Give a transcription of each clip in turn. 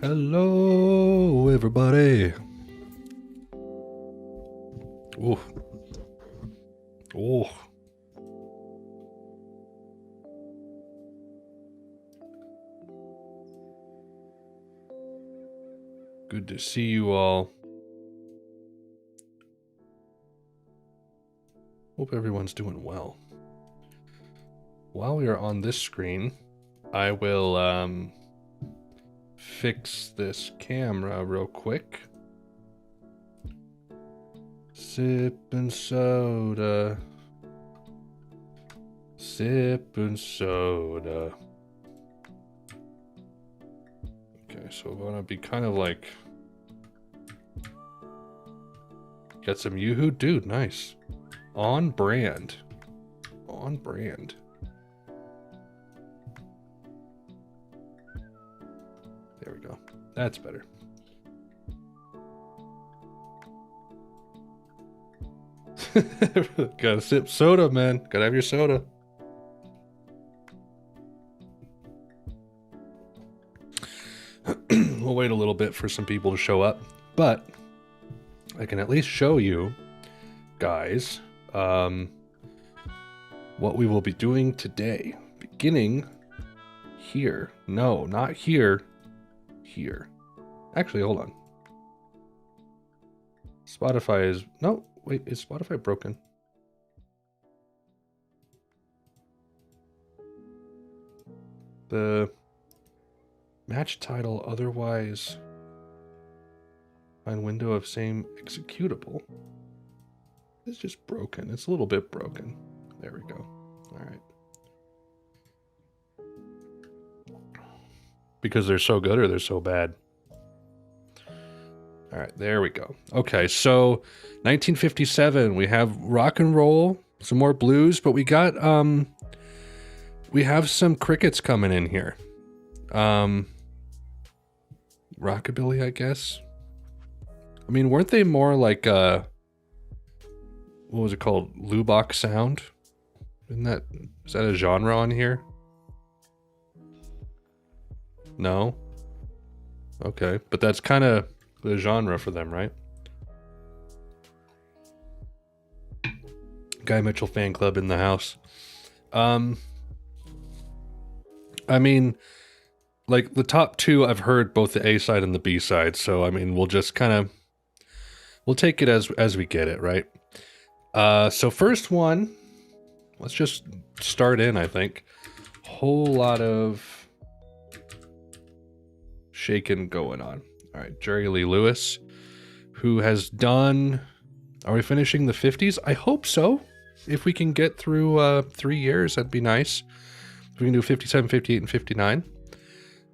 Hello, everybody. Oh. Oh. Good to see you all. Hope everyone's doing well. While we are on this screen, I will fix this camera real quick. Sipping soda. Sipping soda. Okay, so we're gonna be kind of like... Got some Yoo-hoo? Dude, nice. On brand. On brand. There we go. That's better. Gotta sip soda, man. Gotta have your soda. We'll wait a little bit for some people to show up, but I can at least show you guys what we will be doing today. Beginning here. No, not here. Here. Actually, hold on. Spotify is... No, wait, is Spotify broken? The match title otherwise find window of same executable. It's just broken. It's a little bit broken. There we go. All right. Because they're so good or they're so bad? All right, there we go. Okay, so 1957, we have rock and roll, some more blues, but we got, we have some crickets coming in here. Rockabilly, I guess. I mean, weren't they more like, what was it called? Lubbock sound? Is that a genre on here? No? Okay, but that's kind of the genre for them, right? Guy Mitchell fan club in the house. I mean, like the top two, I've heard both the A side and the B side, so I mean, we'll just kind of, we'll take it as we get it, right? So first one, let's just start in, I think. Whole lot of shaking going on. All right, Jerry Lee Lewis, who has done, are we finishing the 50s? I hope so. If we can get through 3 years, that'd be nice. If we can do 57, 58, and 59.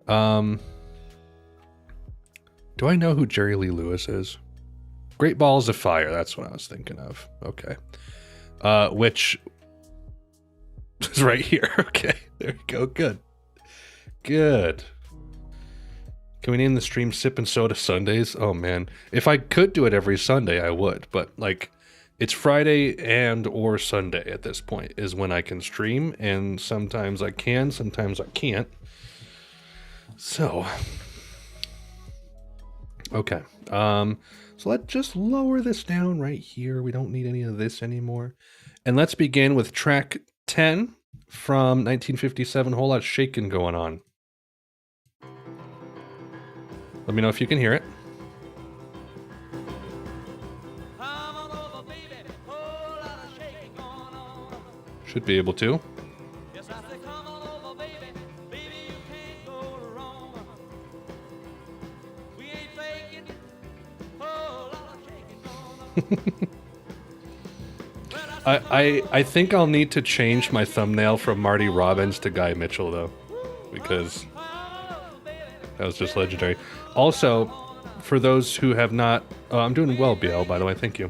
Do I know who Jerry Lee Lewis is? Great Balls of Fire, that's what I was thinking of. Okay. Which is right here. Okay, there we go. Good. Good. Can we name the stream Sip and Soda Sundays? Oh man, if I could do it every Sunday, I would. But like, it's Friday and or Sunday at this point is when I can stream, and sometimes I can, sometimes I can't. So, okay. So let's just lower this down right here. We don't need any of this anymore. And let's begin with track 10 from 1957. Whole lot of shaking going on. Let me know if you can hear it. Should be able to. I think I'll need to change my thumbnail from Marty Robbins to Guy Mitchell though, because that was just legendary. Also, for those who have not, I'm doing well, BL, by the way, thank you.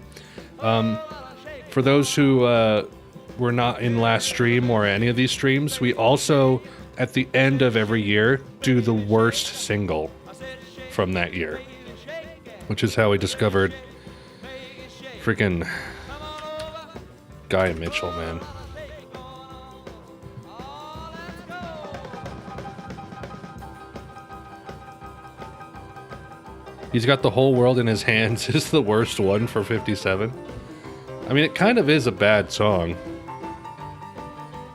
For those who were not in last stream or any of these streams, we also, at the end of every year, do the worst single from that year, which is how we discovered freaking Guy Mitchell, man. He's got the whole world in his hands is the worst one for 57. I mean, it kind of is a bad song.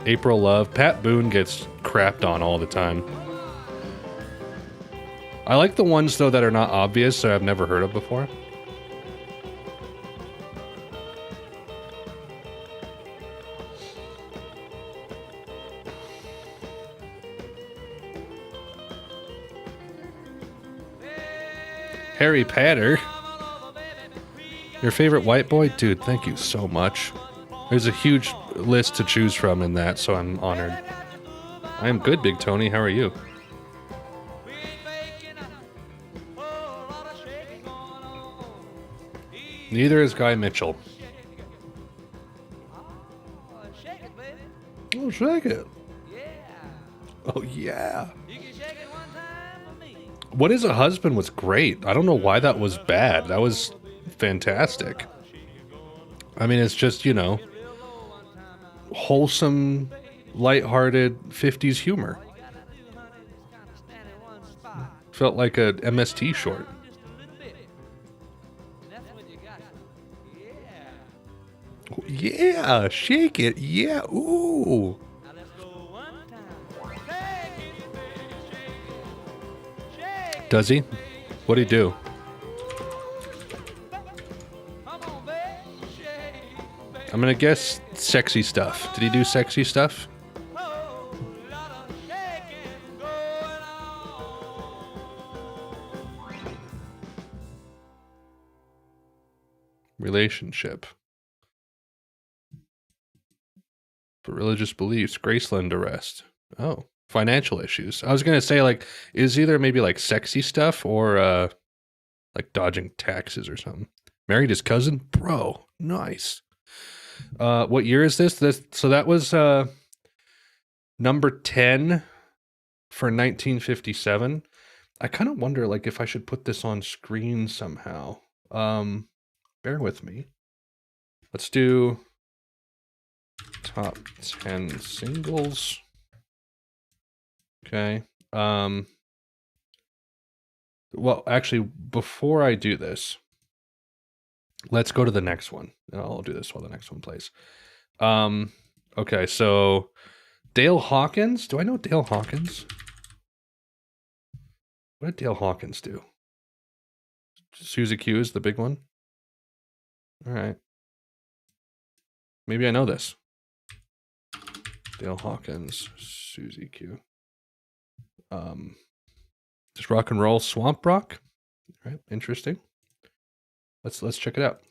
April Love. Pat Boone gets crapped on all the time. I like the ones, though, that are not obvious, that I've never heard of before. Harry Potter. Your favorite white boy? Dude, thank you so much. There's a huge list to choose from in that, so I'm honored. I am good, Big Tony. How are you? Neither is Guy Mitchell. Oh, shake it. Oh, yeah. What is a Husband was great. I don't know why that was bad. That was fantastic. I mean, it's just, you know, wholesome, lighthearted 50s humor. Felt like a MST short. Yeah, shake it. Yeah, ooh. Does he? What'd he do? I'm gonna guess sexy stuff. Did he do sexy stuff? Relationship. For religious beliefs, Graceland arrest. Oh, financial issues. I was gonna say, like, is either maybe like sexy stuff or like dodging taxes or something. Married his cousin? Bro, nice. What year is this? So that was number 10 for 1957. I kind of wonder, like, if I should put this on screen somehow. Bear with me. Let's do top 10 singles. Okay. Well, actually, before I do this, let's go to the next one. I'll do this while the next one plays. Okay, so Dale Hawkins. Do I know Dale Hawkins? What did Dale Hawkins do? Suzy Q is the big one? All right. Maybe I know this. Dale Hawkins, Suzy Q. Just rock and roll swamp rock. All right, interesting. Let's check it out.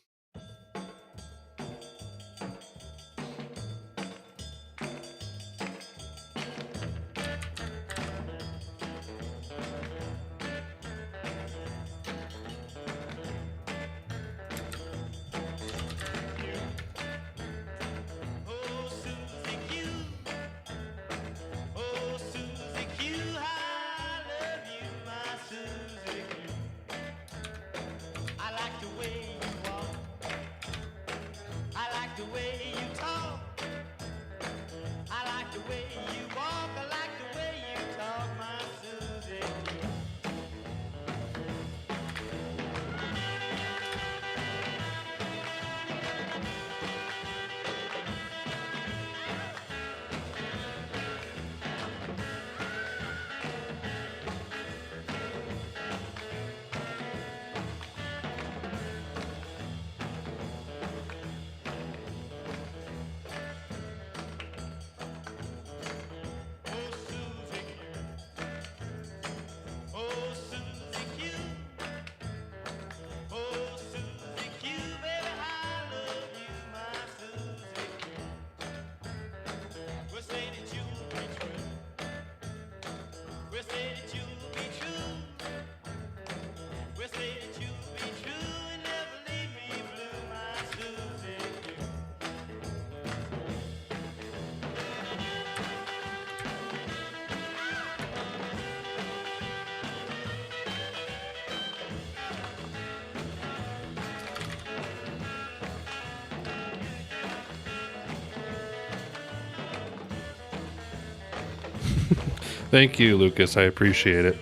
Thank you, Lucas. I appreciate it.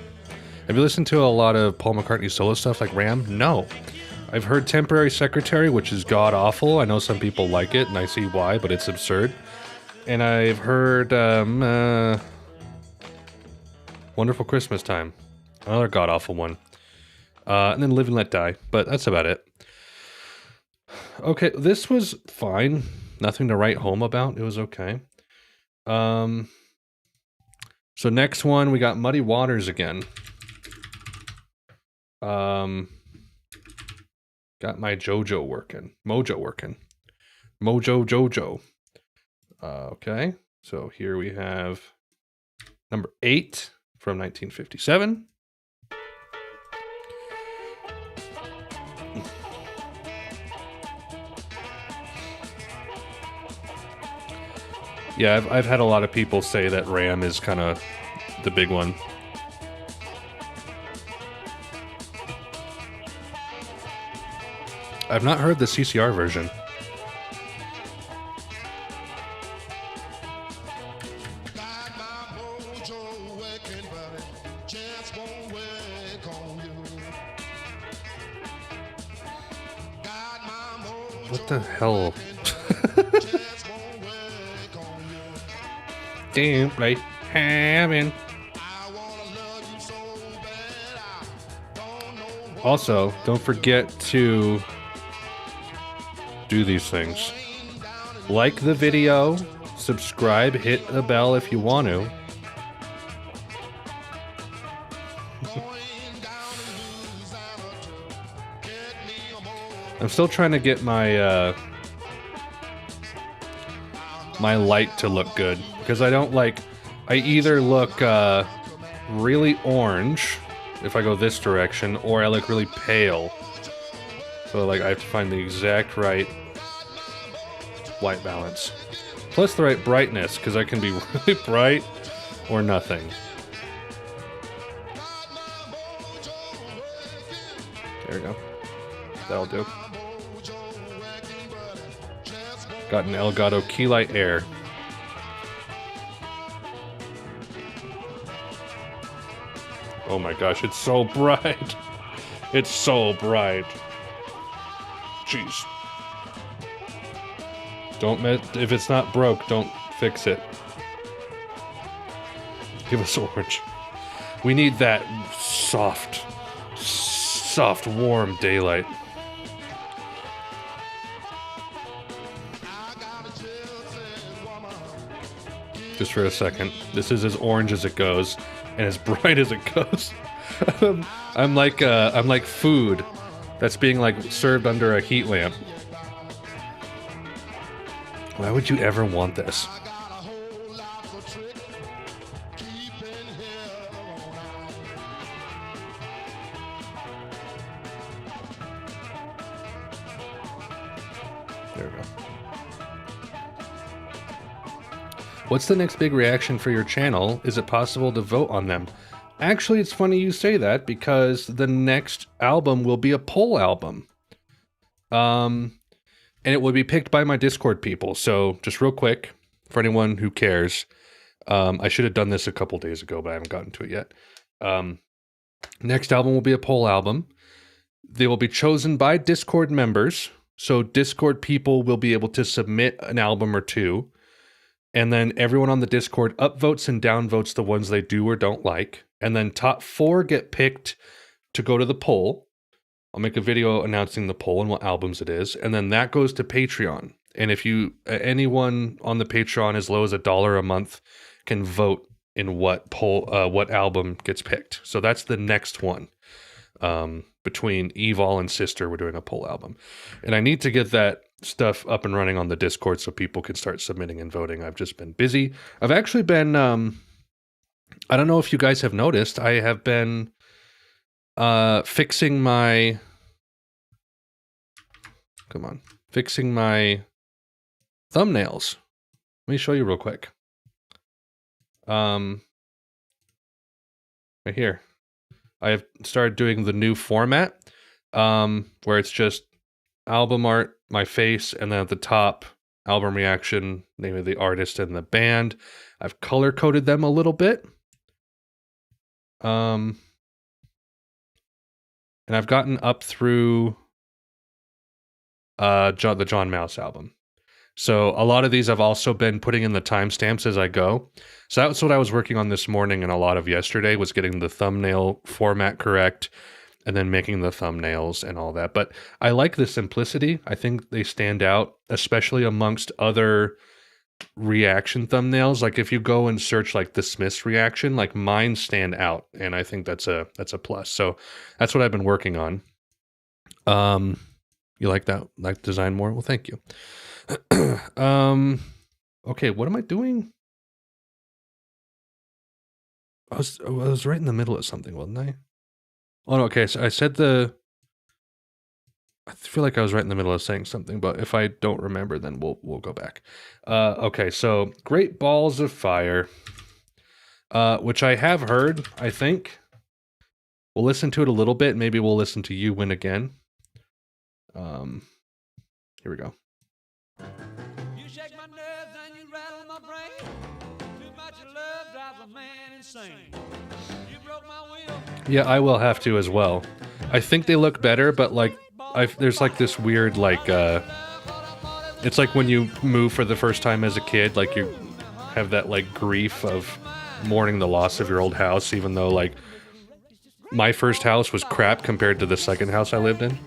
Have you listened to a lot of Paul McCartney solo stuff like Ram? No. I've heard Temporary Secretary, which is god-awful. I know some people like it, and I see why, but it's absurd. And I've heard Wonderful Christmas Time, another god-awful one. And then Live and Let Die, but that's about it. Okay, this was fine. Nothing to write home about. It was okay. So next one, we got Muddy Waters again. Got my Mojo working. Mojo Jojo. Okay, so here we have number 8 from 1957. Yeah, I've had a lot of people say that RAM is kind of the big one. I've not heard the CCR version. What the hell? Damn, like having. Also, don't forget to do these things. Like the video, subscribe, hit the bell if you want to. I'm still trying to get my my light to look good, because I don't like, I either look really orange if I go this direction, or I look really pale. So like I have to find the exact right white balance. Plus the right brightness, because I can be really bright or nothing. There we go. That'll do. Got an Elgato Keylight Air. Oh my gosh, it's so bright. It's so bright. Jeez. Don't if it's not broke, don't fix it. Give us orange. We need that soft, warm daylight. Just for a second. This is as orange as it goes, and as bright as it goes. I'm like food that's being like served under a heat lamp. Why would you ever want this? There we go. What's the next big reaction for your channel? Is it possible to vote on them? Actually, it's funny you say that, because the next album will be a poll album. And it will be picked by my Discord people. So just real quick, for anyone who cares, I should have done this a couple days ago, but I haven't gotten to it yet. Next album will be a poll album. They will be chosen by Discord members. So Discord people will be able to submit an album or two. And then everyone on the Discord upvotes and downvotes the ones they do or don't like. And then top 4 get picked to go to the poll. I'll make a video announcing the poll and what albums it is. And then that goes to Patreon. And if you, anyone on the Patreon as low as $1 a month can vote in what poll, what album gets picked. So that's the next one. Between Evol and Sister, we're doing a poll album. And I need to get that stuff up and running on the Discord so people can start submitting and voting. I've just been busy. I've actually been, I don't know if you guys have noticed, I have been fixing my, fixing my thumbnails. Let me show you real quick. Right here. I have started doing the new format, where it's just album art, my face, and then at the top, album reaction, name of the artist and the band. I've color-coded them a little bit. And I've gotten up through the John Mouse album. So a lot of these I've also been putting in the timestamps as I go. So that's what I was working on this morning and a lot of yesterday, was getting the thumbnail format correct and then making the thumbnails and all that. But I like the simplicity. I think they stand out, especially amongst other reaction thumbnails. Like if you go and search like the Smiths reaction, like mine stand out, and I think that's a plus. So that's what I've been working on. You like that design more? Well, thank you. Okay, what am I doing? I was right in the middle of something, wasn't I? Oh no, okay, so I said I feel like I was right in the middle of saying something, but if I don't remember, then we'll go back. Okay, so Great Balls of Fire, which I have heard, I think. We'll listen to it a little bit. Maybe we'll listen to You Win Again. Here we go. You shake my nerves and you rattle my brain. Too much love drives a man insane. You broke my will. Yeah, I will have to as well. I think they look better, but like there's like this weird like it's like when you move for the first time as a kid, like you have that like grief of mourning the loss of your old house, even though like my first house was crap compared to the second house I lived in.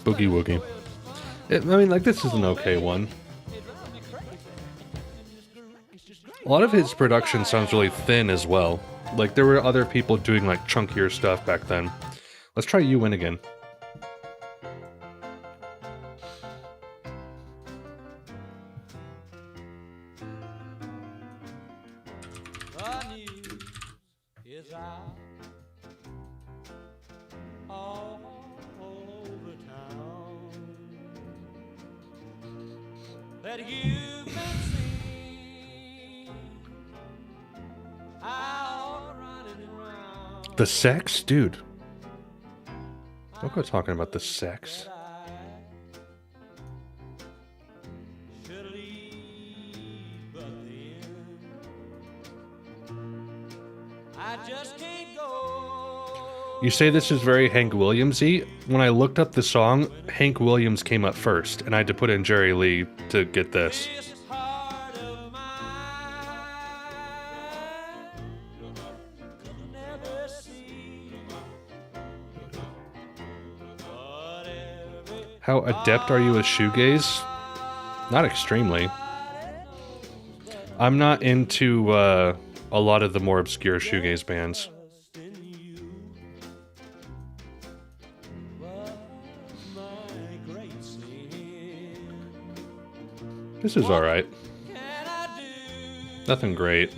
Boogie Woogie. I mean, like, this is an okay one. A lot of his production sounds really thin as well. Like, there were other people doing, like, chunkier stuff back then. Let's try You Win Again. The sex? Dude. Don't go talking about the sex. You say this is very Hank Williams-y. When I looked up the song, Hank Williams came up first, and I had to put in Jerry Lee to get this. How adept are you with shoegaze? Not extremely. I'm not into a lot of the more obscure shoegaze bands. This is alright. Nothing great.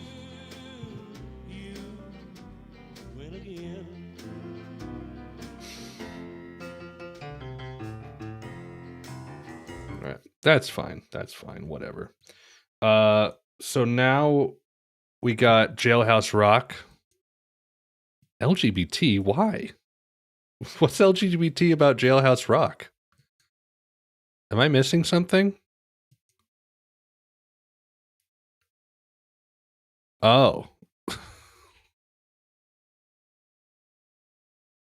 Alright, that's fine. That's fine. Whatever. So now we got Jailhouse Rock. LGBT? Why? What's LGBT about Jailhouse Rock? Am I missing something? Oh.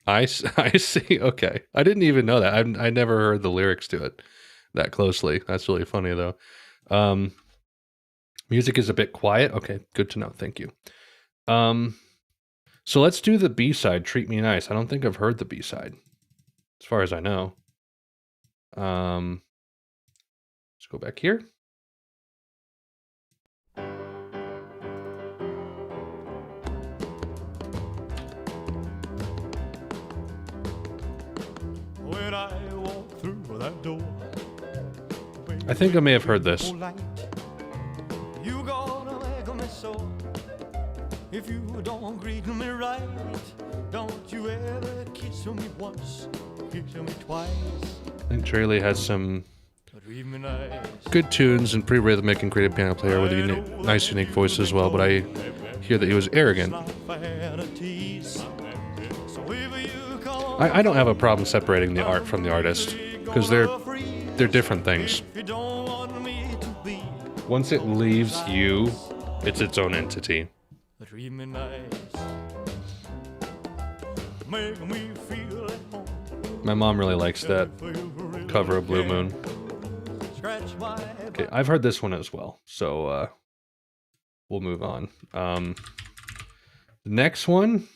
I see. Okay. I didn't even know that. I never heard the lyrics to it that closely. That's really funny, though. Music is a bit quiet. Okay, good to know. Thank you. So let's do the B-side, Treat Me Nice. I don't think I've heard the B-side, as far as I know. Let's go back here. When I walk through that door, I think I may have heard this. You gonna make me so. If you don't greet me right, don't you ever kiss me once, kiss me twice. I think Jerry Lee has some good tunes and pretty rhythmic and creative piano player with a nice, unique voice as well, but I hear that he was arrogant. I don't have a problem separating the art from the artist, because they're different things. Once it leaves you, it's its own entity. Treat me nice. Make me feel at home. My mom really likes that cover of Blue Moon. Okay, I've heard this one as well, so we'll move on. The next one,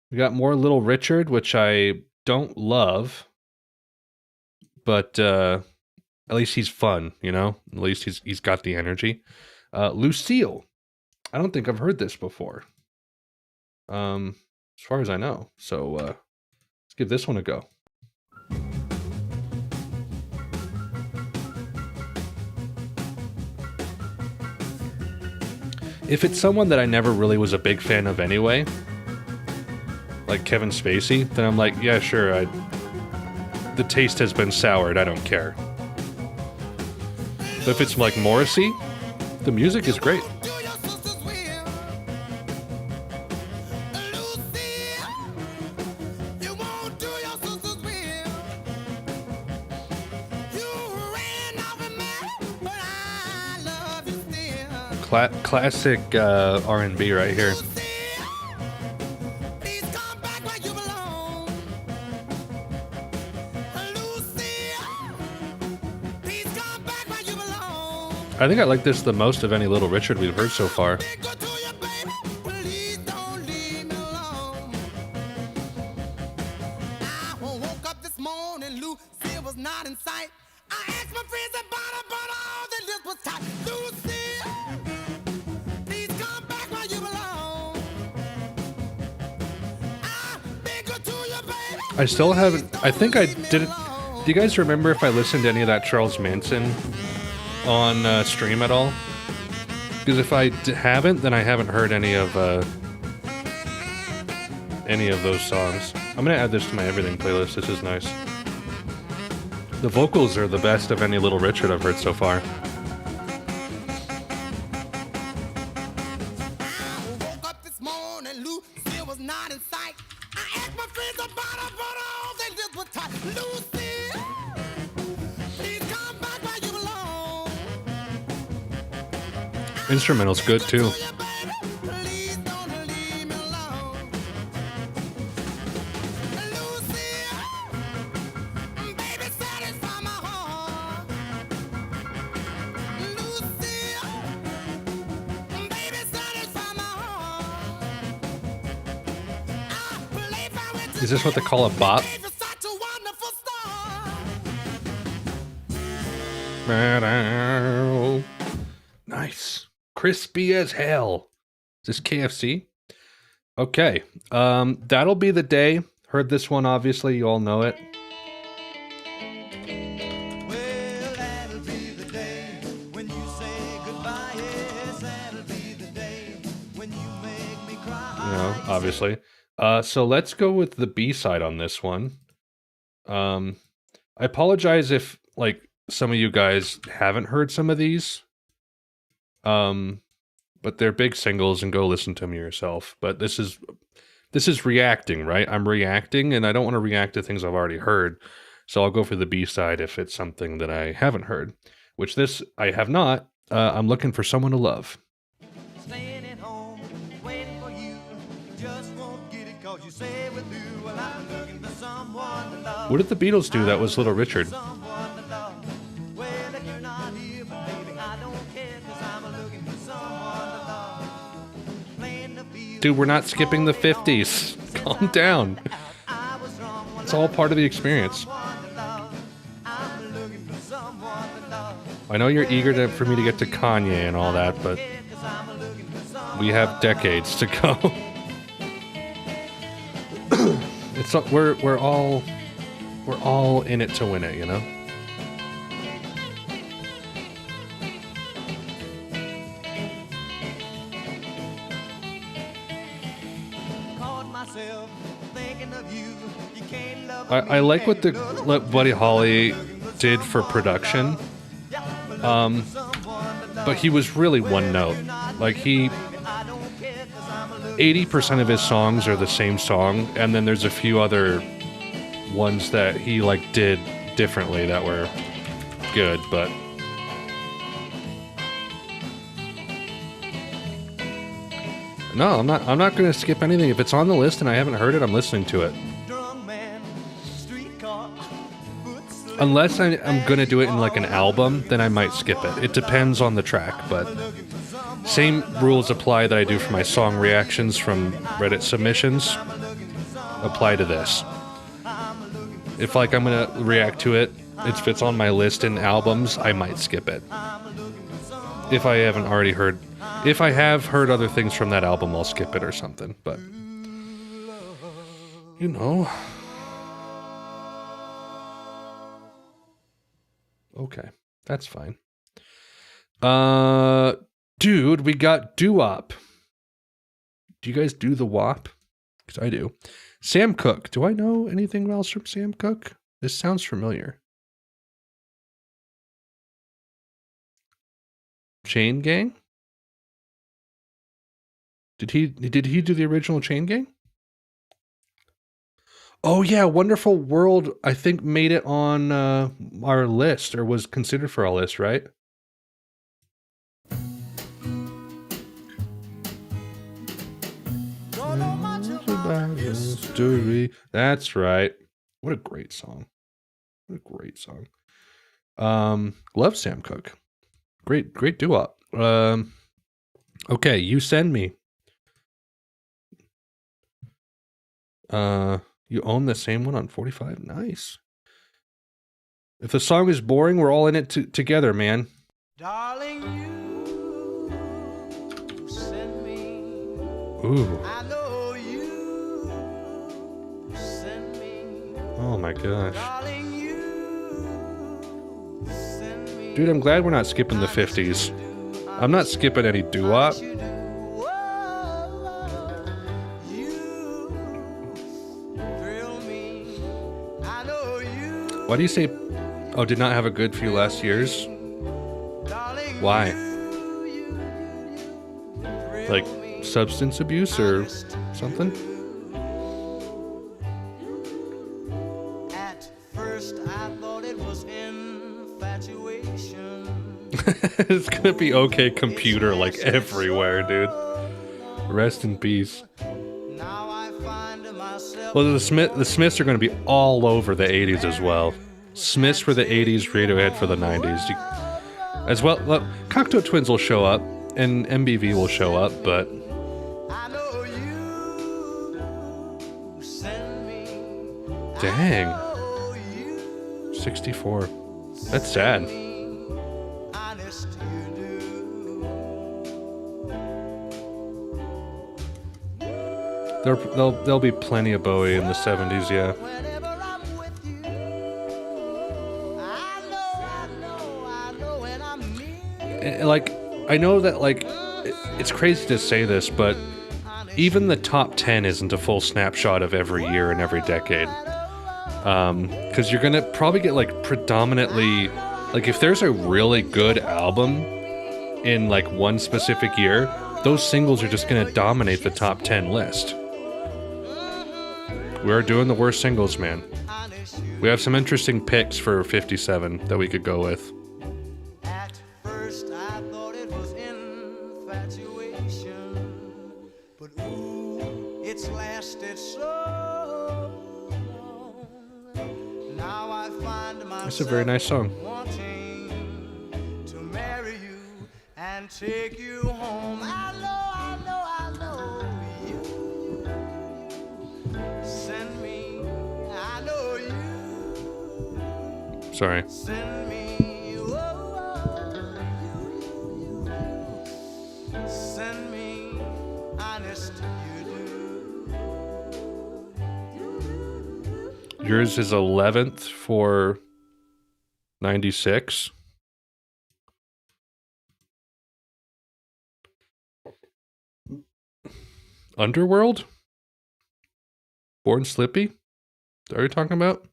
we got more Little Richard, which I don't love, but at least he's fun, you know? At least he's got the energy. Lucille. I don't think I've heard this before. As far as I know. So let's give this one a go. If it's someone that I never really was a big fan of anyway, like Kevin Spacey, then I'm like, yeah, sure, the taste has been soured, I don't care. But if it's like Morrissey, the music is great. Classic R&B right here. I think I like this the most of any Little Richard we've heard so far. I still haven't. I think I didn't. Do you guys remember if I listened to any of that Charles Manson on stream at all? Because if I haven't, then I haven't heard any of those songs. I'm gonna add this to my everything playlist. This is nice. The vocals are the best of any Little Richard I've heard so far. Instrumental's good too. Is this what they call a bop? Nice. Crispy as hell. Is this KFC? Okay. That'll be the day. Heard this one, obviously. You all know it. Well, that'll be the day when you say goodbye. Yes, that'll be the day when you make me cry. You know, obviously. So let's go with the B-side on this one. I apologize if, like, some of you guys haven't heard some of these. But they're big singles, and go listen to them yourself. But this is reacting, right? I'm reacting, and I don't want to react to things I've already heard. So I'll go for the B-side if it's something that I haven't heard, which this I have not. I'm looking for someone to love. Staying at home, waiting for you. Just won't get it 'cause you say with you. Well, I'm looking for someone to love. What did the Beatles do that was Little Richard? Someone to love. Well, if you're not here, but baby, I don't care 'cause I'm looking for someone to love. Playing the field. Dude, we're not skipping the 50s. Calm down. I was wrong when It's all part of the experience. I'm looking for someone to love. I know you're eager for me to get to Kanye and all that, but we have decades to go. It's we're all in it to win it, you know. Caught myself thinking of you. You can't love I like what Buddy Holly did for production. But he was really one note. Like 80% of his songs are the same song, and then there's a few other ones that he like did differently that were good, but no, I'm not going to skip anything. If it's on the list and I haven't heard it, I'm listening to it. Unless I'm gonna do it in like an album, then I might skip it. It depends on the track, but same rules apply that I do for my song reactions from Reddit submissions apply to this. If like I'm gonna react to it, if it's on my list in albums, I might skip it. If I have heard other things from that album, I'll skip it or something, but you know. Okay, that's fine. Dude, we got doo-wop. Do you guys do the wop? Because I do. Sam Cooke. Do I know anything else from Sam Cooke? This sounds familiar. Chain Gang? Did he do the original Chain Gang? Oh yeah, Wonderful World, I think made it on our list, or was considered for our list, right? That's right. What a great song. What a great song. Love Sam Cooke. Great doo-wop. Okay, You Send Me. You own the same one on 45? Nice. If the song is boring, we're all in it together, man. Darling, you send me. Ooh. I know you send me. Oh my gosh. Darling, you send me. Dude, I'm glad we're not skipping the 50s. I'm not skipping any doo-wop. Why do you say, oh, did not have a good few last years? Why? Like substance abuse or something? At first I thought it was infatuation. It's gonna be OK Computer like everywhere, dude. Rest in peace. Now I find myself. Well, the Smiths are gonna be all over the 80s as well. Smiths for the 80s, Radiohead for the 90s. As well, Cocteau Twins will show up, and MBV will show up, but... Dang. 64. That's sad. There'll be plenty of Bowie in the 70s, yeah. Like, I know that, like, it's crazy to say this, but even the top 10 isn't a full snapshot of every year and every decade. Because you're gonna probably get, like, predominantly... Like, if there's a really good album in, like, one specific year, those singles are just gonna dominate the top 10 list. We're doing the worst singles, man. We have some interesting picks for 57 that we could go with. At first I thought it was infatuation, but ooh, it's lasted so long. Now I find myself It's a very nice song. wanting to marry you and take you home. I know you send me. I know you. Sorry. Send me, send me, honest you do. Yours is 11th for 96. Underworld? Born Slippy? Is that what you're talking about?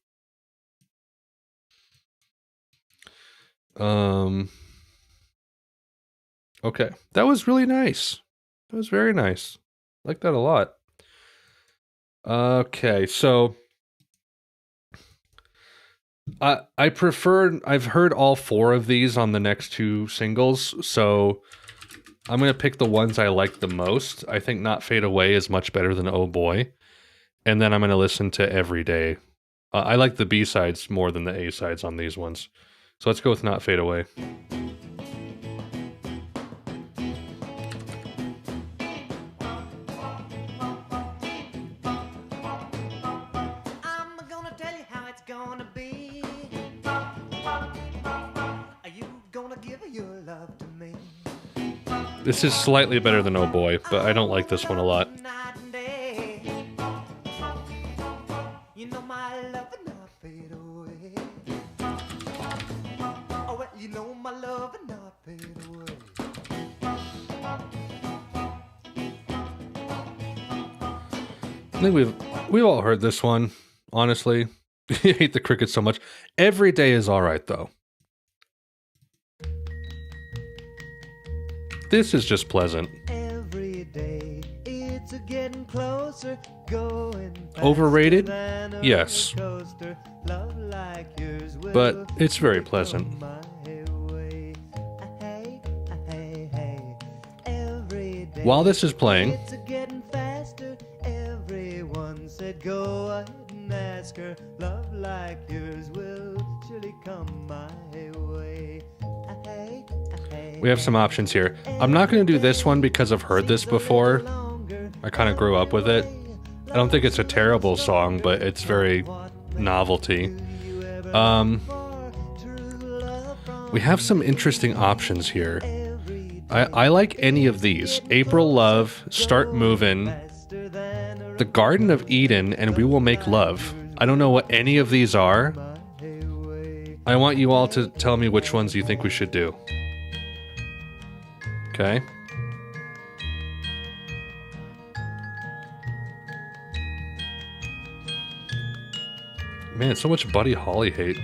Okay. That was really nice. That was very nice. I like that a lot. Okay, so I've heard all four of these on the next two singles, so I'm going to pick the ones I like the most. I think Not Fade Away is much better than Oh Boy. And then I'm going to listen to Every Day I like the B-sides more than the A-sides on these ones. So let's go with Not Fade Away. I'm gonna tell you how it's gonna be. Are you gonna give your love to me? This is slightly better than Oh Boy, but I don't like this one a lot. Night and day. You know my love will not fade away. Oh, well, you know my love will not fade away. I think we've all heard this one, honestly. I hate the Crickets so much. Every Day is alright, though. This is just pleasant. Every day it's getting closer, going faster Overrated? than a Yes. roller coaster. Love like yours will But it's very pleasant. come my way. Hey, hey, hey. Every day While this is playing, it's getting faster. Everyone said go ahead and ask her. Love like yours will surely come my way. Hey, hey. we have some options here. I'm not going to do this one because I've heard this before. I kind of grew up with it. I don't think it's a terrible song, but it's very novelty. We have some interesting options here. I like any of these. April Love, Start Movin', The Garden of Eden, and We Will Make Love. I don't know what any of these are. I want you all to tell me which ones you think we should do. Okay. Man, so much Buddy Holly hate.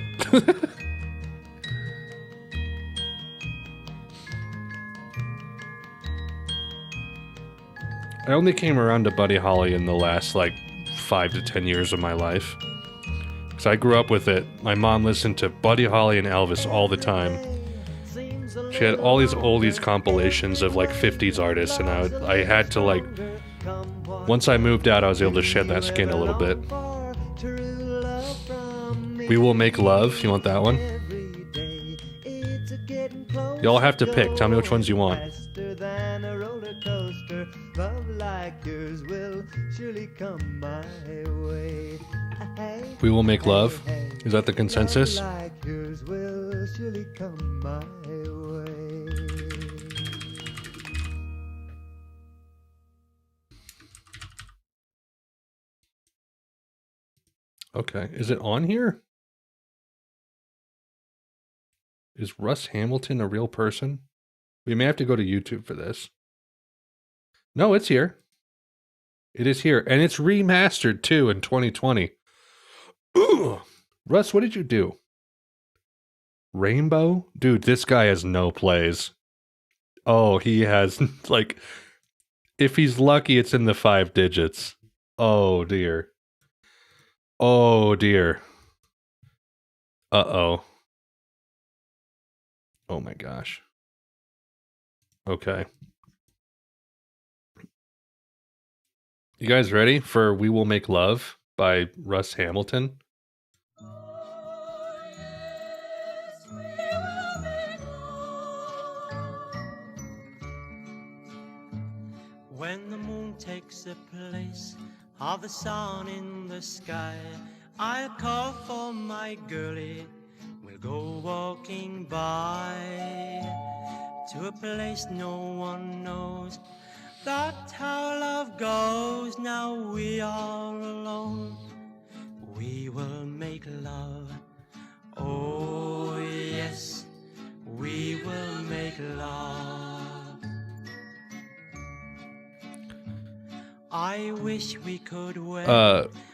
I only came around to Buddy Holly in the last, 5 to 10 years of my life. Because I grew up with it. My mom listened to Buddy Holly and Elvis all the time. She had all these oldies compilations of, 50s artists, and I had to, once I moved out, I was able to shed that skin a little bit. We Will Make Love. You want that one? Y'all have to pick. Tell me which ones you want. We Will Make Love. Is that the consensus? Okay. Is it on here? Is Russ Hamilton a real person? We may have to go to YouTube for this. No, it's here. It is here. And it's remastered too in 2020. Ooh. Russ, what did you do? Rainbow? Dude, this guy has no plays. Oh, he has, if he's lucky, it's in the 5 digits. Oh, dear. Oh, dear. Uh-oh. Oh, my gosh. Okay. You guys ready for We Will Make Love by Russ Hamilton? When the moon takes the place of the sun in the sky, I'll call for my girlie. We'll go walking by to a place no one knows. That's how love goes. Now we are alone. We will make love. Oh yes, we will make love. I wish we could wait.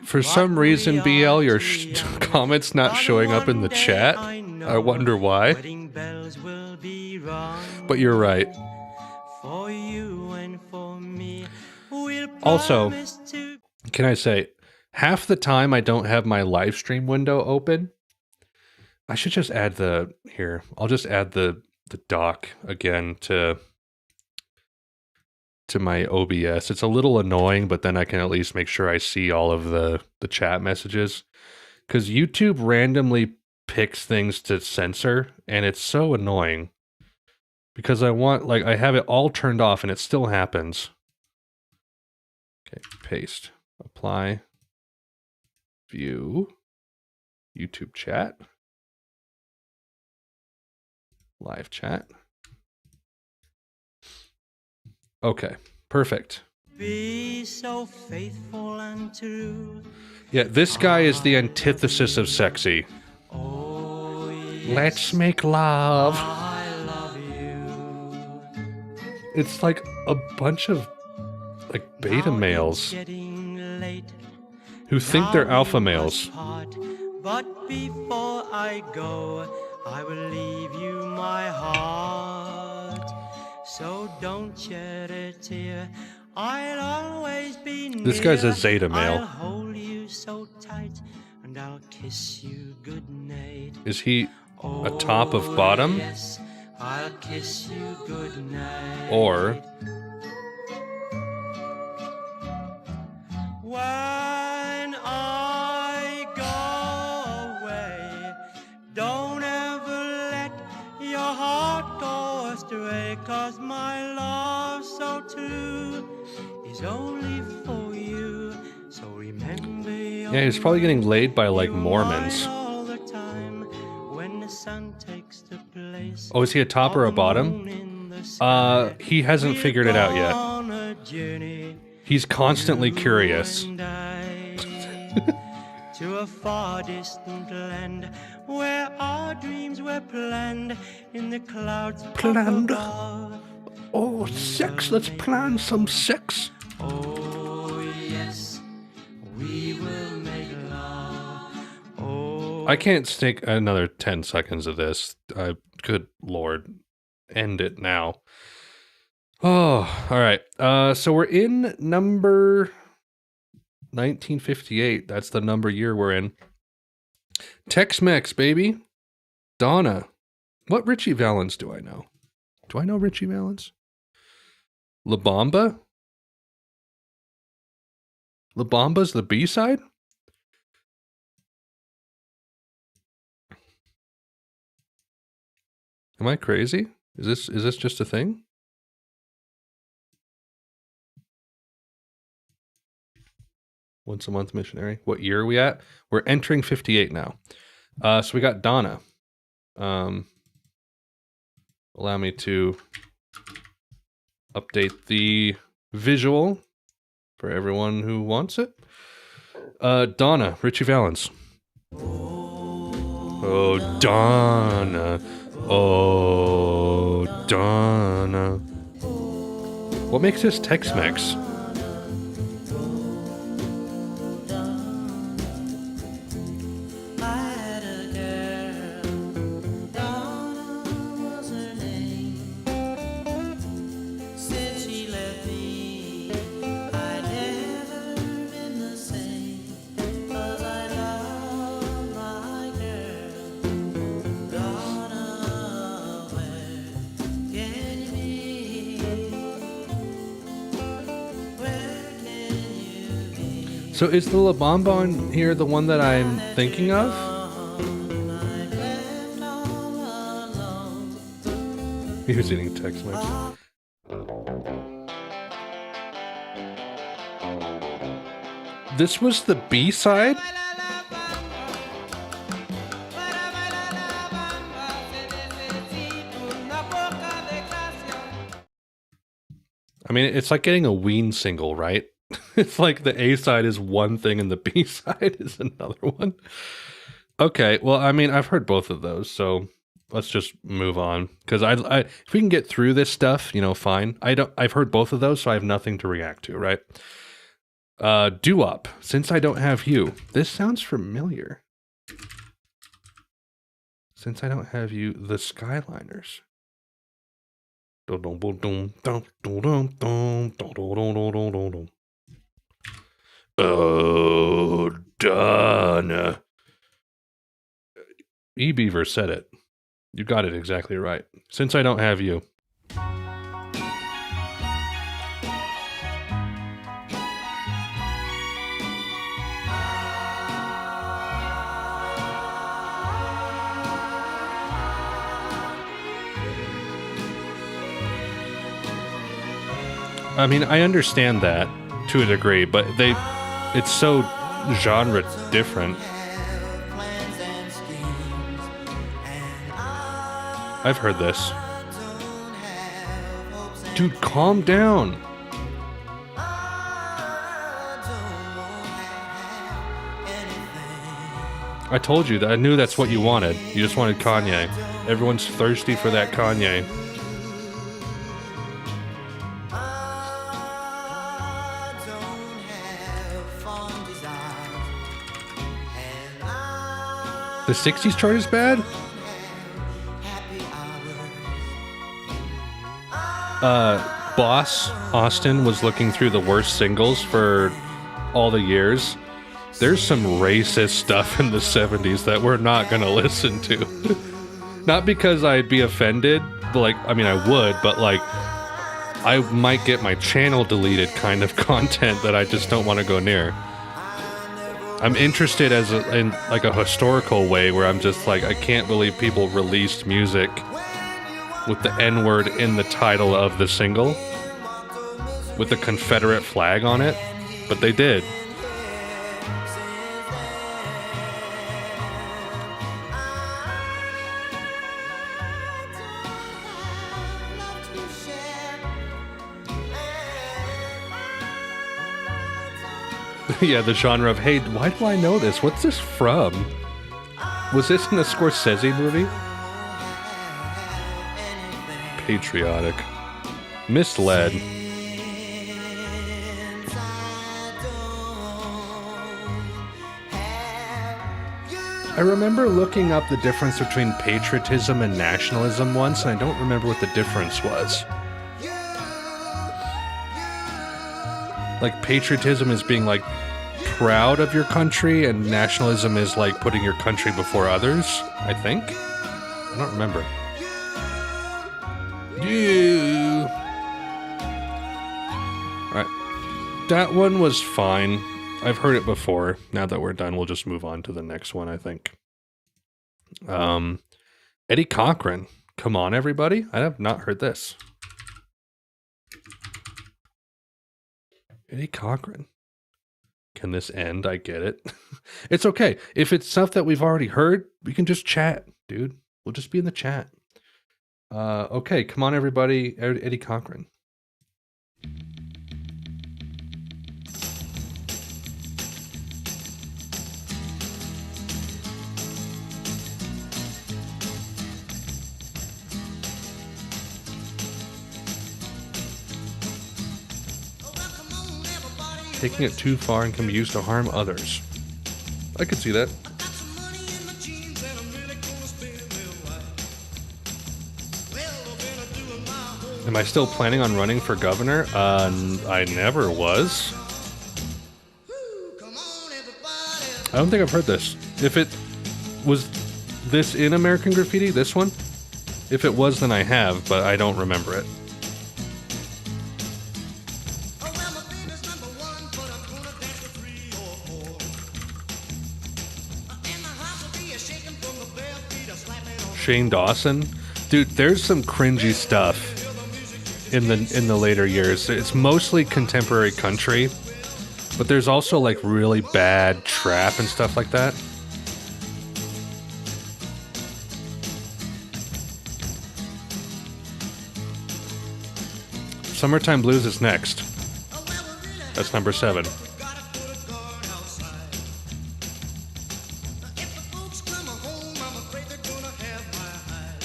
For some reason, BL, your comments not showing up in the chat. I wonder why. But you're right. For you and for me, we'll Also, promise to. can I say, half the time I don't have my live stream window open. I should just add I'll just add the doc again to my OBS. It's a little annoying, but then I can at least make sure I see all of the chat messages. Because YouTube randomly picks things to censor, and it's so annoying. Because I have it all turned off, and it still happens. Okay, paste. Apply. View. YouTube chat. Live chat. Okay, perfect. Be so faithful and true. Yeah, this guy is the antithesis of sexy. Oh, yes, Let's make love. I love you. It's like a bunch of like beta Now males it's getting late. who think they're Now alpha we males. must part, but before I go, I will leave you my heart. So don't shed a tear. I'll always be near. This guy's a Zeta male. I'll hold you so tight, and I'll kiss you goodnight. Is he a top of bottom? Yes, I'll kiss you goodnight. Or when I go away, don't ever let your heart go astray, 'cause my love so true is only for you. So remember yeah, he's probably getting laid by like Mormons. all the time when the sun takes the place. Oh, is he a top or a bottom? He hasn't figured it out yet. He's constantly curious. To a far distant land where our dreams were planned in the clouds Planned? above. Oh, sex, let's plan some sex. Oh yes, we will make love. Oh, I can't take another 10 seconds of this. Good Lord. End it now. Oh, all right. So we're in number 1958. That's the number year we're in. Tex-Mex, baby. Donna. What Richie Valens do I know? Do I know Richie Valens? La Bamba? La Bamba's the B-side? Am I crazy? Is this just a thing? Once a month missionary. What year are we at? We're entering 58 now. So we got Donna. Allow me to update the visual for everyone who wants it. Donna, Richie Valens. Oh, Donna. Oh, Donna. What makes this Tex-Mex? So is the La Bamba on here the one that I'm thinking of? He was eating Tex-Mex. This was the B-side? I mean, it's like getting a Ween single, right? It's like the A side is one thing and the B side is another one. Okay, well, I mean, I've heard both of those, so let's just move on. Because I if we can get through this stuff, fine. I've heard both of those, so I have nothing to react to, right? Doo-wop, Since I Don't Have You. This sounds familiar. Since I Don't Have You, the Skyliners. Oh, Donna. E-Beaver said it. You got it exactly right. Since I Don't Have You. I mean, I understand that to a degree, but it's so genre different. I've heard this. Dude, calm down. I told you that I knew that's what you wanted. You just wanted Kanye. Everyone's thirsty for that Kanye. The 60s chart is bad? Boss Austin was looking through the worst singles for all the years. There's some racist stuff in the 70s that we're not gonna listen to. Not because I'd be offended, like, I mean, I would, but like, I might get my channel deleted kind of content that I just don't want to go near. I'm interested in like a historical way where I'm just like, I can't believe people released music with the N-word in the title of the single with the Confederate flag on it, but they did. Yeah, the genre of, hey, why do I know this? What's this from? Was this in a Scorsese movie? Patriotic. Misled. I remember looking up the difference between patriotism and nationalism once, and I don't remember what the difference was. Like, patriotism is being, like, proud of your country, and nationalism is, like, putting your country before others, I think? I don't remember. Yeah. Alright. That one was fine. I've heard it before. Now that we're done, we'll just move on to the next one, I think. Eddie Cochran. Come on, everybody. I have not heard this. Eddie Cochran. Can this end? I get it. It's okay. If it's stuff that we've already heard, we can just chat, dude. We'll just be in the chat. Okay, come on, everybody. Eddie Cochran. Taking it too far and can be used to harm others. I could see that. Am I still planning on running for governor? I never was. I don't think I've heard this. If it was this in American Graffiti, this one? If it was, then I have, but I don't remember it. Shane Dawson, dude, there's some cringy stuff in the later years. It's mostly contemporary country, but there's also like really bad trap and stuff like that. Summertime Blues is next. That's number 7.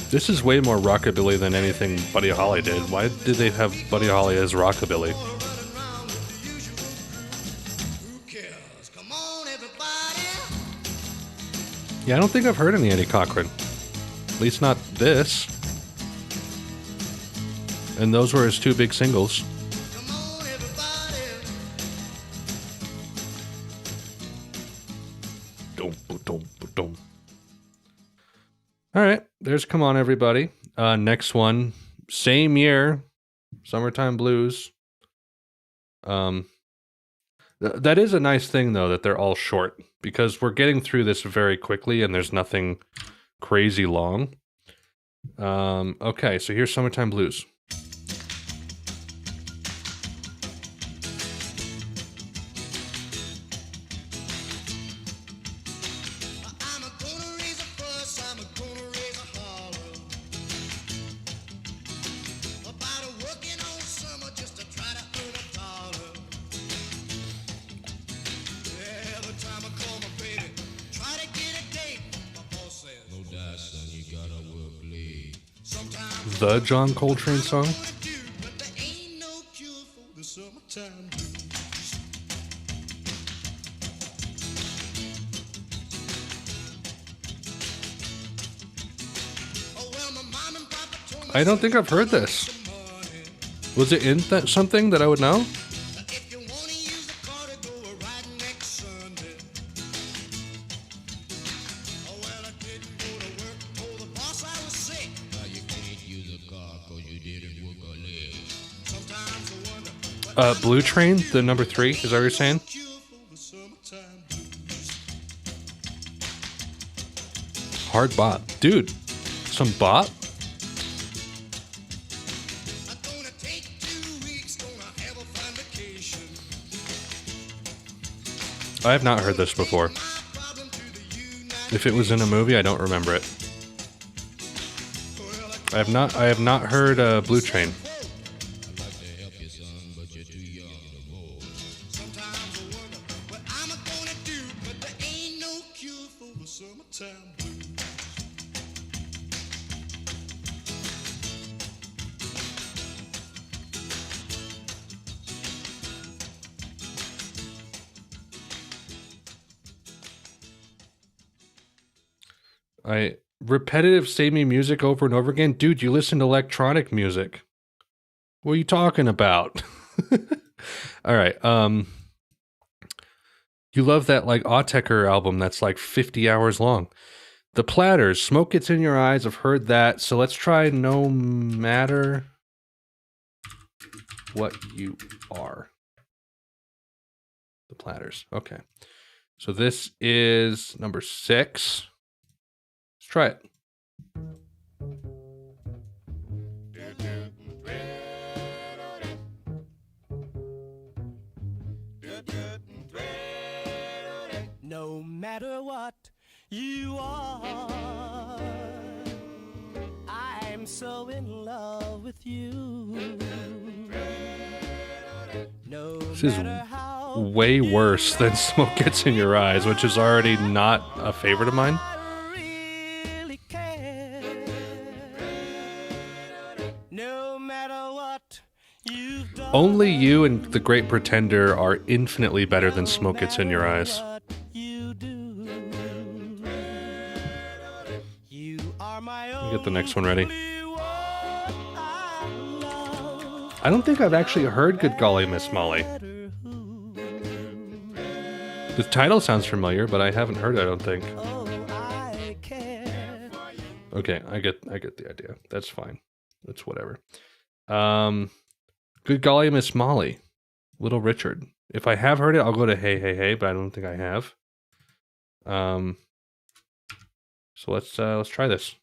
This is way more rockabilly than anything Buddy Holly did. Why did they have Buddy Holly as rockabilly? Yeah, I don't think I've heard any Eddie Cochran. At least not this. And those were his 2 big singles. All right, there's Come On Everybody. Next one, same year, Summertime Blues. That is a nice thing, though, that they're all short, because we're getting through this very quickly and there's nothing crazy long. Okay, so here's Summertime Blues. the John Coltrane song? I don't think I've heard this. Was it in something that I would know? Blue Train, the number 3, is that what you're saying? Hard bop. Dude, some bop? I have not heard this before. If it was in a movie, I don't remember it. I have not heard Blue Train. Repetitive samey music over and over again. Dude, you listen to electronic music. What are you talking about? All right. You love that like Autechre album that's like 50 hours long. The Platters, Smoke Gets in Your Eyes. I've heard that. So let's try No Matter What You Are. The Platters. Okay. So this is number 6. Let's try it. No matter what you are, I'm so in love with you. No This is way worse than Smoke Gets in Your Eyes, which is already not a favorite of mine. Only You and The Great Pretender are infinitely better than Smoke Gets in Your Eyes. Let me get the next one ready. I don't think I've actually heard Good Golly Miss Molly. The title sounds familiar, but I haven't heard it, I don't think. Okay, I get the idea. That's fine. That's whatever. Good Golly Miss Molly. Little Richard. If I have heard it, I'll go to Hey Hey Hey, but I don't think I have. So let's try this.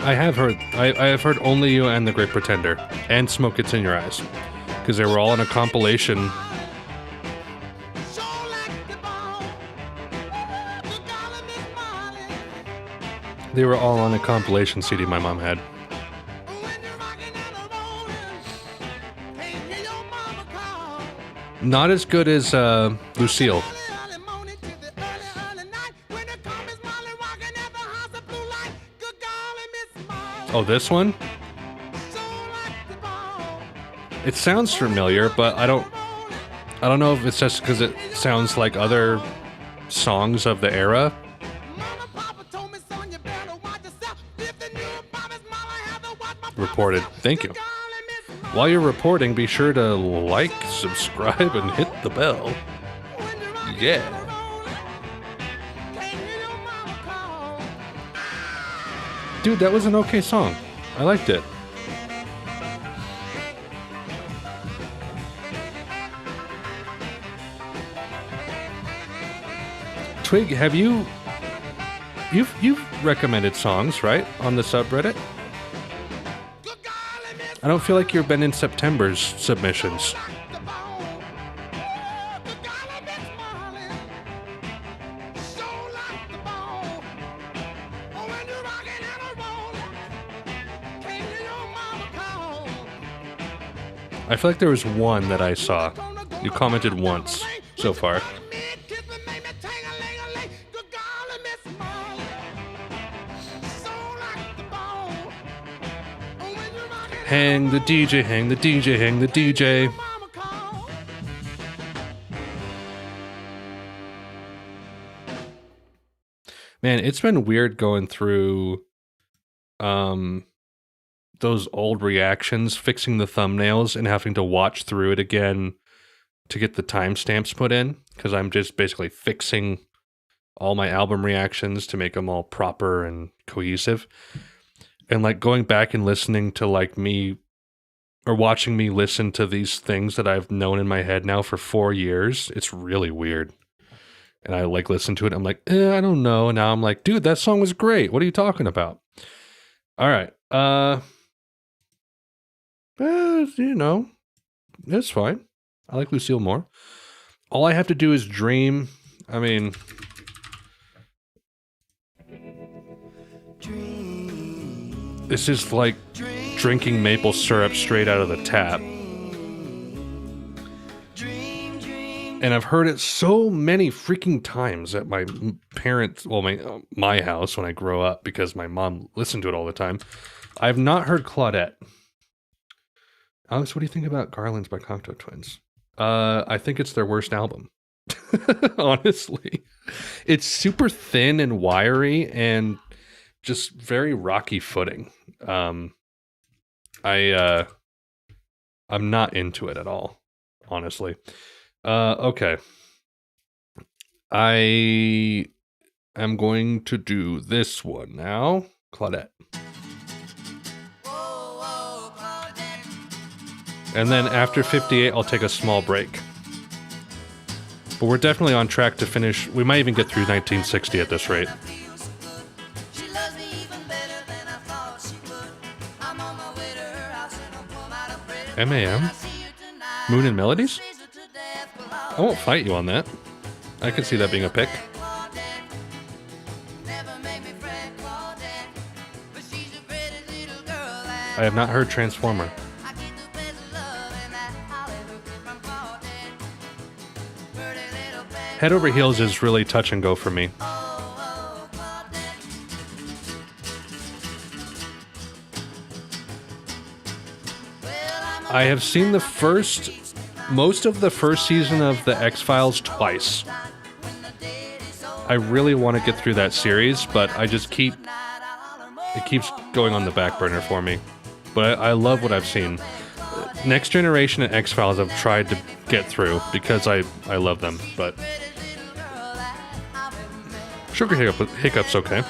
I have heard Only You and The Great Pretender and Smoke Gets in Your Eyes because they were all in a compilation. They were all on a compilation CD my mom had. Not as good as Lucille. Oh, this one? It sounds familiar, but I don't know if it's just because it sounds like other songs of the era. Reported. Thank you. While you're reporting, be sure to like, subscribe, and hit the bell. Yeah. Dude, that was an okay song. I liked it. Twig, have you've recommended songs, right, on the subreddit? I don't feel like you've been in September's submissions. I feel like there was one that I saw. You commented once so far. Hang the DJ, hang the DJ, hang the DJ. Man, it's been weird going through those old reactions, fixing the thumbnails and having to watch through it again to get the timestamps put in, because I'm just basically fixing all my album reactions to make them all proper and cohesive. And like going back and listening to like me or watching me listen to these things that I've known in my head now for 4 years, it's really weird. And I like listen to it. I'm like, I don't know. And now I'm like, dude, that song was great. What are you talking about? All right. You know, it's fine. I like Lucille more. All I have to do is dream. I mean, this is like drinking maple syrup straight out of the tap. And I've heard it so many freaking times at my parents, well, my house when I grow up, because my mom listened to it all the time. I've not heard Claudette. Alex, what do you think about Garlands by Cocteau Twins? I think it's their worst album. Honestly. It's super thin and wiry and just very rocky footing. I'm not into it at all, honestly. Okay. I am going to do this one now. Claudette. And then after 58, I'll take a small break. But we're definitely on track to finish. We might even get through 1960 at this rate. MAM? Moon and Melodies? I won't fight you on that. I can see that being a pick. I have not heard Transformer. Head Over Heels is really touch and go for me. I have seen most of the first season of The X-Files twice. I really want to get through that series, but it keeps going on the back burner for me. But I love what I've seen. Next Generation and X-Files I've tried to get through because I love them, but Sugar Hiccup's okay.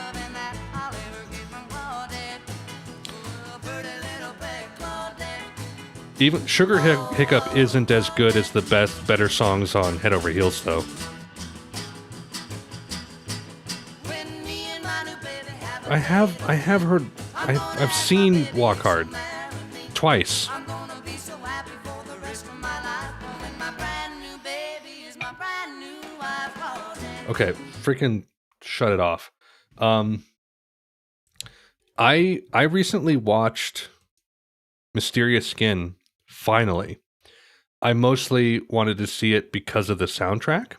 Even Sugar Hiccup isn't as good as the better songs on Head Over Heels, though. I've seen Walk Hard twice. Okay, freaking shut it off. I recently watched Mysterious Skin, finally. I mostly wanted to see it because of the soundtrack.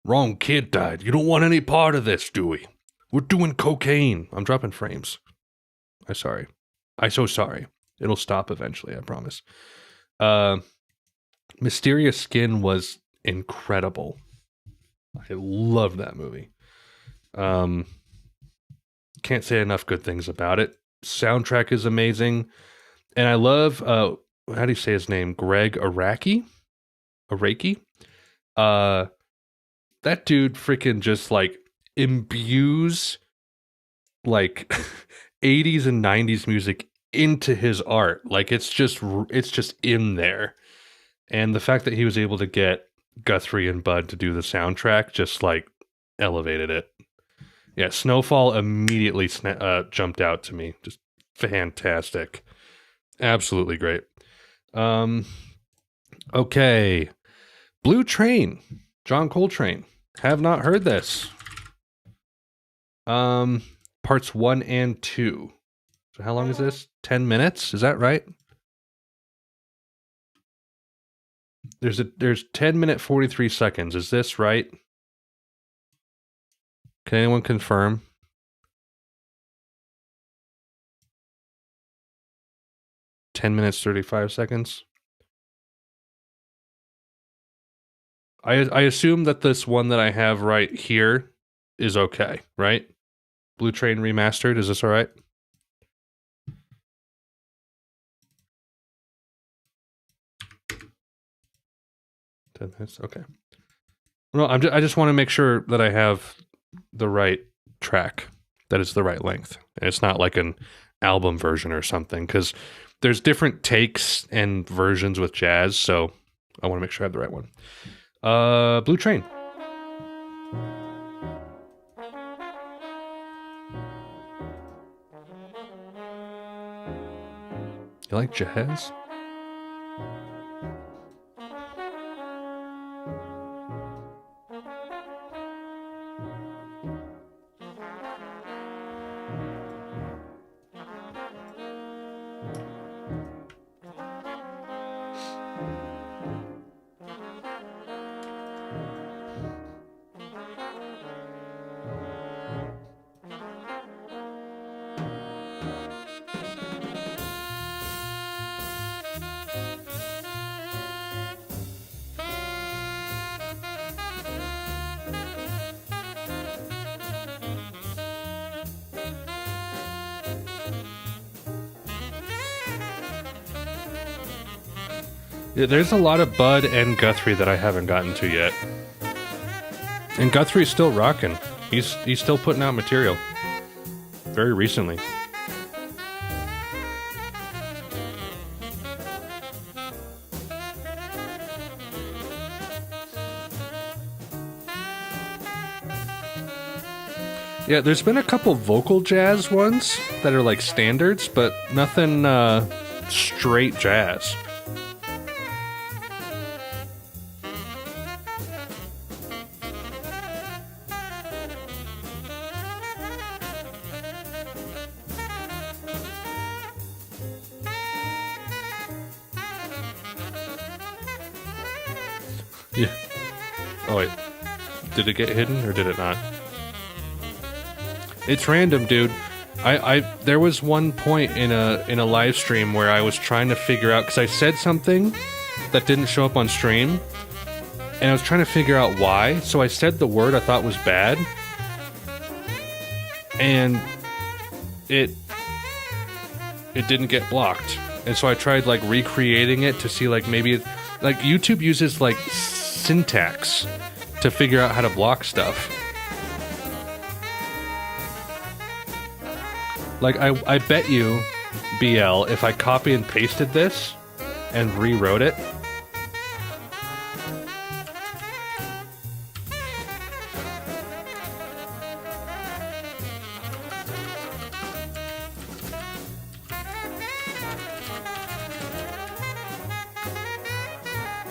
Wrong kid died. You don't want any part of this, do we? We're doing cocaine. I'm dropping frames. I'm sorry. I'm so sorry. It'll stop eventually, I promise. Mysterious Skin was incredible. I love that movie. Can't say enough good things about it. Soundtrack is amazing. And I love, how do you say his name? Greg Araki? That dude freaking just like imbues like 80s and 90s music into his art. Like it's just in there. And the fact that he was able to get Guthrie and Bud to do the soundtrack just like elevated it. Yeah, Snowfall immediately jumped out to me. Just fantastic. Absolutely great. Okay. Blue Train, John Coltrane. Have not heard this. Parts 1 and 2. So how long is this? 10 minutes? Is that right? There's 10-minute 43 seconds. Is this right? Can anyone confirm? (10 minutes 35 seconds). I assume that this one that I have right here is okay, right? Blue Train Remastered, is this all right? Minutes, okay. No, I just want to make sure that I have the right track, that it's the right length, and it's not like an album version or something, because there's different takes and versions with jazz, so I want to make sure I have the right one. Blue Train. You like jazz? Yeah, there's a lot of Bud and Guthrie that I haven't gotten to yet. And Guthrie's still rocking. He's still putting out material. Very recently. Yeah, there's been a couple vocal jazz ones that are like standards, but nothing straight jazz. Yeah. Oh wait. Did it get hidden or did it not? It's random, dude. There was one point in a live stream where I was trying to figure out, because I said something that didn't show up on stream, and I was trying to figure out why. So I said the word I thought was bad, and it didn't get blocked. And so I tried like recreating it to see like maybe like YouTube uses like syntax to figure out how to block stuff. Like, I bet you, BL, if I copy and pasted this and rewrote it,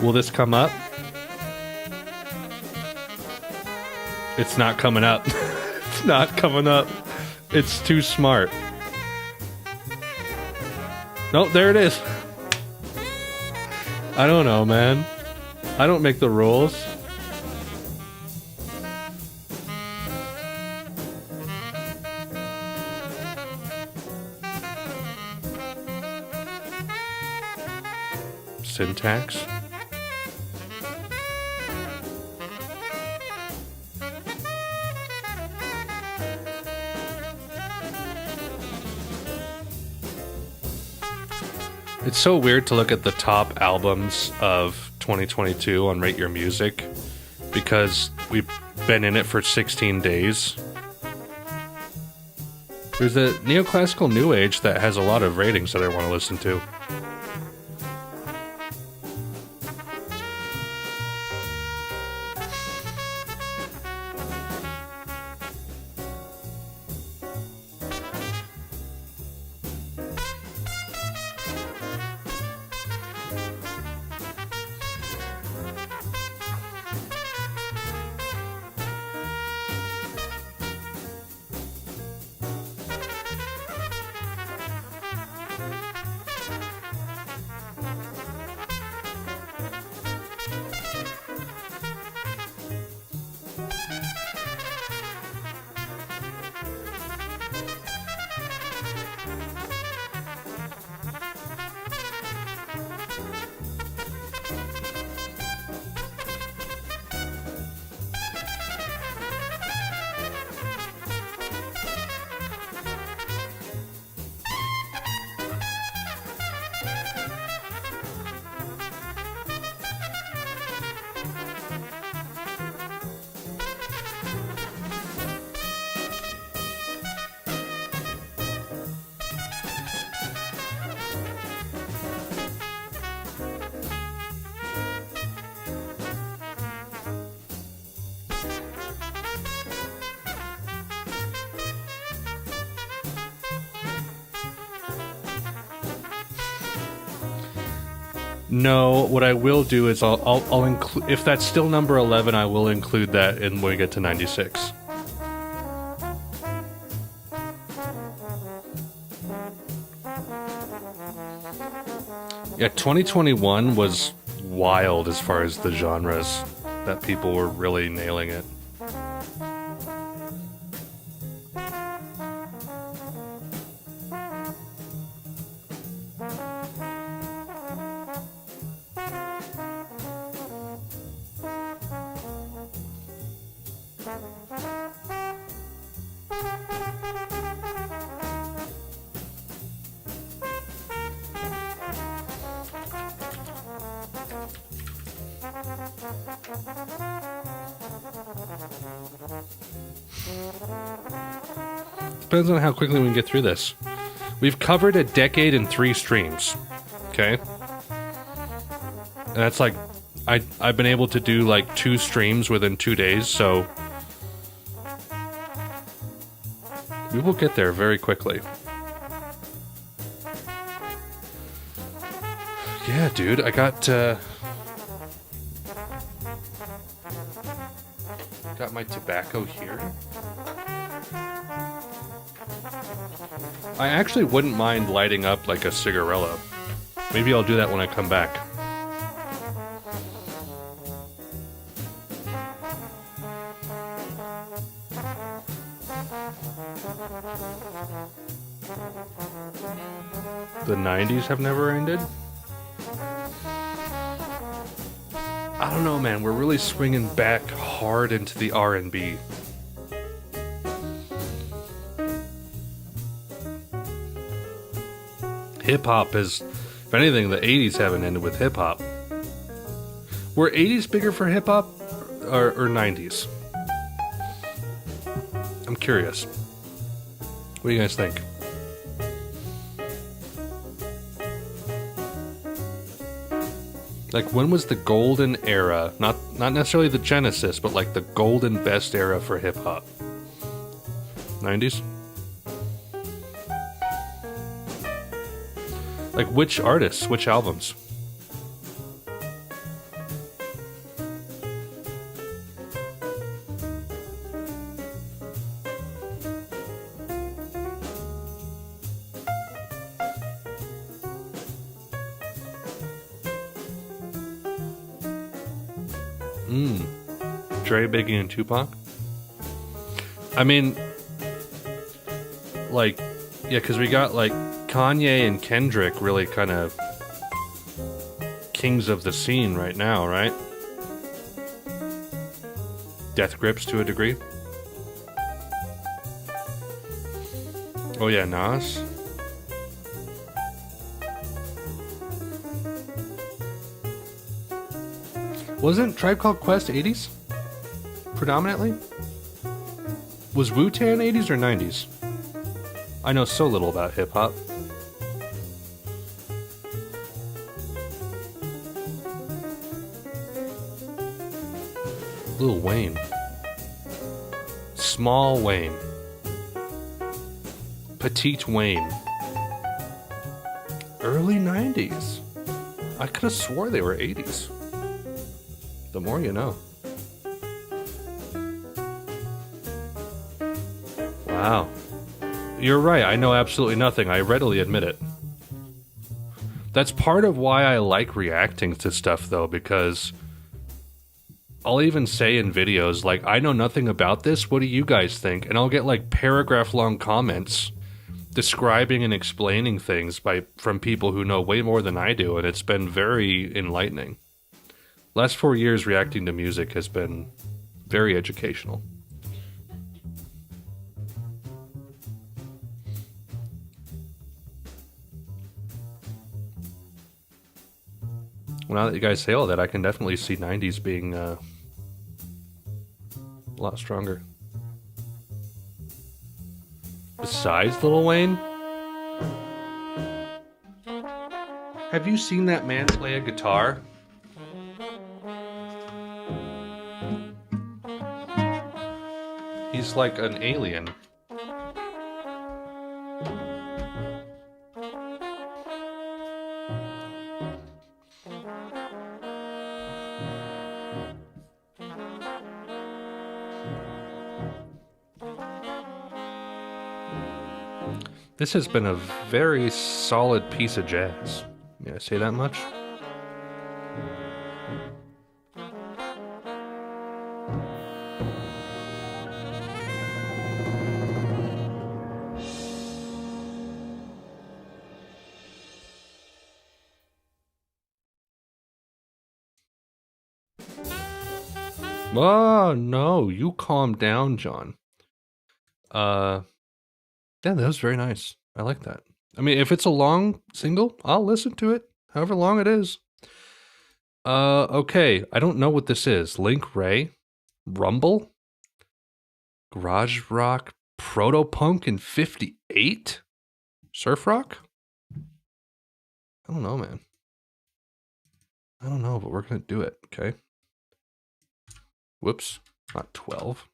will this come up? It's not coming up. It's not coming up. It's too smart. Nope, there it is. I don't know, man. I don't make the rules. Syntax. It's so weird to look at the top albums of 2022 on Rate Your Music, because we've been in it for 16 days. There's a neoclassical new age that has a lot of ratings that I want to listen to. No, what I will do is I'll include, if that's still number 11, I will include that in when we get to 96. Yeah, 2021 was wild as far as the genres that people were really nailing it. Depends on how quickly we can get through this. We've covered a decade in 3 streams. Okay? And that's like, I've been able to do like 2 streams within 2 days, so we will get there very quickly. Yeah, dude, I got my tobacco here. I actually wouldn't mind lighting up like a cigarella. Maybe I'll do that when I come back. The 90s have never ended? I don't know, man. We're really swinging back hard into the R&B. Hip-hop is, if anything, the 80s haven't ended with hip-hop. Were 80s bigger for hip-hop or 90s? I'm curious. What do you guys think? Like, when was the golden era? Not necessarily the genesis, but like the golden best era for hip-hop. 90s? Like, which artists? Which albums? Dre, Biggie, and Tupac? I mean, like, yeah, because we got, like, Kanye and Kendrick really kind of kings of the scene right now, right? Death Grips to a degree. Oh yeah, Nas. Wasn't Tribe Called Quest 80s? Predominantly? Was Wu-Tang 80s or 90s? I know so little about hip-hop. Lil Wayne. Small Wayne. Petite Wayne. Early 90s. I could have swore they were 80s. The more you know. Wow. You're right, I know absolutely nothing. I readily admit it. That's part of why I like reacting to stuff, though, because I'll even say in videos, like, I know nothing about this, what do you guys think? And I'll get, like, paragraph-long comments describing and explaining things from people who know way more than I do, and it's been very enlightening. Last 4 years reacting to music has been very educational. Well, now that you guys say all that, I can definitely see 90s being a lot stronger. Besides Lil Wayne? Have you seen that man play a guitar? He's like an alien. This has been a very solid piece of jazz. Yeah, say that much? Oh, no, you calm down, John. Yeah, that was very nice. I like that. I mean, if it's a long single, I'll listen to it, however long it is. Okay, I don't know what this is. Link Ray? Rumble? Garage rock? Proto punk in 58? Surf rock? I don't know, man. I don't know, but we're gonna do it, okay? Whoops, not 12.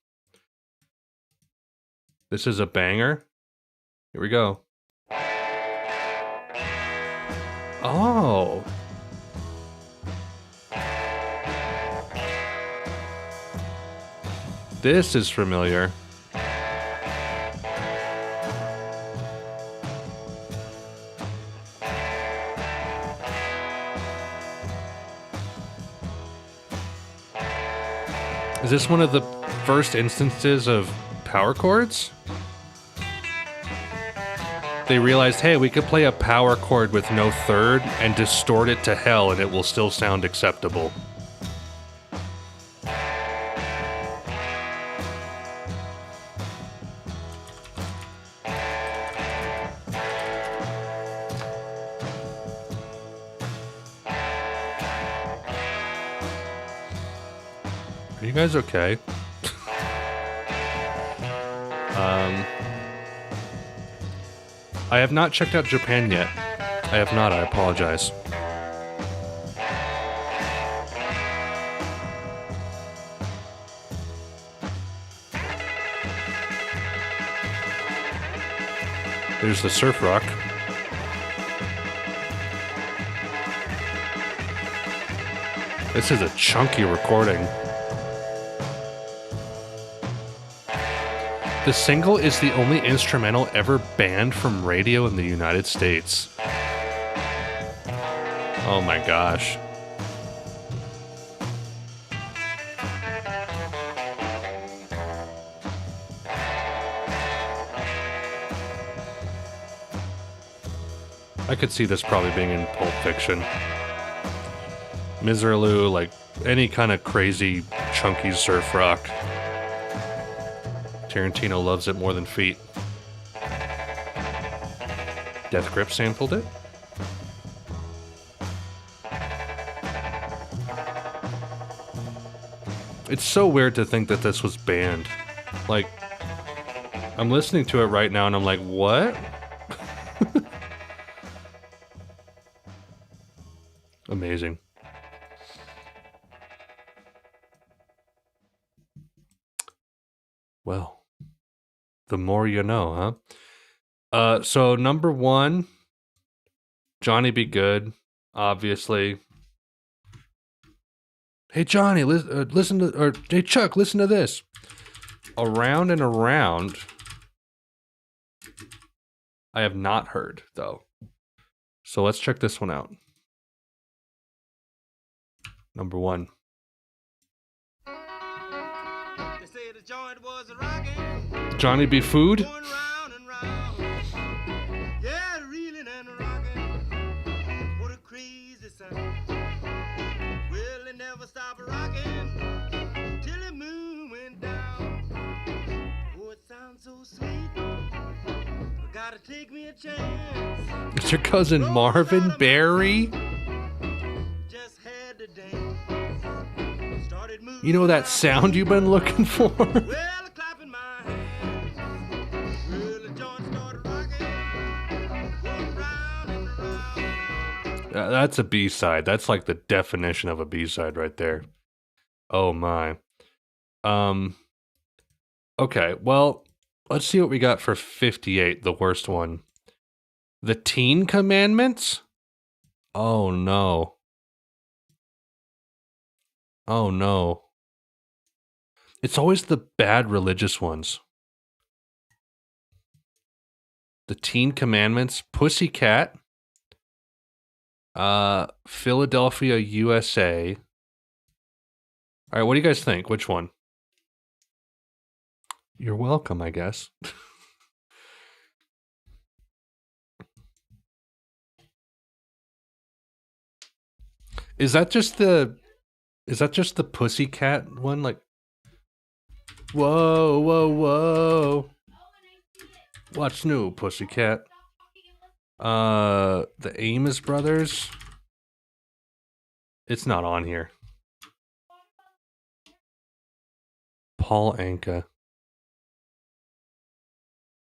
This is a banger. Here we go. Oh. This is familiar. Is this one of the first instances of power chords? They realized, hey, we could play a power chord with no third and distort it to hell and it will still sound acceptable. Are you guys okay? I have not checked out Japan yet. I have not, I apologize. There's the surf rock. This is a chunky recording. The single is the only instrumental ever banned from radio in the United States. Oh my gosh. I could see this probably being in Pulp Fiction. Miserlou, like any kind of crazy, chunky surf rock. Tarantino loves it more than feet. Death Grip sampled it. It's so weird to think that this was banned. Like, I'm listening to it right now and I'm like, what? Amazing. Well, the more you know, huh? So number one, Johnny Be Good, obviously. Hey Johnny, listen to, or hey Chuck, listen to this. Around and Around. I have not heard though. So let's check this one out. Number one. They say the joint was rocking, Johnny Be Food. going round and round. Yeah, reeling and rocking. What a crazy sound. Well, they never stopped rocking till the moon went down. Oh, it sounds so sweet. But gotta take me a chance. It's your cousin Marvin Berry. Just had to dance. Started moving. You know that sound you've been looking for? Well, clapping my hands. Well, the joint started rocking. Going round and round. That's a B-side. That's like the definition of a B-side right there. Oh my. Okay, well, let's see what we got for 58, the worst one. The Teen Commandments? Oh no. Oh no. It's always the bad religious ones. The Teen Commandments, Pussycat, Philadelphia, USA. All right, what do you guys think? Which one? You're welcome, I guess. Is that just the Pussycat one? Like, whoa, whoa, whoa. What's new, Pussycat? The Amos Brothers. It's not on here. Paul Anka.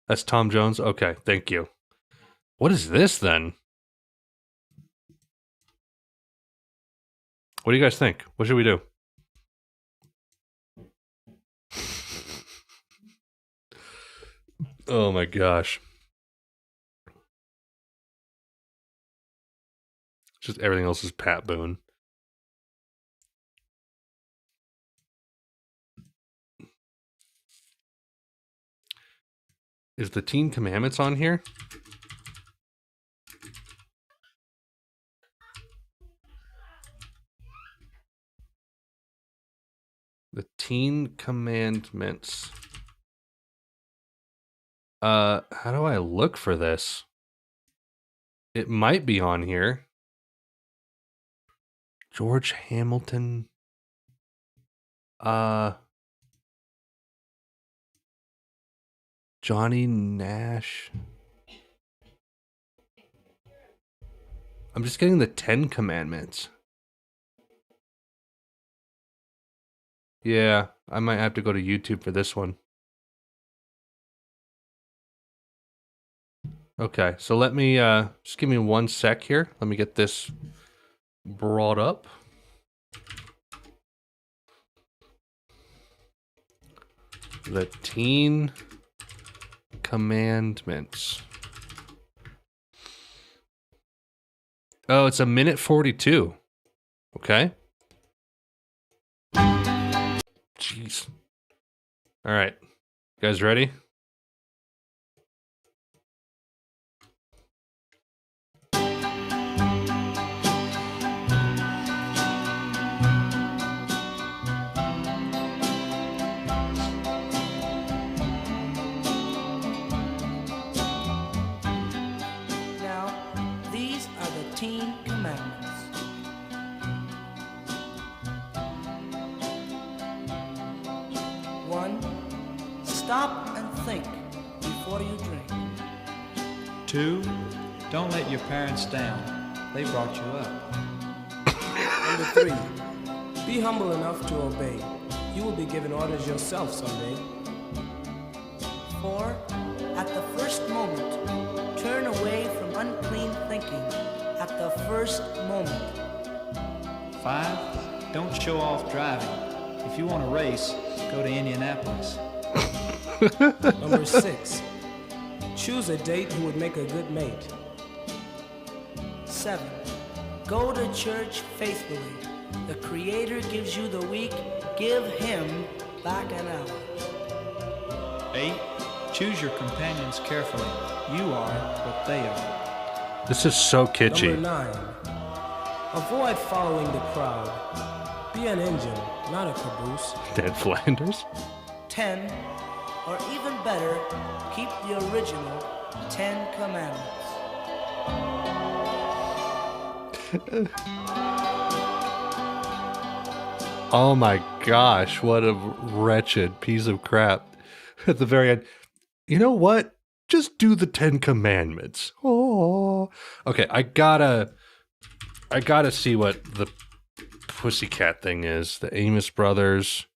That's Tom Jones? Okay, thank you. What is this then? What do you guys think? What should we do? Oh my gosh. Just everything else is Pat Boone. Is the Teen Commandments on here? The Teen Commandments. How do I look for this? It might be on here. George Hamilton. Johnny Nash. I'm just getting the 10 Commandments. Yeah, I might have to go to YouTube for this one. Okay, so let me, just give me 1 sec here. Let me get this brought up. The Teen Commandments. Oh, it's 1:42. Okay. Jeez. All right. You guys ready? Stop and think before you drink. 2, don't let your parents down. They brought you up. Number 3, be humble enough to obey. You will be given orders yourself someday. 4, at the first moment, turn away from unclean thinking. At the first moment. 5, don't show off driving. If you want to race, go to Indianapolis. Number 6, choose a date who would make a good mate. 7, go to church faithfully. The Creator gives you the week, give Him back an hour. 8, choose your companions carefully. You are what they are. This is so kitschy. Number 9, avoid following the crowd. Be an engine, not a caboose. Ned Flanders. 10, or even better, keep the original 10 Commandments. Oh my gosh, what a wretched piece of crap. At the very end, you know what? Just do the 10 Commandments. Oh, okay. I gotta see what the Pussycat thing is. The Amos Brothers.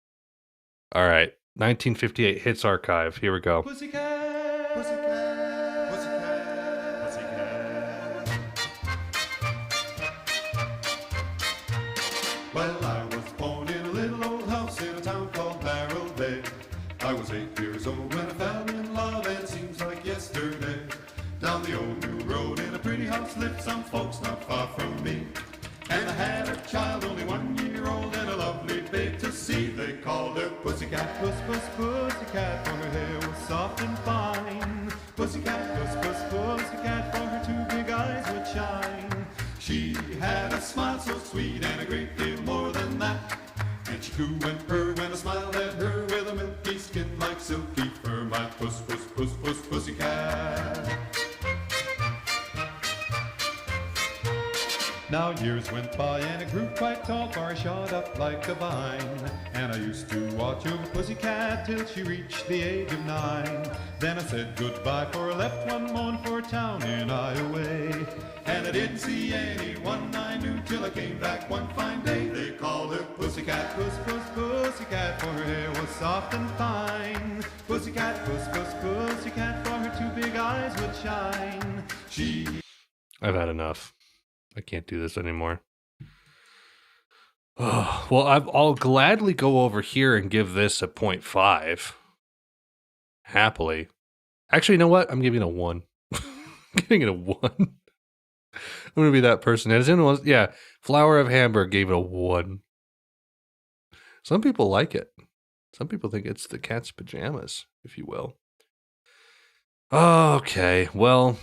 All right. 1958 Hits Archive. Here we go. Pussycat, pussycat, pussycat, pussycat. Well, I was born in a little old house in a town called Barrel Bay. I was 8 years old when I fell in love, and it seems like yesterday. Down the old new road in a pretty house lived some folks not far from me. And I had a child, only 1 year old, and a lovely babe to see. They called her Pussycat, puss, puss, pussycat, for her hair was soft and fine. Pussycat, puss, puss, shine. She had a smile so sweet and a great deal more than that. And she coo and purr when I smiled at her with a milky skin like silky fur. My puss, puss, puss, puss, pussycat. Now years went by and it grew quite tall, for I shot up like a vine. And I used to watch over Pussycat till she reached the age of 9. Then I said goodbye, for I left one morning for a town in Iowa. And I didn't see anyone I knew till I came back one fine day. They called her Pussycat, puss, puss, pussycat, for her hair was soft and fine. Pussycat, puss, puss, pussycat, for her 2 big eyes would shine. I've had enough. I can't do this anymore. Oh, well, I'll gladly go over here and give this a 0.5. Happily. Actually, you know what? I'm giving it a 1. I'm giving it a 1. I'm going to be that person. Yeah, Flower of Hamburg gave it a 1. Some people like it. Some people think it's the cat's pajamas, if you will. Okay, well,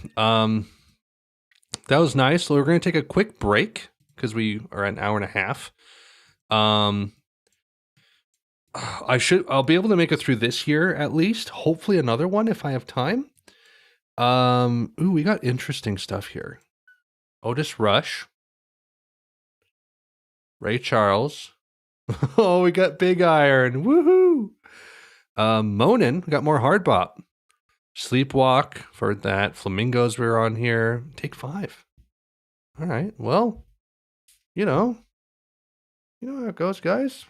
that was nice. So we're going to take a quick break because we are at an hour and a half. I'll be able to make it through this year at least. Hopefully another one if I have time. Ooh, we got interesting stuff here. Otis Rush. Ray Charles. Oh, we got Big Iron. Woohoo! Monin, we got more hard bop. Sleepwalk for that. Flamingos were on here. Take 5. All right. Well, you know how it goes, guys.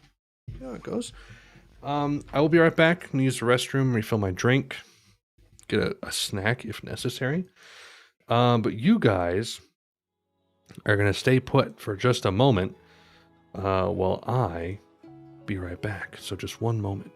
You know how it goes. I will be right back. I'm gonna use the restroom, refill my drink, get a snack if necessary. But you guys are gonna stay put for just a moment while I be right back. So just one moment.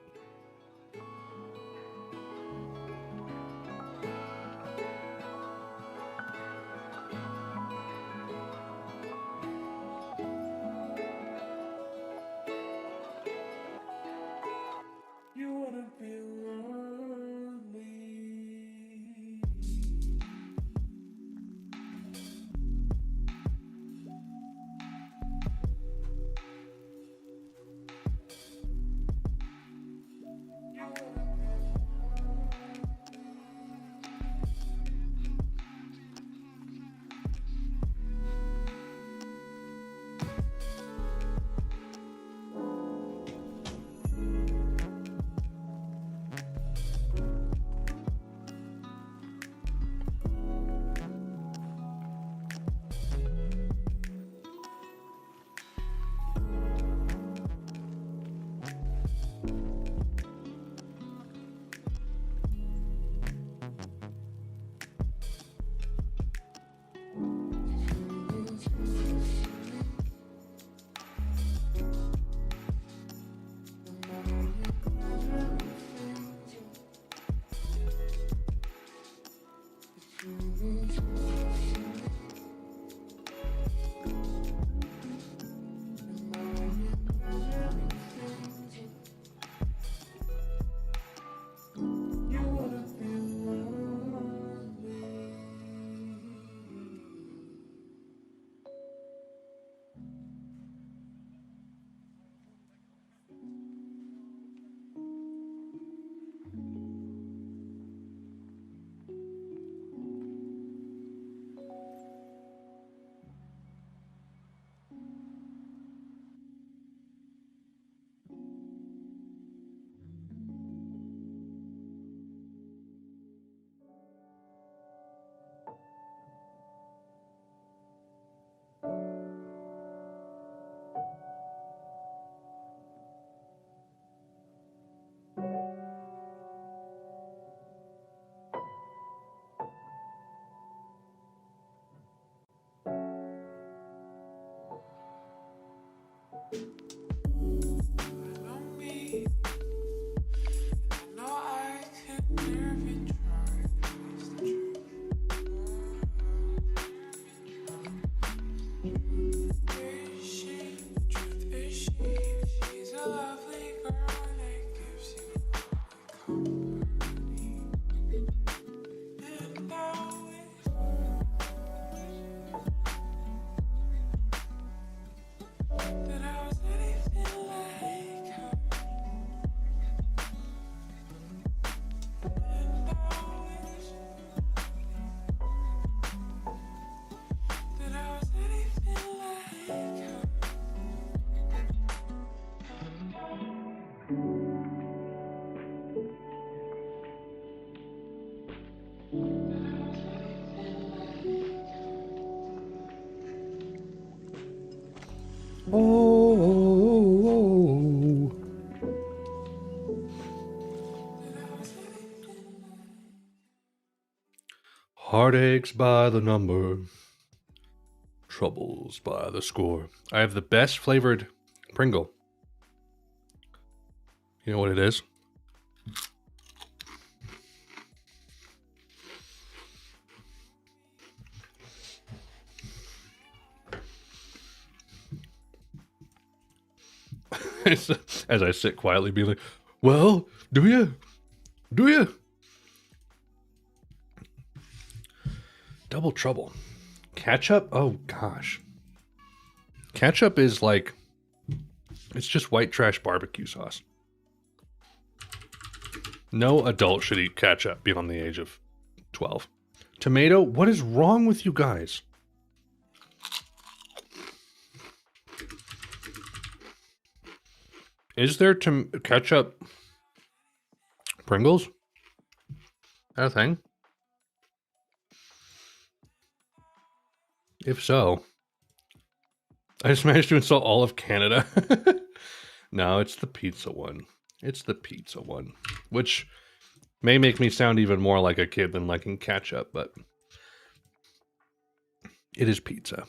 Oh. Heartaches by the number, troubles by the score. I have the best flavored Pringle. You know what it is? As I sit quietly being like, well, do you? Do you? Double Trouble. Ketchup? Oh, gosh. Ketchup is like, it's just white trash barbecue sauce. No adult should eat ketchup beyond the age of 12. Tomato? What is wrong with you guys? Is there ketchup Pringles? Is that a thing? If so, I just managed to install all of Canada. No, it's the pizza one. It's the pizza one, which may make me sound even more like a kid than liking ketchup, but it is pizza.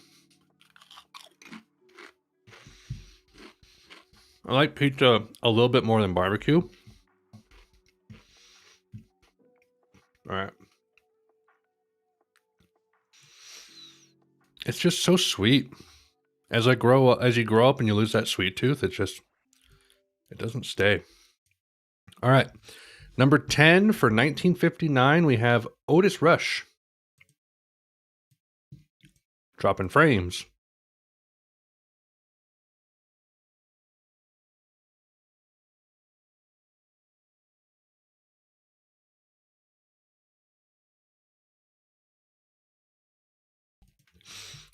I like pizza a little bit more than barbecue. All right. It's just so sweet. As you grow up and you lose that sweet tooth, it doesn't stay. All right. Number 10 for 1959, we have Otis Rush. Dropping frames.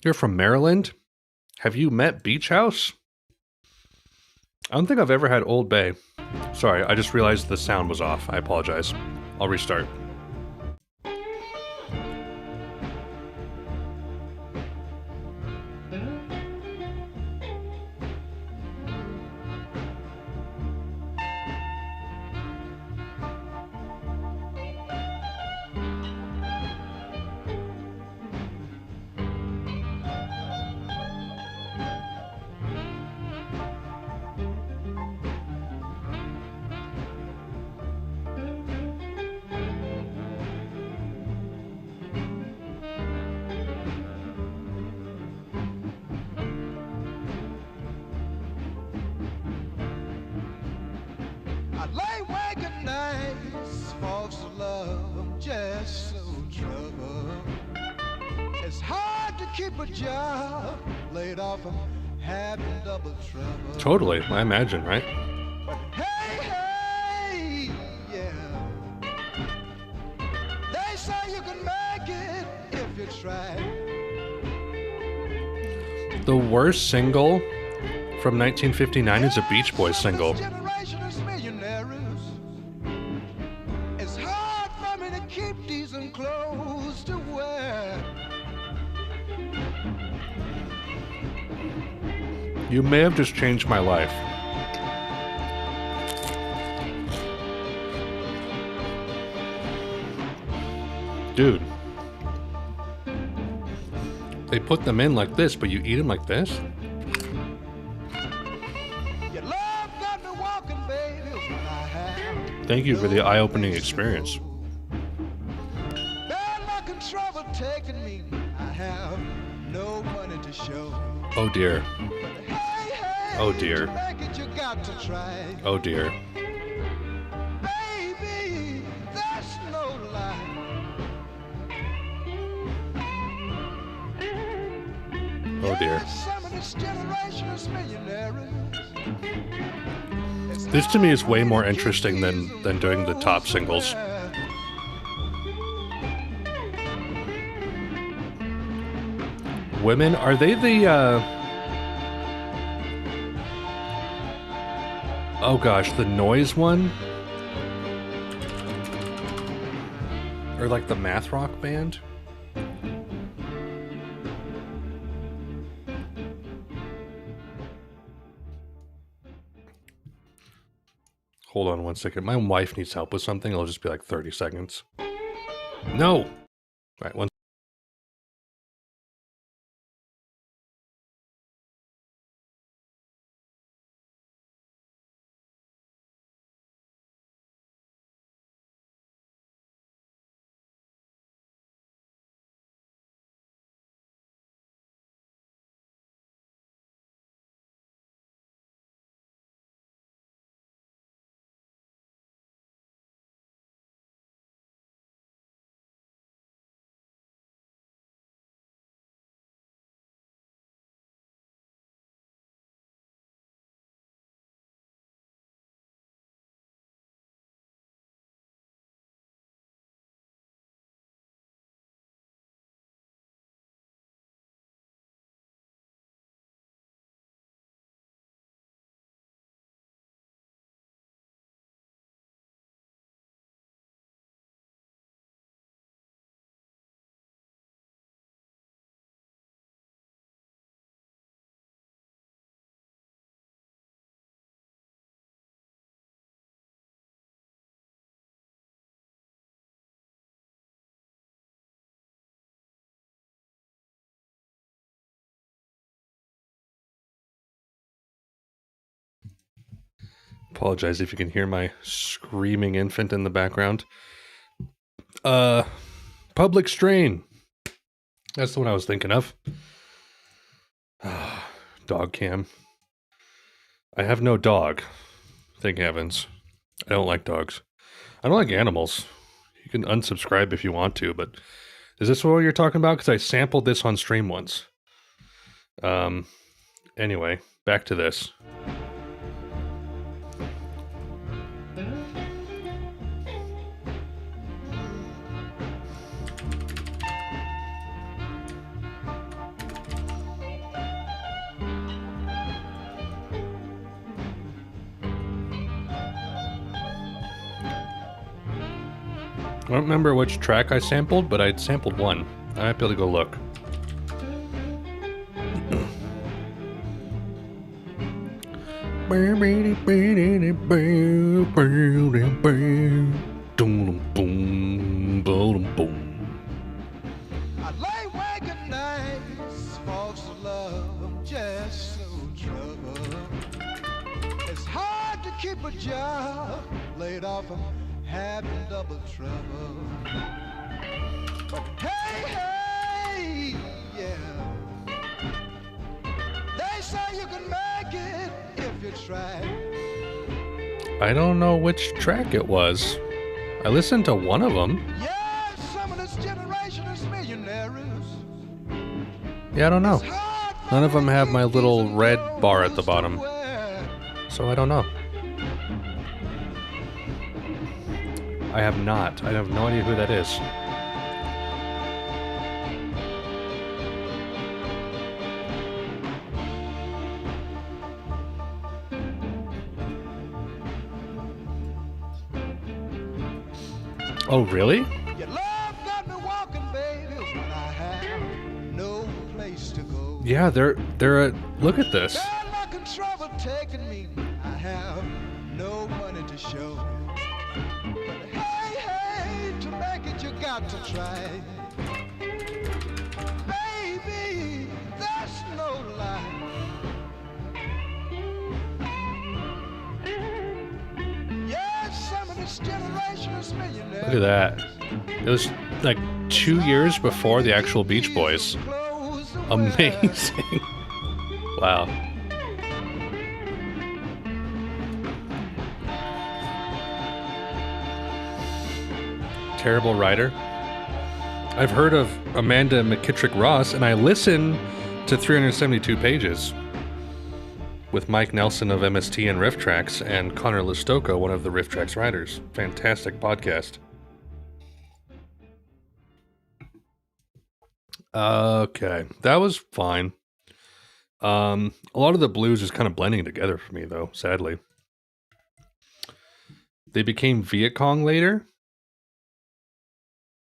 You're from Maryland? Have you met Beach House? I don't think I've ever had Old Bay. Sorry, I just realized the sound was off. I apologize. I'll restart. Totally, I imagine, right? Hey, hey, yeah. They say you can make it if you try. The worst single from 1959 is a Beach Boys single. It's hard for me to keep decent clothes to wear. You may have just changed my life. Dude. They put them in like this, but you eat them like this? Your love got me walking, baby, when I have Thank you for the eye-opening experience. bad luck and trouble taking me. I have no money to show. Oh dear. Hey, hey, Oh dear. to make it, you got to try. Oh dear. Baby, that's no lie. Oh dear. Some of this generation is millionaires. This to me is way more interesting than doing the top singles. Women, are they the oh gosh, the noise one? Or like the math rock band? Hold on one second. My wife needs help with something. It'll just be like 30 seconds. No! All right, one. Apologize if you can hear my screaming infant in the background. Public Strain. That's the one I was thinking of. Dog cam. I have no dog. Thank heavens. I don't like dogs. I don't like animals. You can unsubscribe if you want to, but is this what you're talking about? Because I sampled this on stream once. Anyway, back to this. I don't remember which track I sampled, but I'd sampled one. I might be able to go look. I lay waking nights, false love, I'm just so troubled. It's hard to keep a job, laid off, I'm having double trouble. But hey, yeah. They say you can make it if you try. I don't know which track it was. I listened to one of them. Yeah, some of this generation is millionaires. Yeah, I don't know. None of them have my little red bar at the bottom. So I don't know. I have not. I have no idea who that is. Oh, really? Your love got me walking, baby, when I have no place to go. Yeah, they're look at this. Bad luck and trouble taking me. I have no money to show. But hey, to make it you got to try. Baby, that's no lie. Yes, some of this generation is millionaires. Look at that. It was like 2 years before the actual Beach Boys. Amazing. Wow. Terrible writer. I've heard of Amanda McKittrick Ross, and I listen to 372 Pages with Mike Nelson of MST and Riff Tracks and Connor Listoka, one of the Riff Tracks writers. Fantastic podcast. Okay, that was fine. A lot of the blues is kind of blending together for me, though, sadly. They became Viet Cong later.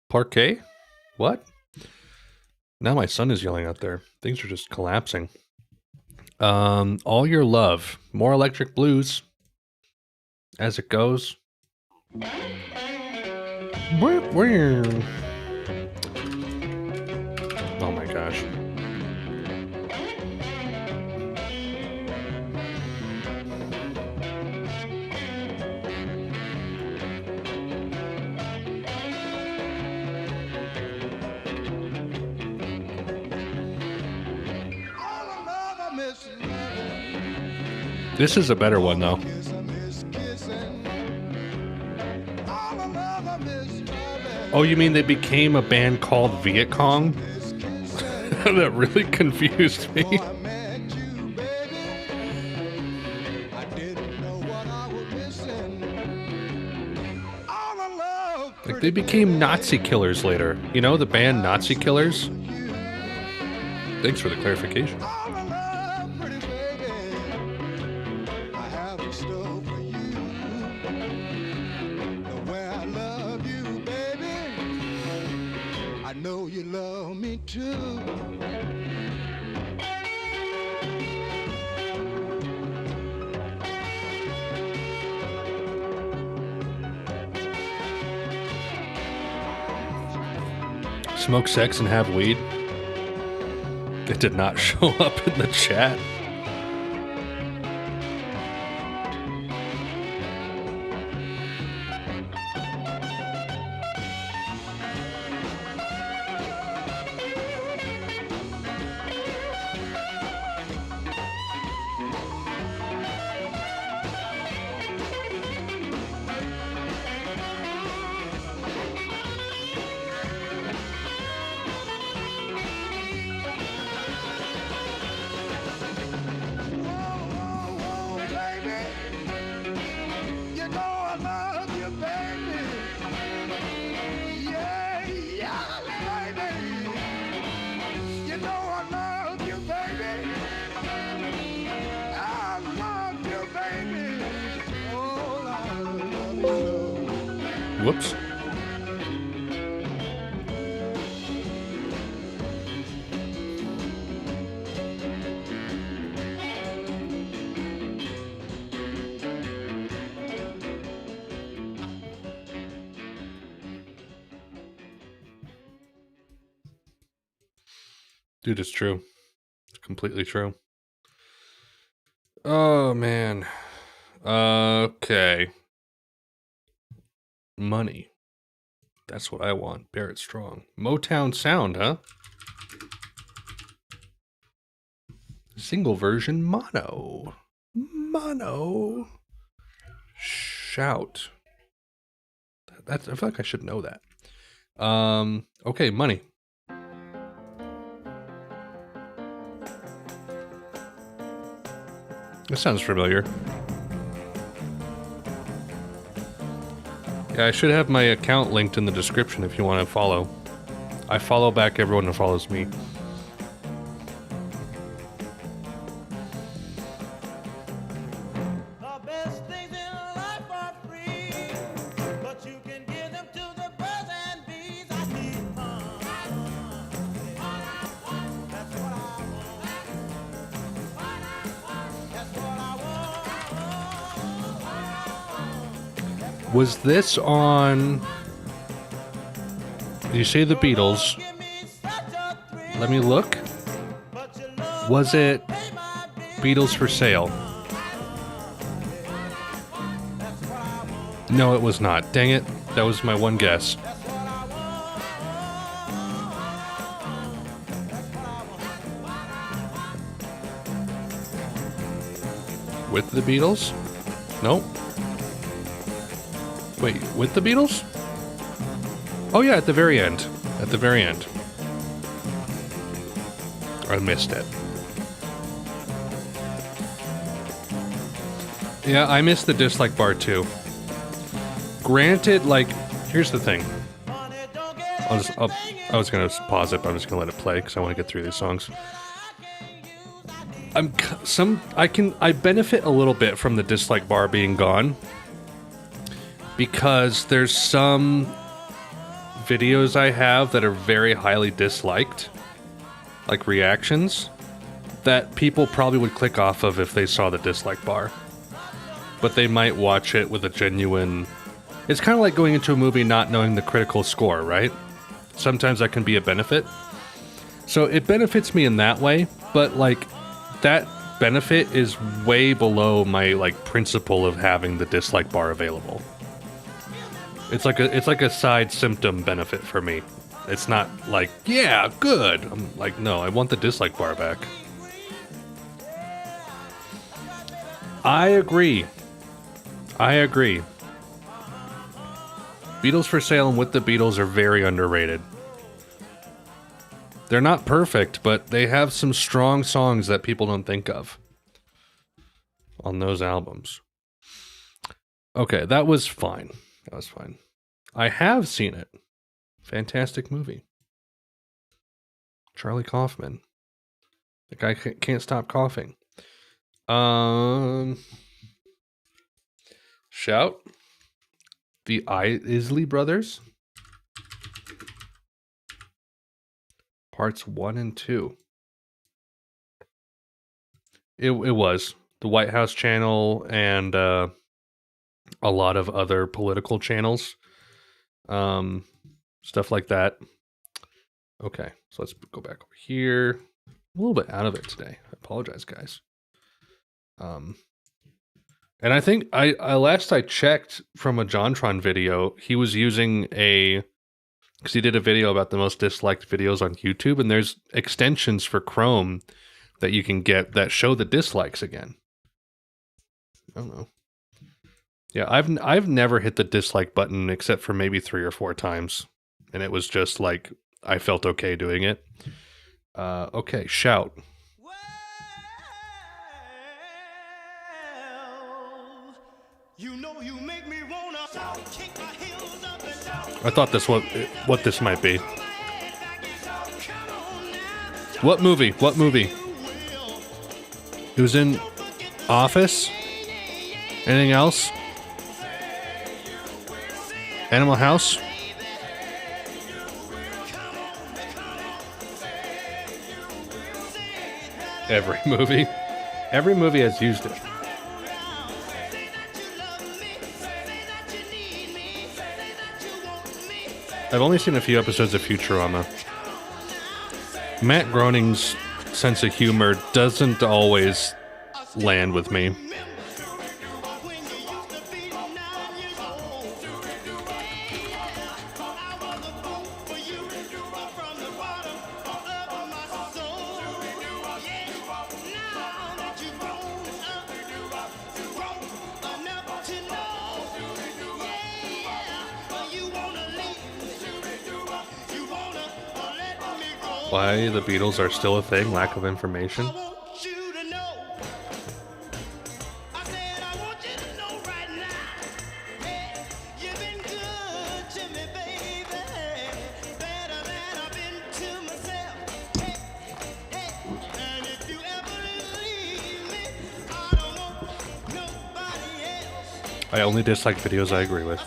Parquet? What? Now my son is yelling out there. Things are just collapsing. All Your Love. More Electric Blues. As it goes. Oh my gosh. This is a better one though. Oh, you mean they became a band called Viet Cong? That really confused me. Like they became Nazi Killers later. You know, the band Nazi Killers? Thanks for the clarification. Smoke sex and have weed. It did not show up in the chat. Whoops. Dude, it's true. It's completely true. Oh, man. Okay. Money. That's what I want. Barrett Strong. Motown Sound, huh? Single version mono. Mono. Shout. That's, I feel like I should know that. Okay, money. This sounds familiar. Yeah, I should have my account linked in the description if you want to follow. I follow back everyone who follows me. The best things in life are free, but you can give them to the birds and bees. I need fun. That's what I want. That's what I want. Was this on... Did you say the Beatles? Give me such a thrill, Let me look. but your love Was it pay my bills. Beatles for Sale? No, it was not. Dang it. That was my one guess. With the Beatles? Nope. Wait, with the Beatles? Oh yeah, at the very end. At the very end. I missed it. Yeah, I missed the dislike bar too. Granted, like, here's the thing. I was gonna pause it, but I'm just gonna let it play because I want to get through these songs. I benefit a little bit from the dislike bar being gone because there's some videos I have that are very highly disliked, like reactions, that people probably would click off of if they saw the dislike bar. but they might watch it with a genuine... It's kind of like going into a movie not knowing the critical score, right? Sometimes that can be a benefit. So it benefits me in that way, but like that benefit is way below my like principle of having the dislike bar available. It's like a side symptom benefit for me. It's not like, yeah, good. I'm like, no, I want the dislike bar back. I agree. Beatles for Sale and With the Beatles are very underrated. They're not perfect, but they have some strong songs that people don't think of on those albums. Okay, that was fine. I have seen it. Fantastic movie. Charlie Kaufman. The guy can't stop coughing. Shout. The Isley Brothers. Parts 1 and 2. It was. The White House channel and a lot of other political channels. Stuff like that. Okay, so let's go back over here. I'm a little bit out of it today. I apologize, guys. And I think I last I checked from a JonTron video, he was using because he did a video about the most disliked videos on YouTube, and there's extensions for Chrome that you can get that show the dislikes again. I don't know. Yeah, I've never hit the dislike button except for maybe 3 or 4 times, and it was just like I felt okay doing it. Okay, Shout. You know you make me wanna kick my heels up and down. I thought this what this might be. What movie? It was in Office. Anything else? Animal House? Every movie has used it. I've only seen a few episodes of Futurama. Matt Groening's sense of humor doesn't always land with me. Why the Beatles are still a thing, lack of information. I only dislike videos I agree with.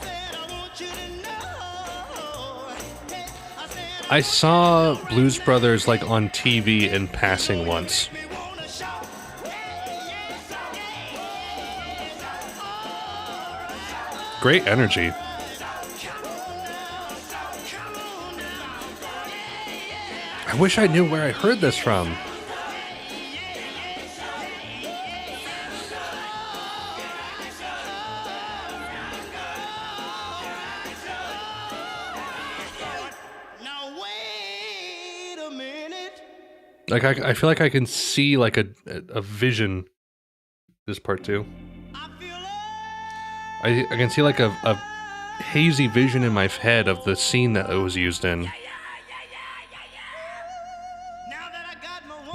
I saw Blues Brothers like on TV in passing once. Great energy. I wish I knew where I heard this from. Like I feel like I can see like a vision. This part too. I can see like a hazy vision in my head of the scene that it was used in.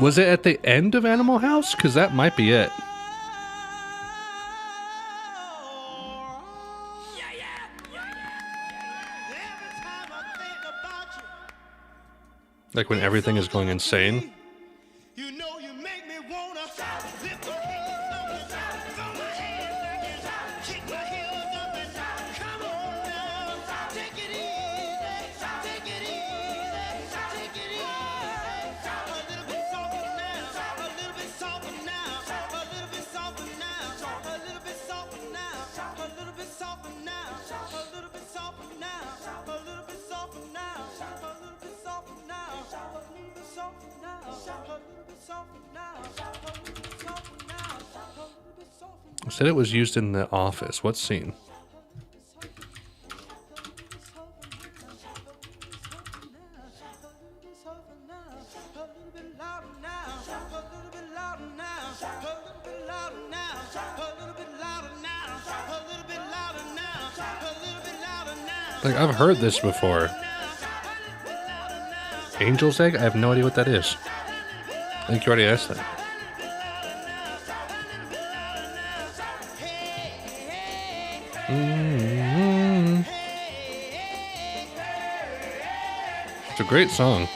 Was it at the end of Animal House? Because that might be it. Like when everything is going insane. I said it was used in The Office. What scene? Like, I've heard this before. Angel's Egg? I have no idea what that is. I think you already asked that. It's a great song.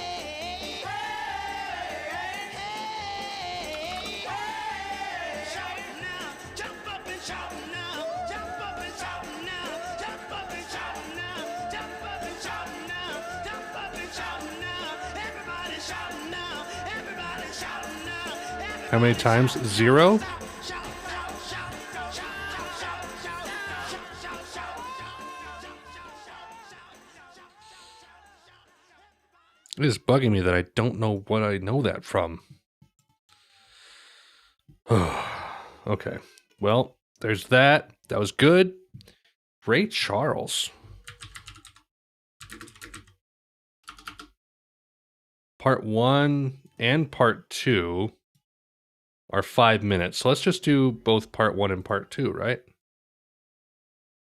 How many times? 0? It is bugging me that I don't know what I know that from. Okay. Well, there's that. That was good. Ray Charles. Part 1 and part 2 are 5 minutes. So let's just do both part 1 and part 2, right?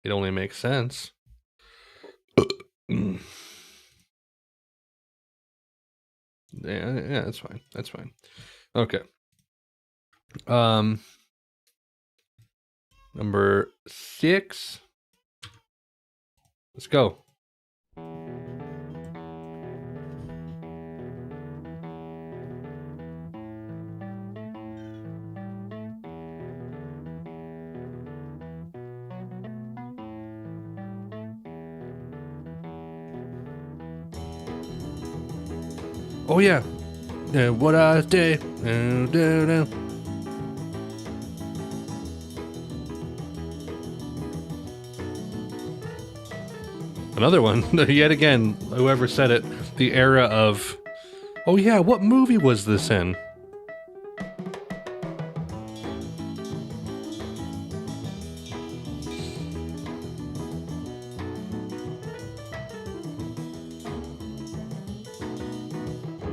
It only makes sense. Yeah, that's fine. That's fine. Okay. Number 6. Let's go. Oh yeah. What I say. Another one. Yet again, whoever said it, the era of, oh yeah, what movie was this in?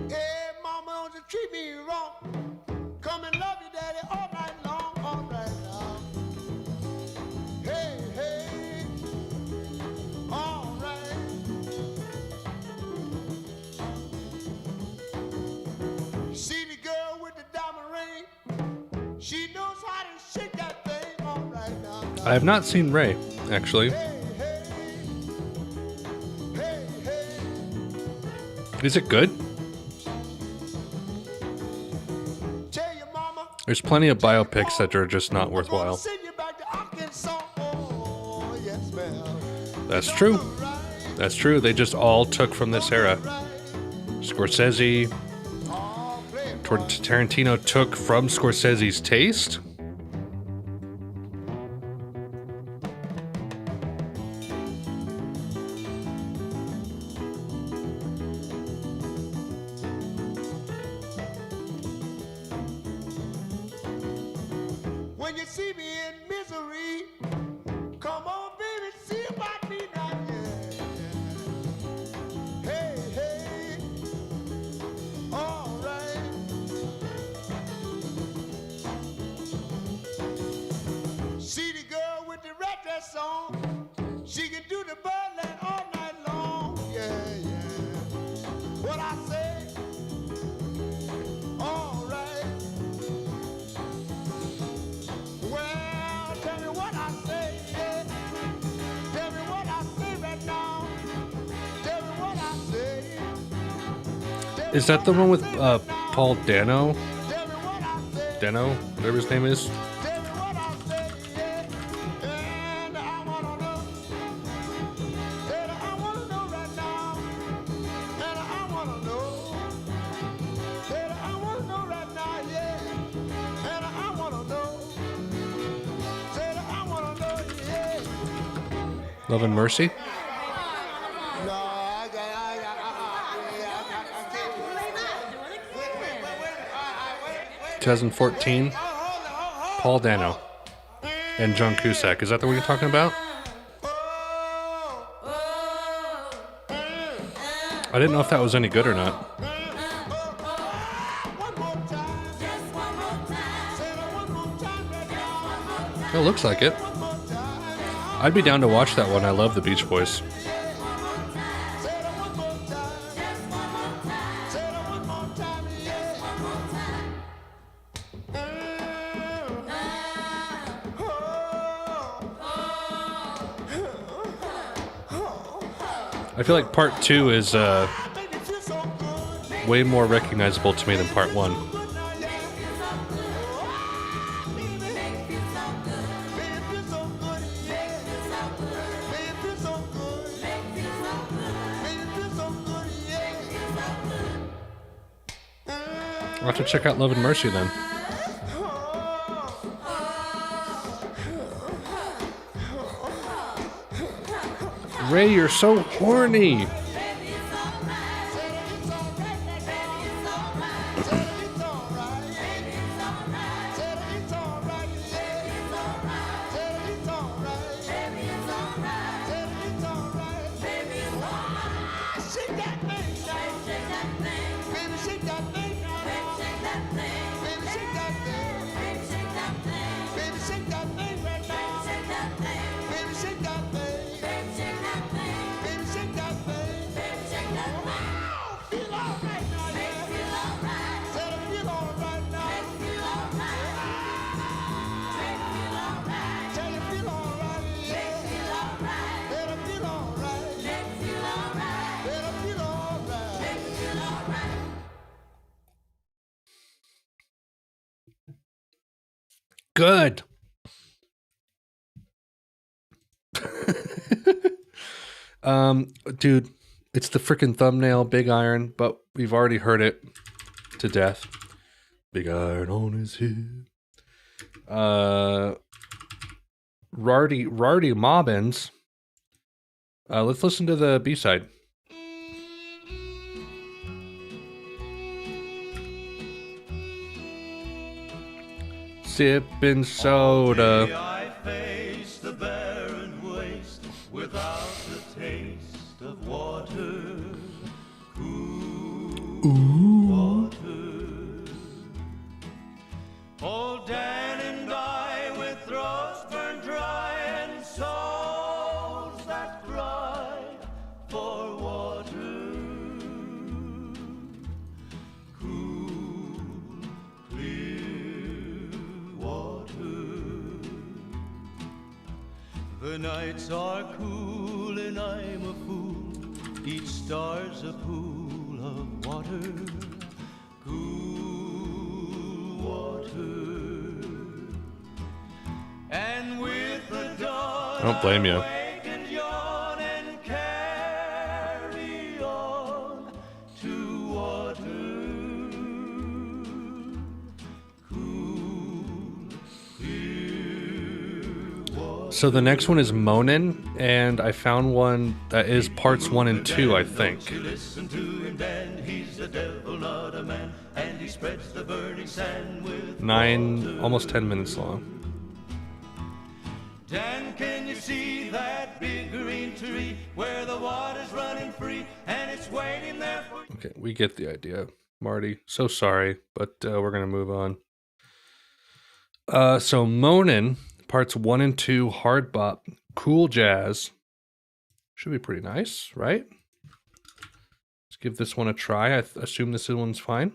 Hey, mama, don't you treat me wrong. Come and love you, daddy, all night long, all right now. Hey, hey, all right. See the girl with the diamond ring? She knows how to shake that thing, all right now. I have not seen Ray, actually. Hey, hey, hey, hey. Is it good? Tell your mama. There's plenty of biopics that are just not worthwhile. Send you back to Arkansas. Oh, yes, ma'am. That's true. That's true. They just all took from this era. Scorsese, Tarantino took from Scorsese's taste. When you see me in misery, come on, baby, see about me now, yeah. Hey, hey, all right. See the girl with the red dress on, she can do the Berlin all night long, yeah, yeah. What I say, all right. Well, tell me what I say, yeah. Tell me what I say right now. Tell me what I say. Is that the one with Paul Dano? Tell me what I say. Dano, whatever his name is. Tell me what I say, yeah. And I wanna know. Said I wanna know right now. And I wanna know. Said I wanna know right now, yeah. And I wanna know. Said I wanna know, yeah. Love and Mercy. No, I can't. 2014. Paul Dano. and John Cusack. Is that the one you're talking about? I didn't know if that was any good or not. It looks like it. I'd be down to watch that one. I love the Beach Boys. I feel like part 2 is way more recognizable to me than part 1. I'll have to check out Love and Mercy then. Ray, you're so horny. Good. Dude, it's the freaking thumbnail, Big Iron, but we've already heard it to death. Big Iron on his head. Rardy Mobbins. Let's listen to the B-side. Sipping soda. I face the barren waste without the taste of water. Cool water. Old Dan and I with throats burned dry and souls that cry for water. Cool, clear water. The nights are cool and I'm a fool. Each star's a pool of water. Cool water. And with the dawn I don't blame you. wake and yawn and carry on to water. Cool, clear water. So the next one is Monin, and I found one that is parts 1 and 2, I think. You listen to him, Dan, he's the devil, not a man, and he spreads the burning sand with 9, almost 10 minutes long. Dan, can you see that big green tree where the water's running free and it's waiting there for you? Okay, we get the idea, Marty. So sorry, but we're gonna move on. So Monin, parts 1 and 2, hard bop, cool jazz. Should be pretty nice, right? Let's give this one a try. I assume this one's fine.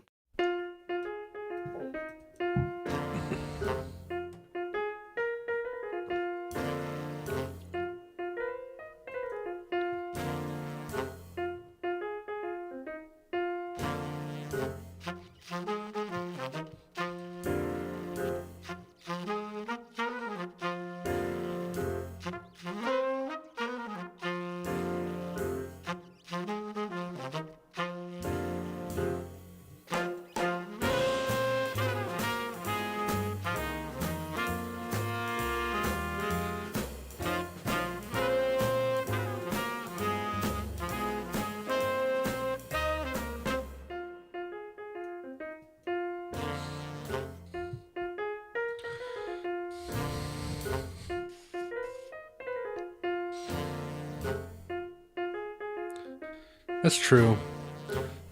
That's true.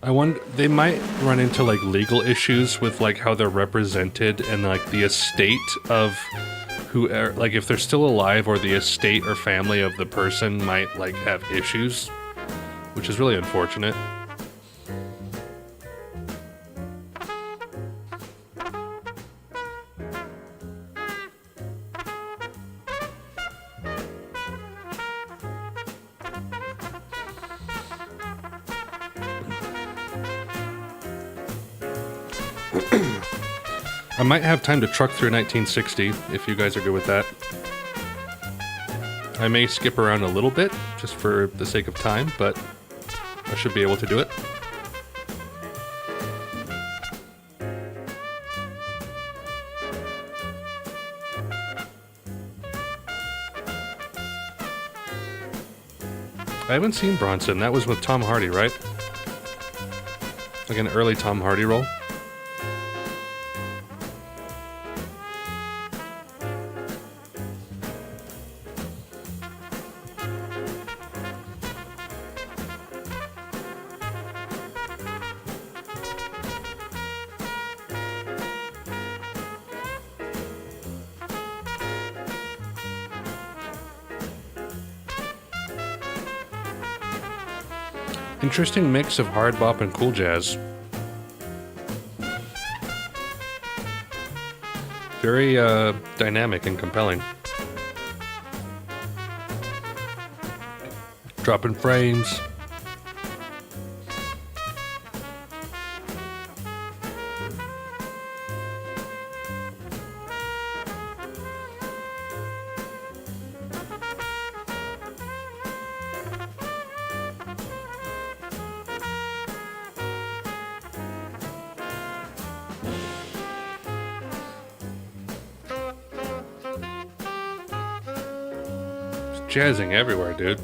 I wonder, they might run into like legal issues with like how they're represented and like the estate of who, like if they're still alive, or the estate or family of the person might like have issues, which is really unfortunate. I might have time to truck through 1960 if you guys are good with that. I may skip around a little bit just for the sake of time, but I should be able to do it. I haven't seen Bronson. That was with Tom Hardy, right? Like an early Tom Hardy role. Interesting mix of hard bop and cool jazz. Very dynamic and compelling. Dropping frames. Jazzing everywhere, dude.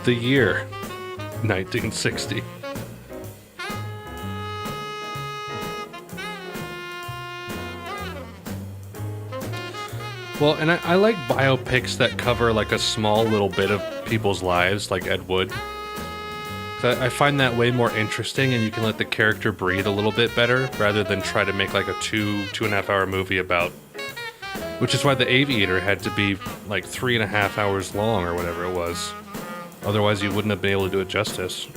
The year 1960. Well, and I like biopics that cover like a small little bit of people's lives, like Ed Wood. I find that way more interesting, and you can let the character breathe a little bit better rather than try to make like a 2.5 hour movie about. Which is why The Aviator had to be like 3.5 hours long or whatever it was. Otherwise, you wouldn't have been able to do it justice.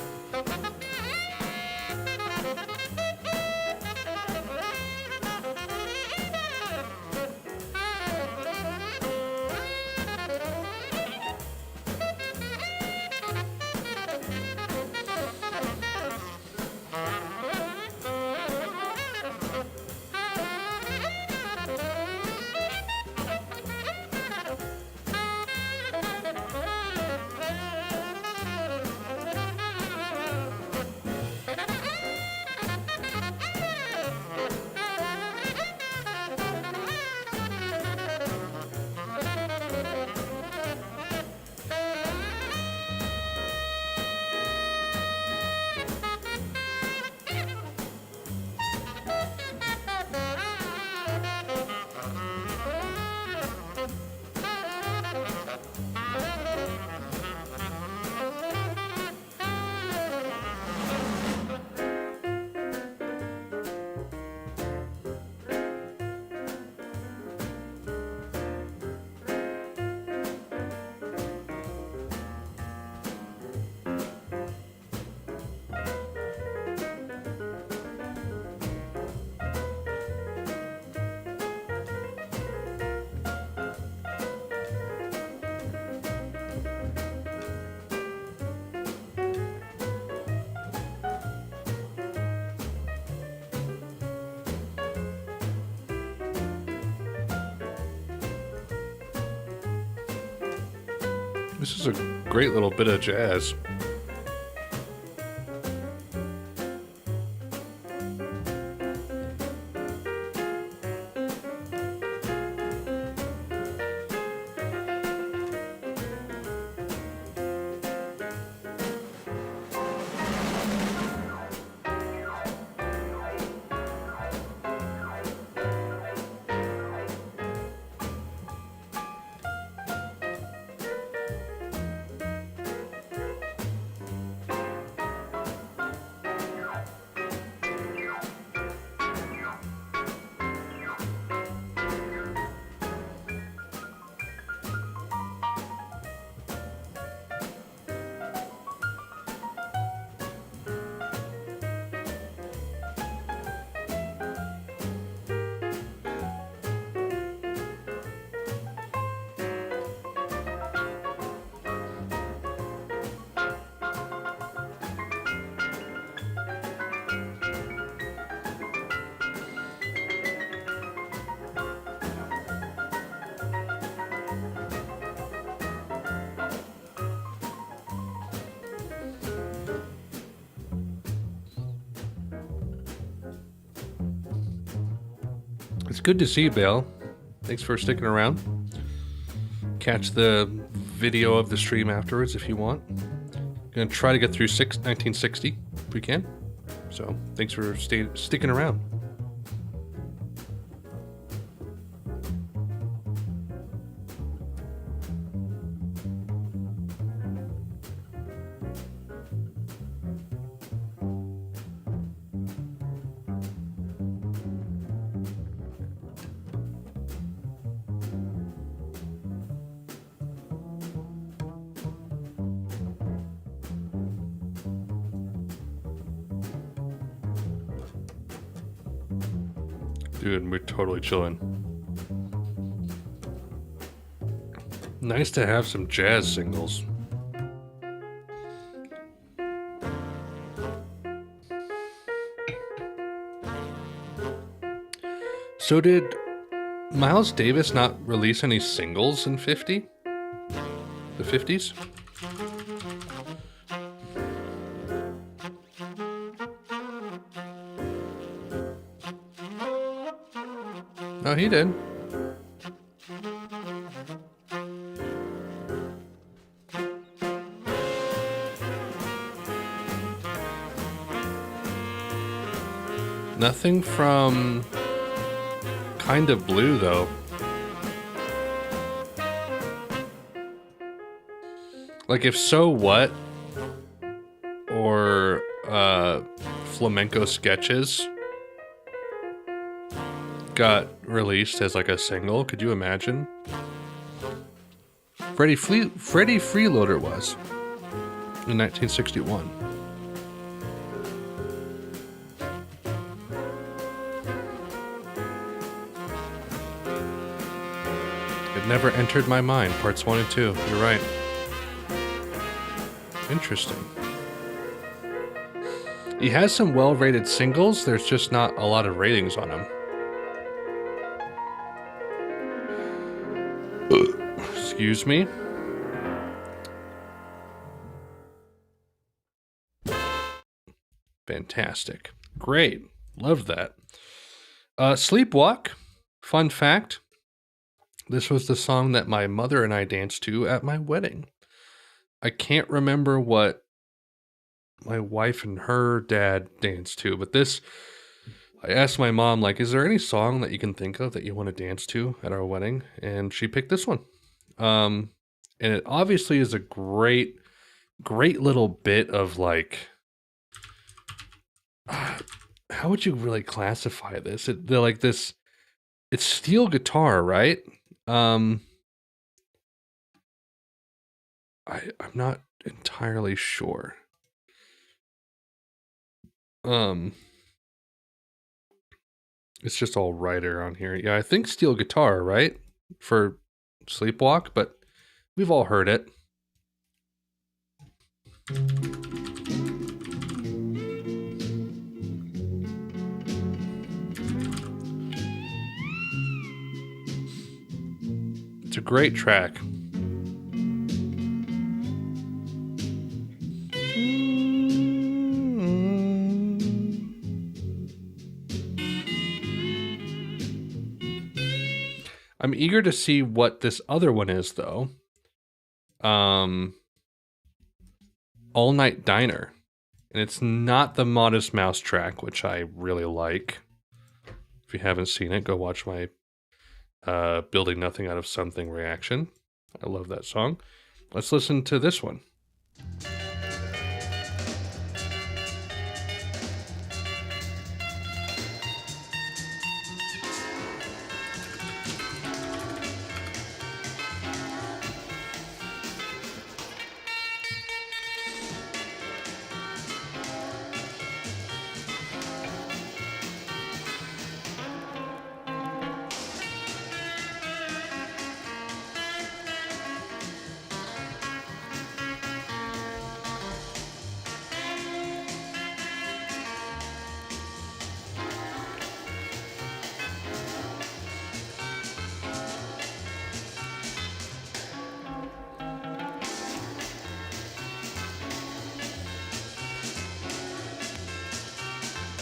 This is a great little bit of jazz. It's good to see you, Bale. Thanks for sticking around. Catch the video of the stream afterwards if you want. Gonna try to get through 1960 if we can. So thanks for sticking around. Dude, we're totally chilling. Nice to have some jazz singles. So did Miles Davis not release any singles in the 50s? No, he did. Nothing from Kind of Blue, though. Like, if So What or Flamenco Sketches got released as like a single, could you imagine? Freddie Freeloader was in 1961. It never entered my mind, parts 1 and 2. You're right. Interesting. He has some well-rated singles, there's just not a lot of ratings on him. Excuse me. Fantastic. Great. Love that. Sleepwalk. Fun fact. This was the song that my mother and I danced to at my wedding. I can't remember what my wife and her dad danced to, but this, I asked my mom, like, is there any song that you can think of that you want to dance to at our wedding? And she picked this one. And it obviously is a great little bit of like, how would you really classify this? They're like this, it's steel guitar, right? I'm not entirely sure. It's just all writer on here. Yeah, I think steel guitar, right? For Sleepwalk, but we've all heard it. It's a great track. I'm eager to see what this other one is, though. All Night Diner. And it's not the Modest Mouse track, which I really like. If you haven't seen it, go watch my Building Nothing Out of Something reaction. I love that song. Let's listen to this one.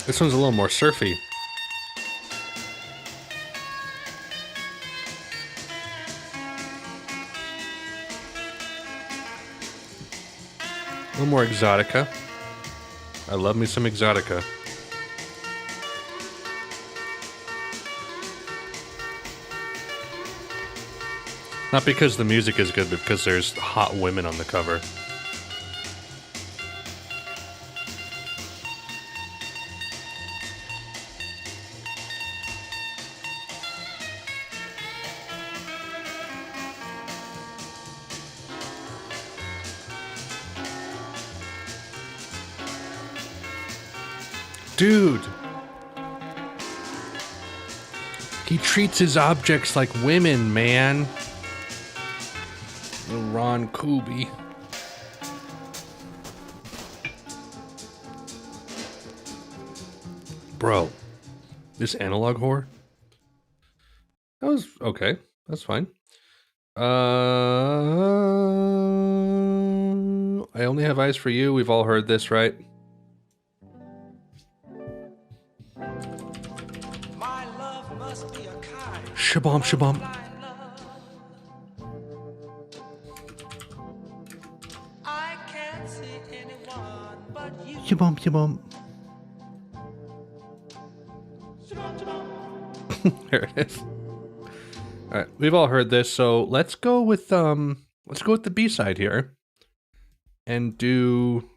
This one's a little more surfy. little more exotica. I love me some exotica. Not because the music is good, but because there's hot women on the cover. Dude! He treats his objects like women, man. Little Ron Kuby. Bro, this analog whore? That was okay. That's fine. I Only Have Eyes for You. We've all heard this, right? My love must be a kind. Shabam, shabam. I can't see anyone but you. Shabam, shabam. There it is. All right, we've all heard this, so let's go with the B-side here, and do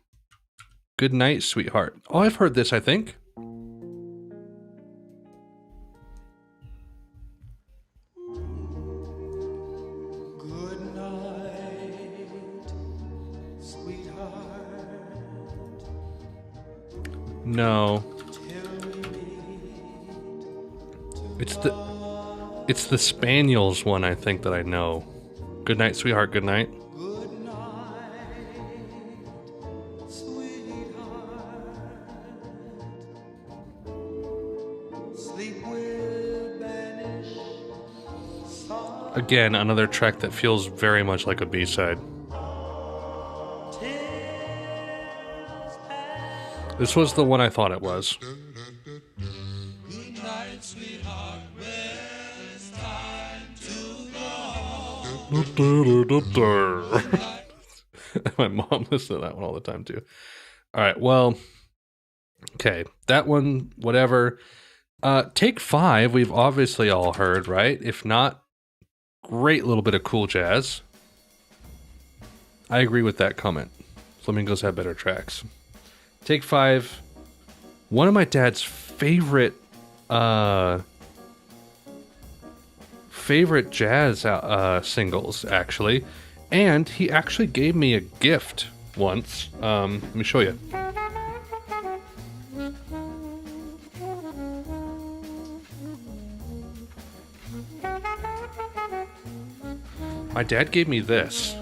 "Good Night, Sweetheart." Oh, I've heard this, I think. Good night, sweetheart. No, it's the Spaniels one, I think, that I know. "Good Night, Sweetheart, Good Night." Good night, sweetheart. Sleep will banish. Again, another track that feels very much like a B-side. This was the one I thought it was. Good night, sweetheart. Well, it's time to go. My mom listens to that one all the time too. All right, well, okay, that one, whatever. Take 5, we've obviously all heard, right? If not, great little bit of cool jazz. I agree with that comment. Flamingos have better tracks. Take 5, one of my dad's favorite jazz singles, actually. And he actually gave me a gift once. Let me show you. My dad gave me this.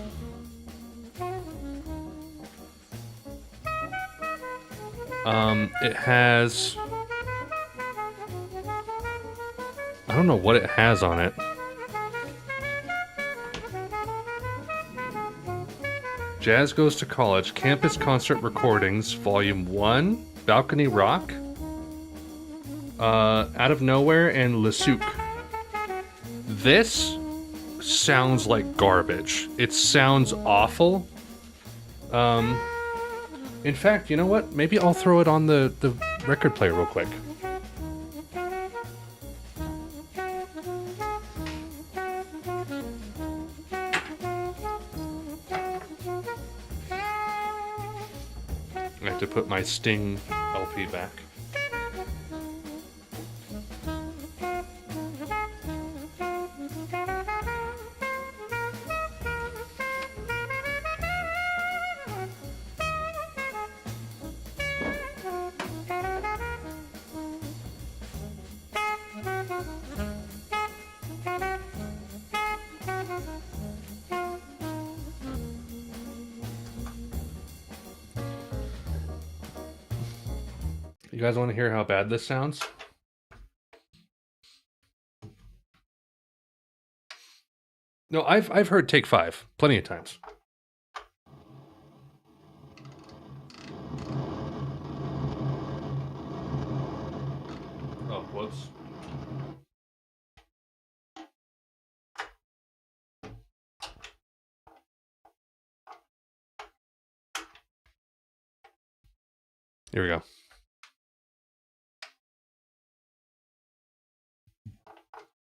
It has... I don't know what it has on it. Jazz Goes to College, Campus Concert Recordings, Volume 1, Balcony Rock, Out of Nowhere, and Le Souk. This sounds like garbage. It sounds awful. In fact, you know what? Maybe I'll throw it on the record player real quick. I have to put my Sting LP back. You guys want to hear how bad this sounds? No, I've heard Take 5 plenty of times. Oh, whoops. Here we go.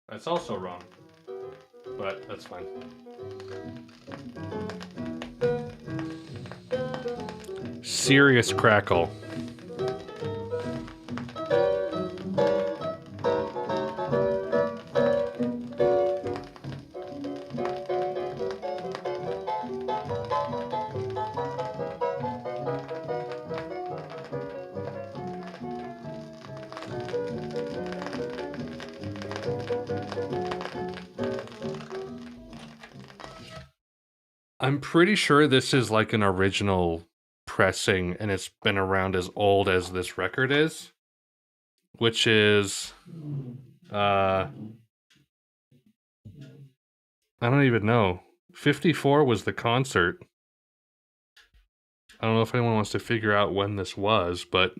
That's also wrong, but that's fine. Serious crackle. I'm pretty sure this is like an original pressing and it's been around as old as this record is, which is I don't even know. 54 was the concert. I don't know if anyone wants to figure out when this was, but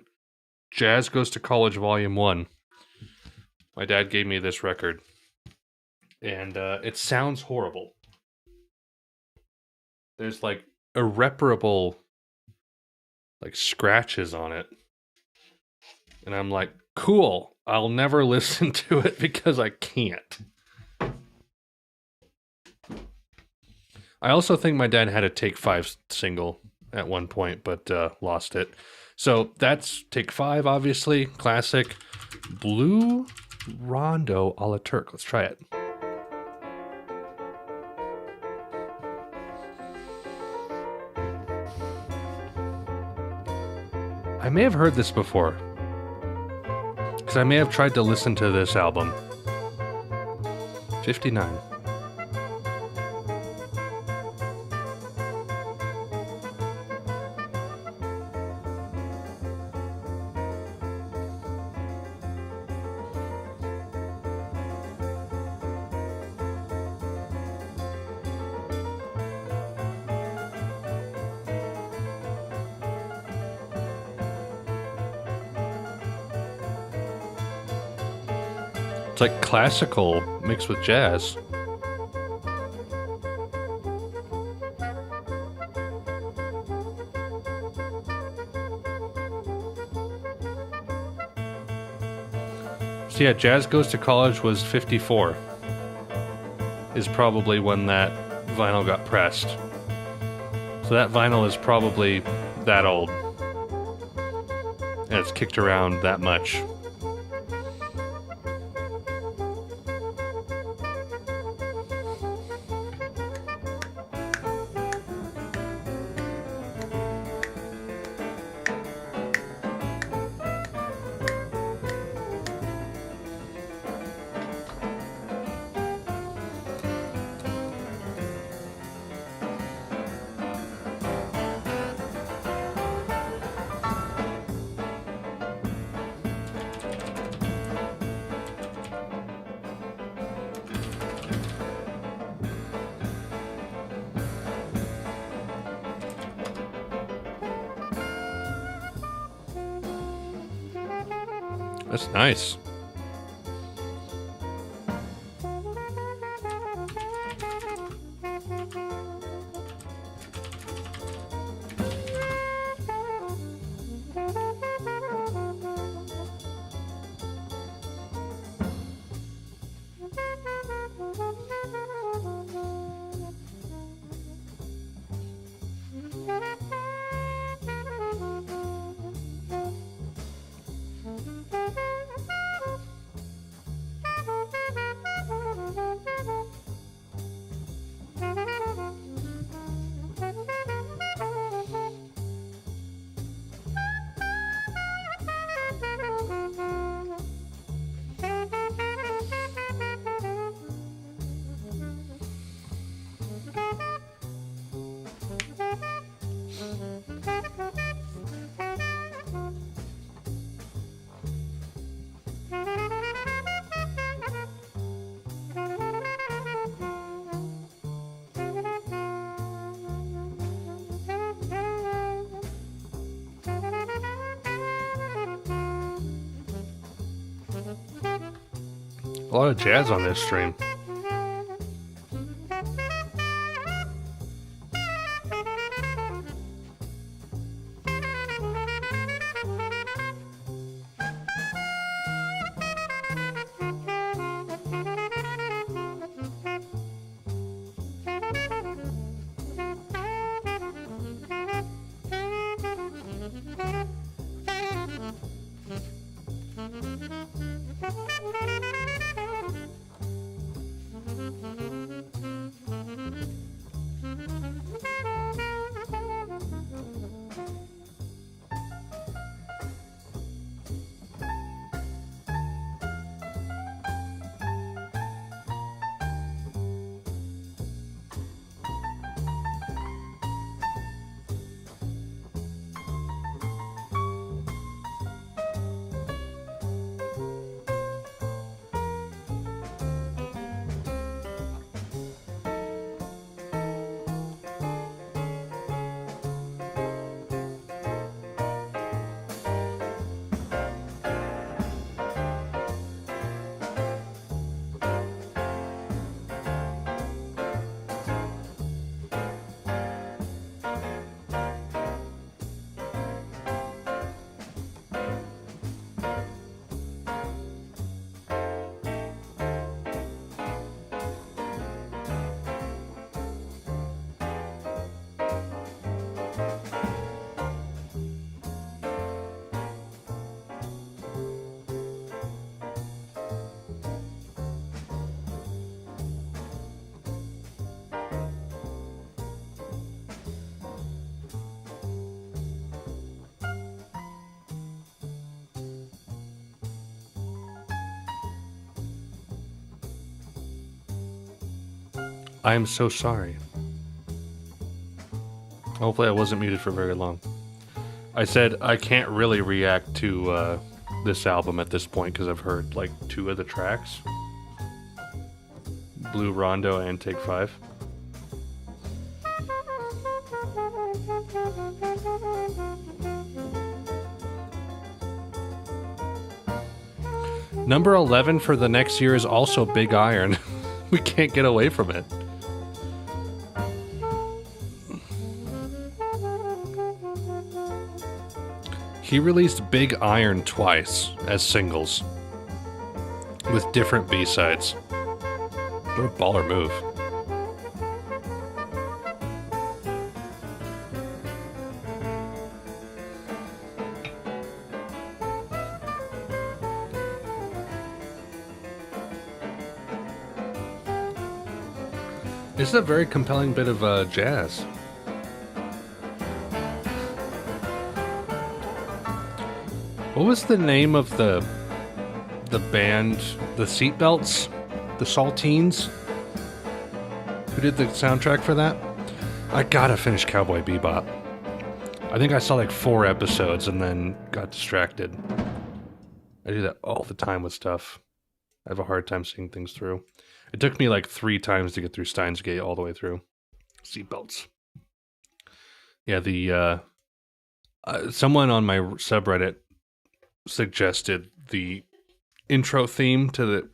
Jazz Goes to College Volume 1. My dad gave me this record. And it sounds horrible. There's like irreparable like scratches on it. And I'm like, cool. I'll never listen to it because I can't. I also think my dad had a Take 5 single at one point, but lost it. So that's Take 5, obviously. Classic. Blue Rondo a la Turk. Let's try it. I may have heard this before, because I may have tried to listen to this album. 59. It's like classical mixed with jazz. So yeah, Jazz Goes to College was 54. Is probably when that vinyl got pressed. So that vinyl is probably that old. And it's kicked around that much. That's nice. A lot of jazz on this stream. I am so sorry. Hopefully I wasn't muted for very long. I said I can't really react to this album at this point because I've heard like 2 of the tracks. Blue Rondo and Take 5. Number 11 for the next year is also Big Iron. We can't get away from it. He released Big Iron twice as singles with different B-sides. What a baller move. This is a very compelling bit of jazz. What was the name of the band, the Seatbelts? The Saltines? Who did the soundtrack for that? I gotta finish Cowboy Bebop. I think I saw like 4 episodes and then got distracted. I do that all the time with stuff. I have a hard time seeing things through. It took me like 3 times to get through Steins Gate all the way through. Seatbelts. Yeah, the someone on my subreddit suggested the intro theme to the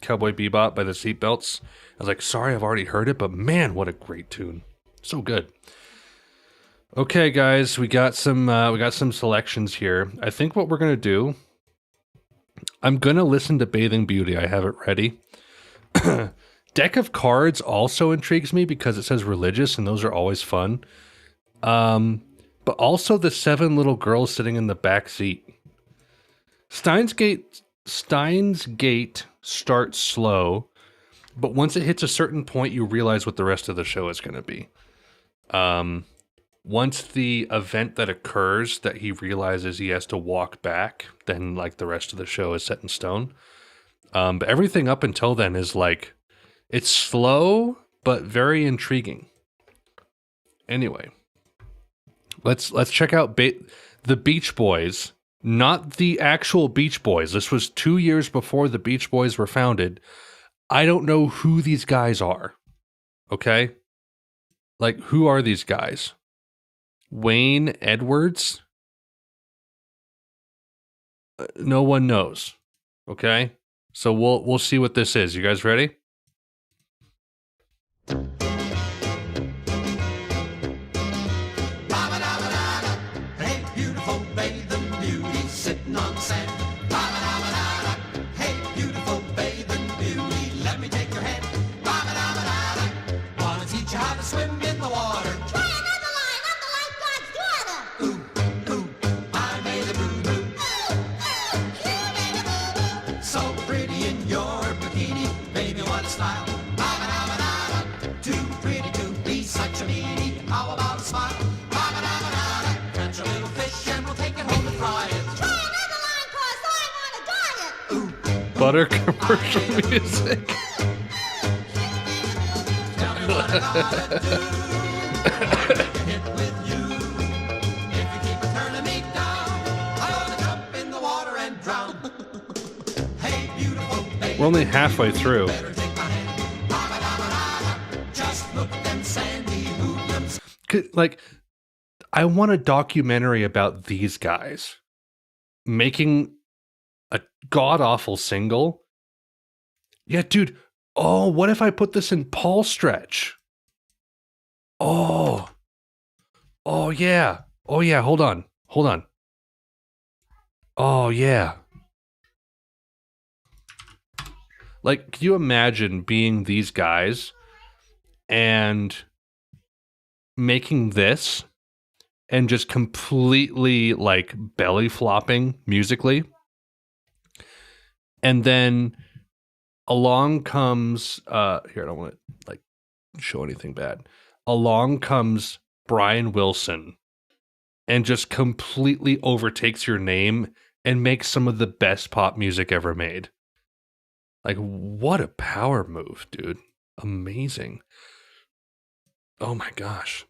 Cowboy Bebop by the Seatbelts. I was like, sorry, I've already heard it, but man, what a great tune. So good. Okay, guys, we got some selections here. I think what we're gonna do, I'm gonna listen to Bathing Beauty. I have it ready. Deck of Cards also intrigues me because it says religious, and those are always fun. But also the 7 little girls sitting in the back seat. Steins Gate starts slow, but once it hits a certain point, you realize what the rest of the show is going to be. Once the event that occurs that he realizes he has to walk back, then like the rest of the show is set in stone. But everything up until then is like, it's slow, but very intriguing. Anyway, let's check out the Beach Boys. Not the actual Beach Boys. This was 2 years before the Beach Boys were founded. I don't know who these guys are. Okay? Like, who are these guys? Wayne Edwards? No one knows. Okay? So we'll see what this is. You guys ready? Hey, beautiful bathing beauty sitting on the sand. Hey, beautiful bathing beauty, let me take your hand. Wanna teach you how to swim in the water. Try another line, let the lifeguards do it. Ooh, ooh, I made a boo-boo. butter commercial music. Tell me what I gotta do to make a hit with you. If you keep turning me down, I'm gonna jump in the water and drown. Hey, beautiful baby. We're only halfway through. Better take my hand. Ba-ba-da-ba-da-da. Just look at them sandy hoodlums. Like, I want a documentary about these guys making a god-awful single. Yeah, dude. Oh, what if I put this in Paul Stretch? Oh. Oh, yeah. Oh, yeah. Hold on. Hold on. Oh, yeah. Like, can you imagine being these guys and making this and just completely, like, belly flopping musically? And then along comes here, I don't want to like show anything bad. Along comes Brian Wilson and just completely overtakes your name and makes some of the best pop music ever made. Like, what a power move, dude. Amazing. Oh my gosh.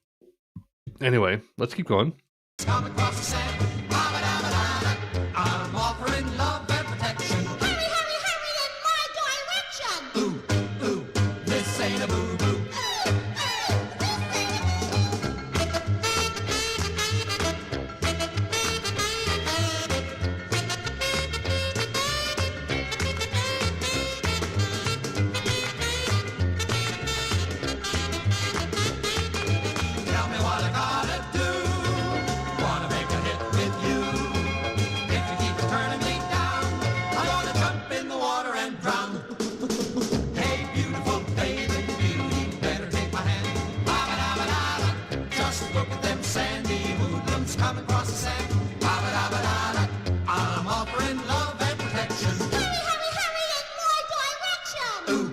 Anyway, let's keep going. Come across the sand. Ba-ba-da-ba-da-da. I'm offering love and protection. Hurry, hurry, hurry in my direction! Ooh, ooh, this ain't a boo-boo. Tell me what I gotta do. Wanna make a hit with you. If you keep turning me down, I'm gonna jump in the water and drown. Hey, beautiful baby, beauty, better take my hand. Ba-ba-da-ba-da-da. Just look at them sandy hoodlums coming across the sand. Ba-ba-da-ba-da-da. I'm offering love and protection. Hurry, hurry, hurry in my direction! Ooh,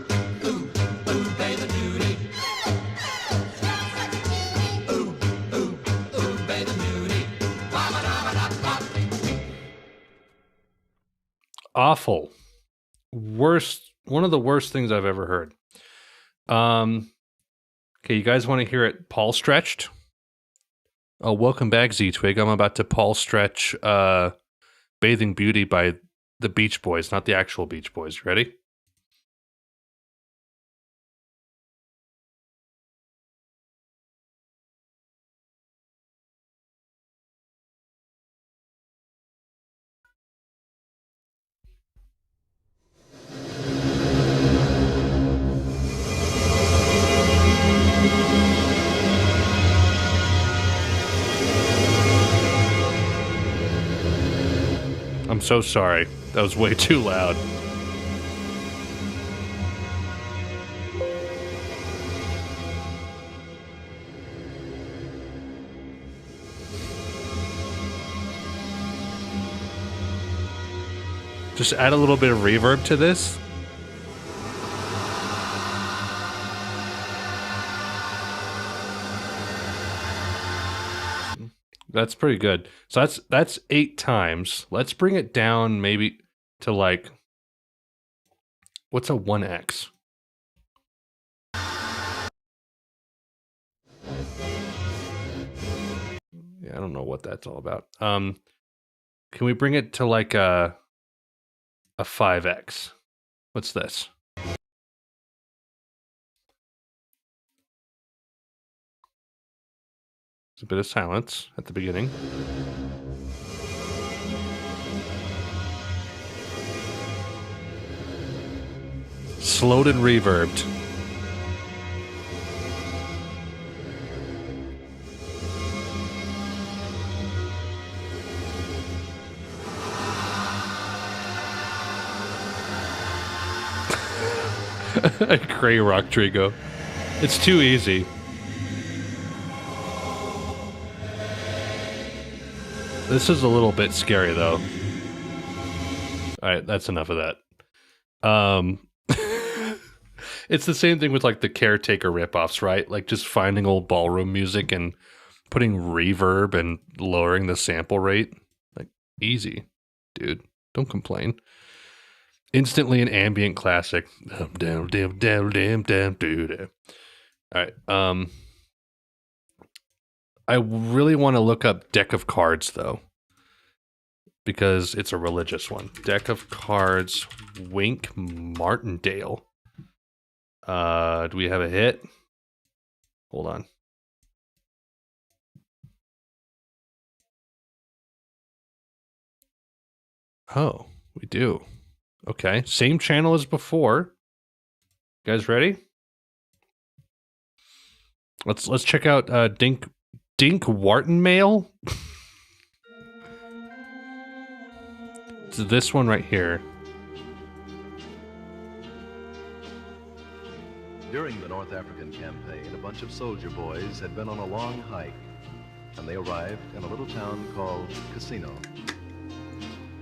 ooh, ooh, baby, beauty. You're such a cutie! Ooh, ooh, ooh, baby, beauty. Ba-ba-da-ba-da-da. Awful. Worst, one of the worst things I've ever heard. Okay, you guys want to hear it Paul stretched? Oh, welcome back, Z-Twig. I'm about to Paul stretch Bathing Beauty by the Beach Boys, not the actual Beach Boys. You ready? I'm so sorry. That was way too loud. Just add a little bit of reverb to this. That's pretty good. So that's 8 times. Let's bring it down maybe to like, what's a 1x? Yeah, I don't know what that's all about. Can we bring it to like a 5x? What's this? There's a bit of silence at the beginning. Slowed and reverbed. Gray rock Trigo. It's too easy. This is a little bit scary though. Alright, that's enough of that. It's the same thing with like the Caretaker ripoffs, right? Like just finding old ballroom music and putting reverb and lowering the sample rate. Like easy, dude. Don't complain. Instantly an ambient classic. Damn, damn, damn, damn, damn, dude. All right. I really want to look up Deck of Cards though, because it's a religious one. Deck of Cards, Wink Martindale. Do we have a hit? Hold on. Oh, we do. Okay, same channel as before. You guys ready? Let's check out Dink Wartenmail. It's this one right here. During the North African campaign, a bunch of soldier boys had been on a long hike, and they arrived in a little town called Casino.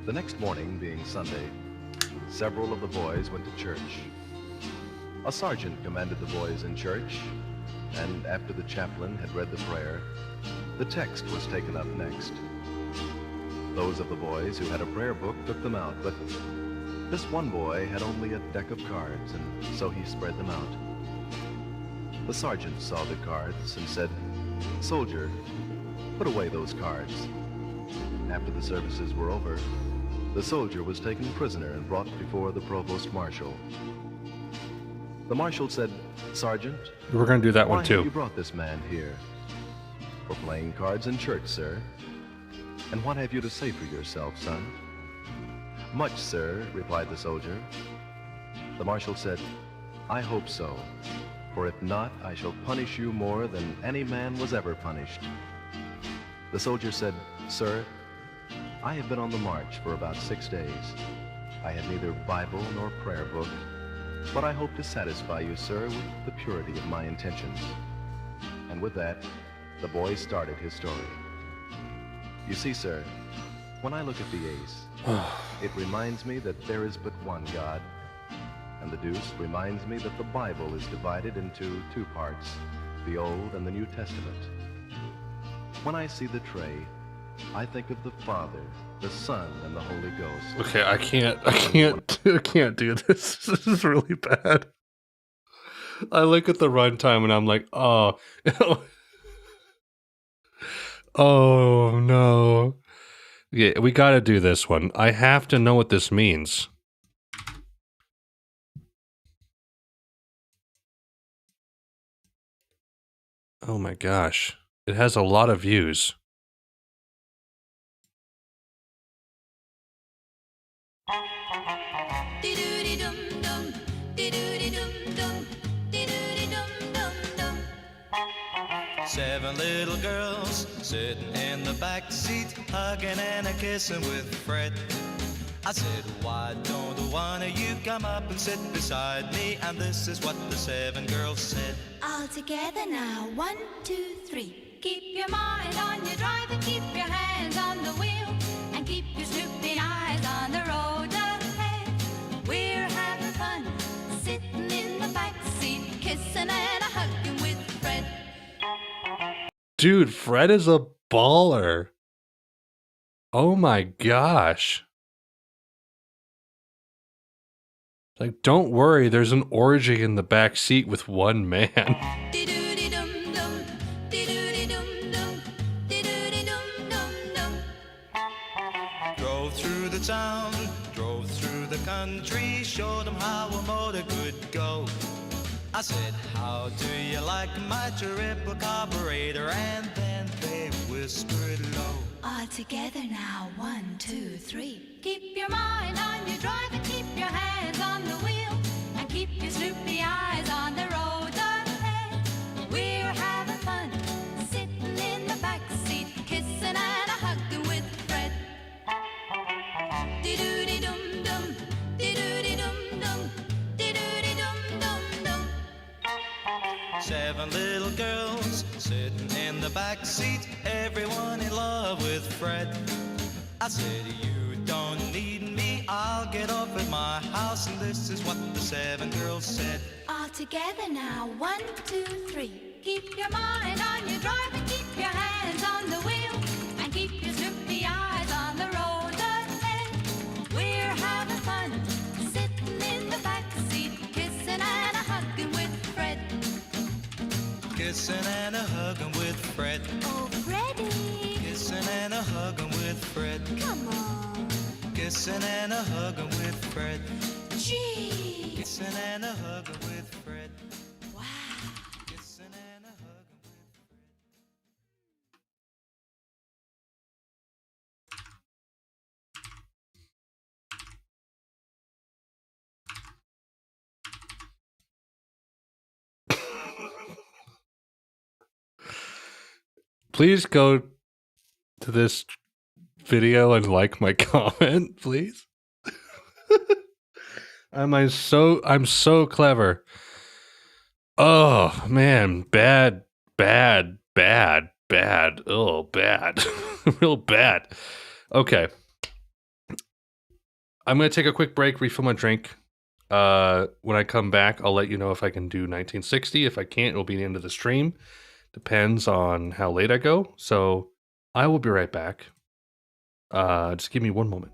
The next morning, being Sunday, several of the boys went to church. A sergeant commanded the boys in church, and after the chaplain had read the prayer, the text was taken up next. Those of the boys who had a prayer book took them out, but this one boy had only a deck of cards, and so he spread them out. The sergeant saw the cards and said, "Soldier, put away those cards." After the services were over, the soldier was taken prisoner and brought before the provost marshal. The marshal said, "Sergeant, we're going to do that why one too. have you brought this man here?" "For playing cards in church, sir." "And what have you to say for yourself, son?" "Much, sir," replied the soldier. The marshal said, "I hope so, for if not, I shall punish you more than any man was ever punished." The soldier said, "Sir, I have been on the march for about 6 days. I had neither Bible nor prayer book, but I hope to satisfy you, sir, with the purity of my intentions." And with that, the boy started his story. "You see, sir, when I look at the ace, it reminds me that there is but one God, and the deuce reminds me that the Bible is divided into 2 parts, the Old and the New Testament. When I see the tray, I think of the Father, the Son, and the Holy Ghost." Okay, I can't do this. This is really bad. I look at the runtime and I'm like, oh, oh no. Yeah, we got to do this one. I have to know what this means. Oh my gosh. It has a lot of views. Seven little girls sitting in the back seat, hugging and a kissing with Fred. I said, "Why don't one of you come up and sit beside me?" And this is what the 7 girls said. All together now, 1, 2, 3. Keep your mind on your drive and keep your hands on the wheel, and keep your snooping eyes on the road ahead. We're having fun, sitting in the back seat, kissing and a hugging with Fred. Dude, Fred is a baller. Oh my gosh. Like, don't worry, there's an orgy in the back seat with one man. Drove through the town, drove through the country, showed them how a motor could go. I said, "How do you like my triple carburetor?" And then they whispered low. All together now, 1, 2, 3. Keep your mind on your drive and keep your hands on the wheel, and keep your snoopy eyes on the road ahead. We're having fun, sitting in the back seat, kissing and a hugging with Fred. Dee-doo-dee-dum-dum, dee-doo-dee-dum-dum, dee-doo-dee-dum-dum-dum. 7 little girls sitting in the back seat, everyone in love with Fred. I said, "You don't need me, I'll get off at my house." And this is what the 7 girls said. All together now, 1, 2, 3. Keep your mind on your drive and keep your hands on the wheel, and keep your snoopy eyes on the road ahead. We're having fun, sitting Kissing and a hugging with Fred. Oh, Freddie. Kissing and a hugging with Fred. Come on. Kissing and a hugging with Fred. Gee. Kissing and a hugging with Fred. Wow. Kissing and a hugging with Fred. Please go to this video and like my comment, please. I'm so clever. Oh man, bad. Oh, bad. Real bad. Okay. I'm gonna take a quick break, refill my drink. When I come back, I'll let you know if I can do 1960. If I can't, it'll be the end of the stream. Depends on how late I go. So I will be right back. Just give me one moment.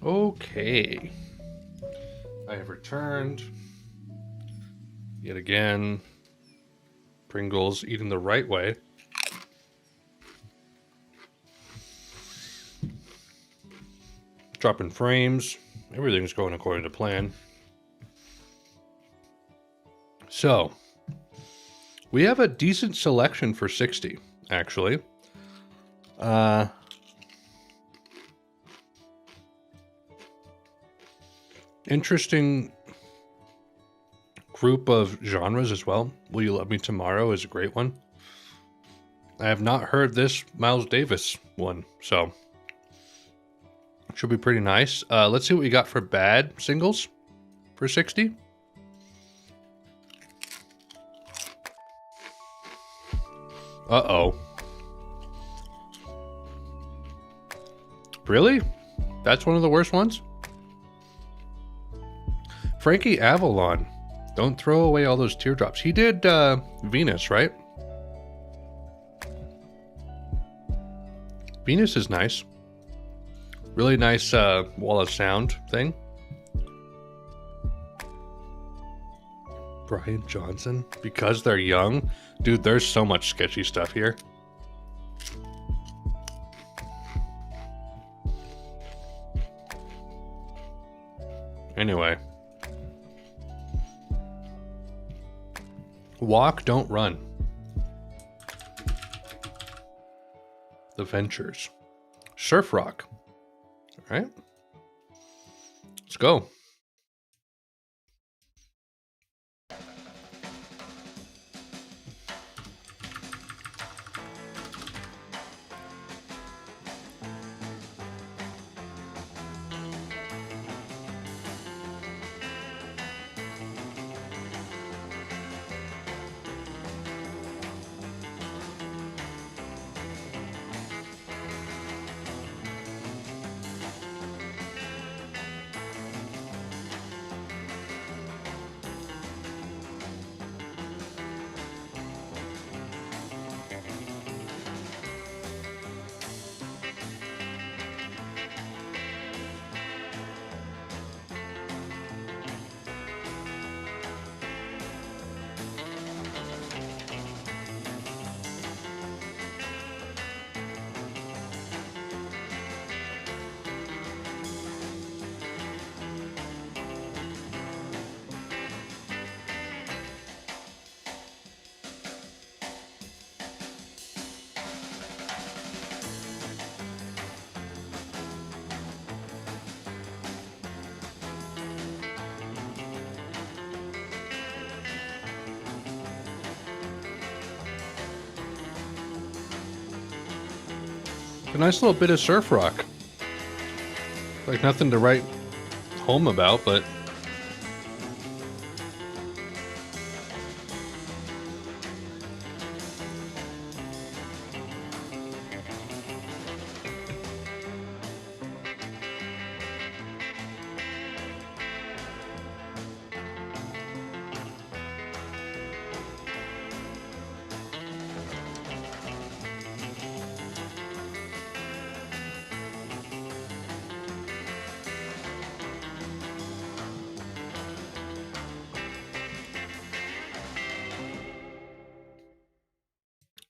Okay. I have returned. Yet again. Pringles eating the right way. Dropping frames. Everything's going according to plan. So, we have a decent selection for 60, actually. Interesting group of genres as well. Will You Love Me Tomorrow is a great one. I have not heard this Miles Davis one, so should be pretty nice. Let's see what we got for bad singles for 60. Uh-oh. Really? That's one of the worst ones? Frankie Avalon. Don't throw away all those teardrops. He did Venus, right? Venus is nice. Really nice wall of sound thing. Brian Johnson. Because they're young. Dude, there's so much sketchy stuff here. Anyway. Walk, don't run. The Ventures. Surf Rock. All right. Let's go. A nice little bit of surf rock. Like nothing to write home about, but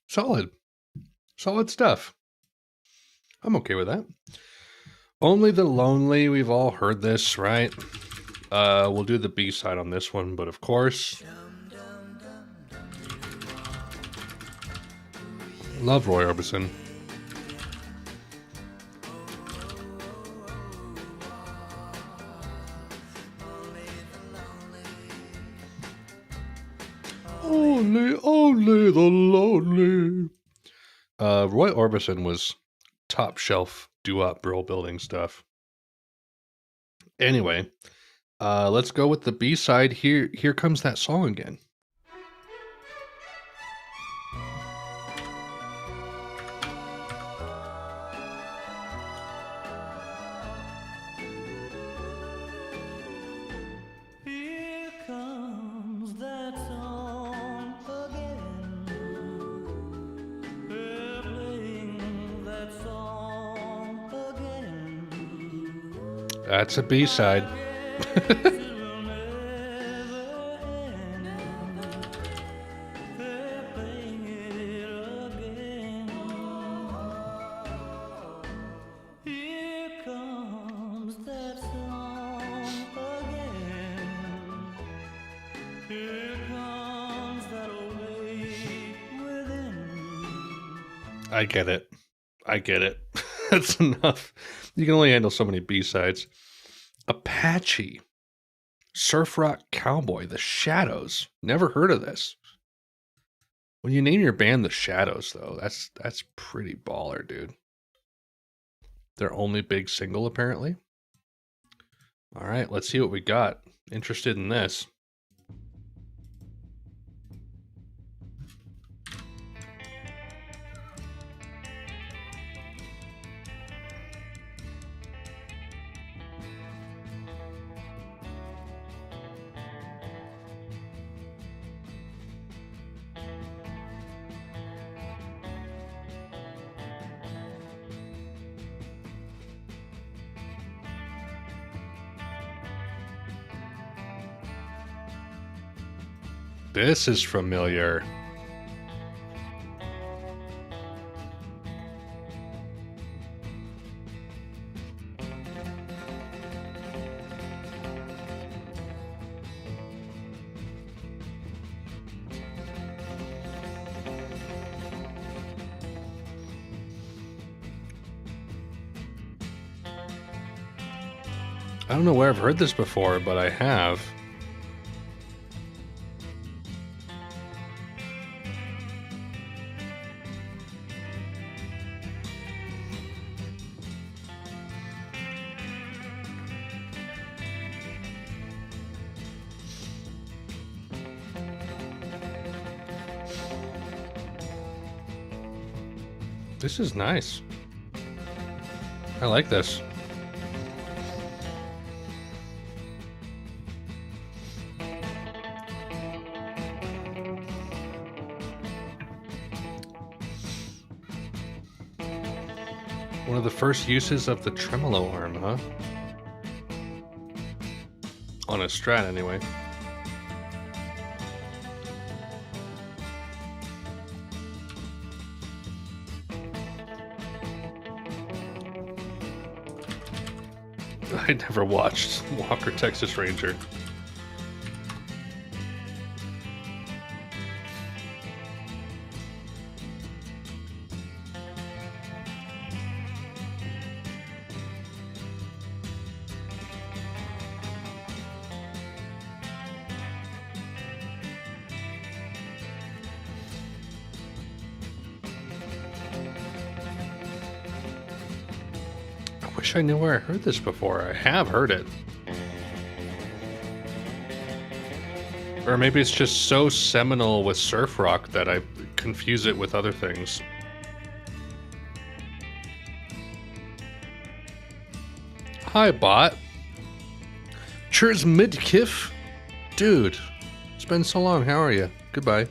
solid. Solid stuff. I'm okay with that. Only the Lonely. We've all heard this, right? We'll do the B-side on this one, but of course, love Roy Orbison. Only the lonely. Roy Orbison was top shelf doo-wop brill building stuff. Anyway, let's go with the B-side. Here comes that song again. Here comes that song again. They're playing that song again. That's a B-side. I get it. I get it. That's enough. You can only handle so many B-sides. Apache. Surf Rock Cowboy. The Shadows. Never heard of this. When you name your band The Shadows, though, that's pretty baller, dude. Their only big single, apparently. All right, let's see what we got. Interested in this. This is familiar. I don't know where I've heard this before, but I have. This is nice. I like this. One of the first uses of the tremolo arm, huh? On a Strat, anyway. I never watched Walker, Texas Ranger. I wish I knew where I heard this before. I have heard it. Or maybe it's just so seminal with surf rock that I confuse it with other things. Hi, bot. Cheers, Midkiff. Dude, it's been so long. How are you? Goodbye.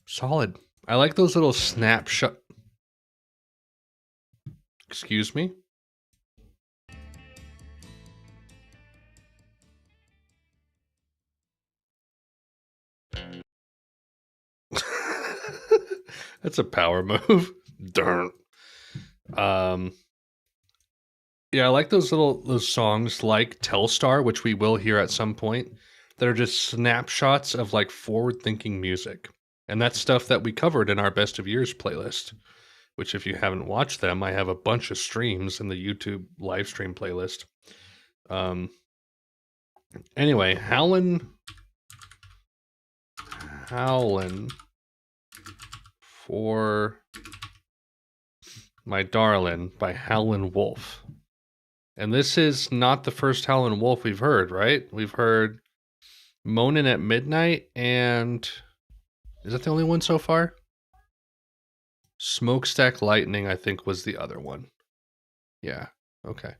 Solid. I like those little snapshot. Excuse me? That's a power move. Darn. Yeah, I like those songs like Telstar, which we will hear at some point, that are just snapshots of like forward-thinking music. And that's stuff that we covered in our Best of Years playlist, which if you haven't watched them, I have a bunch of streams in the YouTube live stream playlist. Anyway, Howlin' for My Darlin' by Howlin' Wolf. And this is not the first Howlin' Wolf we've heard, right? We've heard Moanin' at Midnight, and is that the only one so far? Smokestack Lightning, I think, was the other one. Yeah, okay.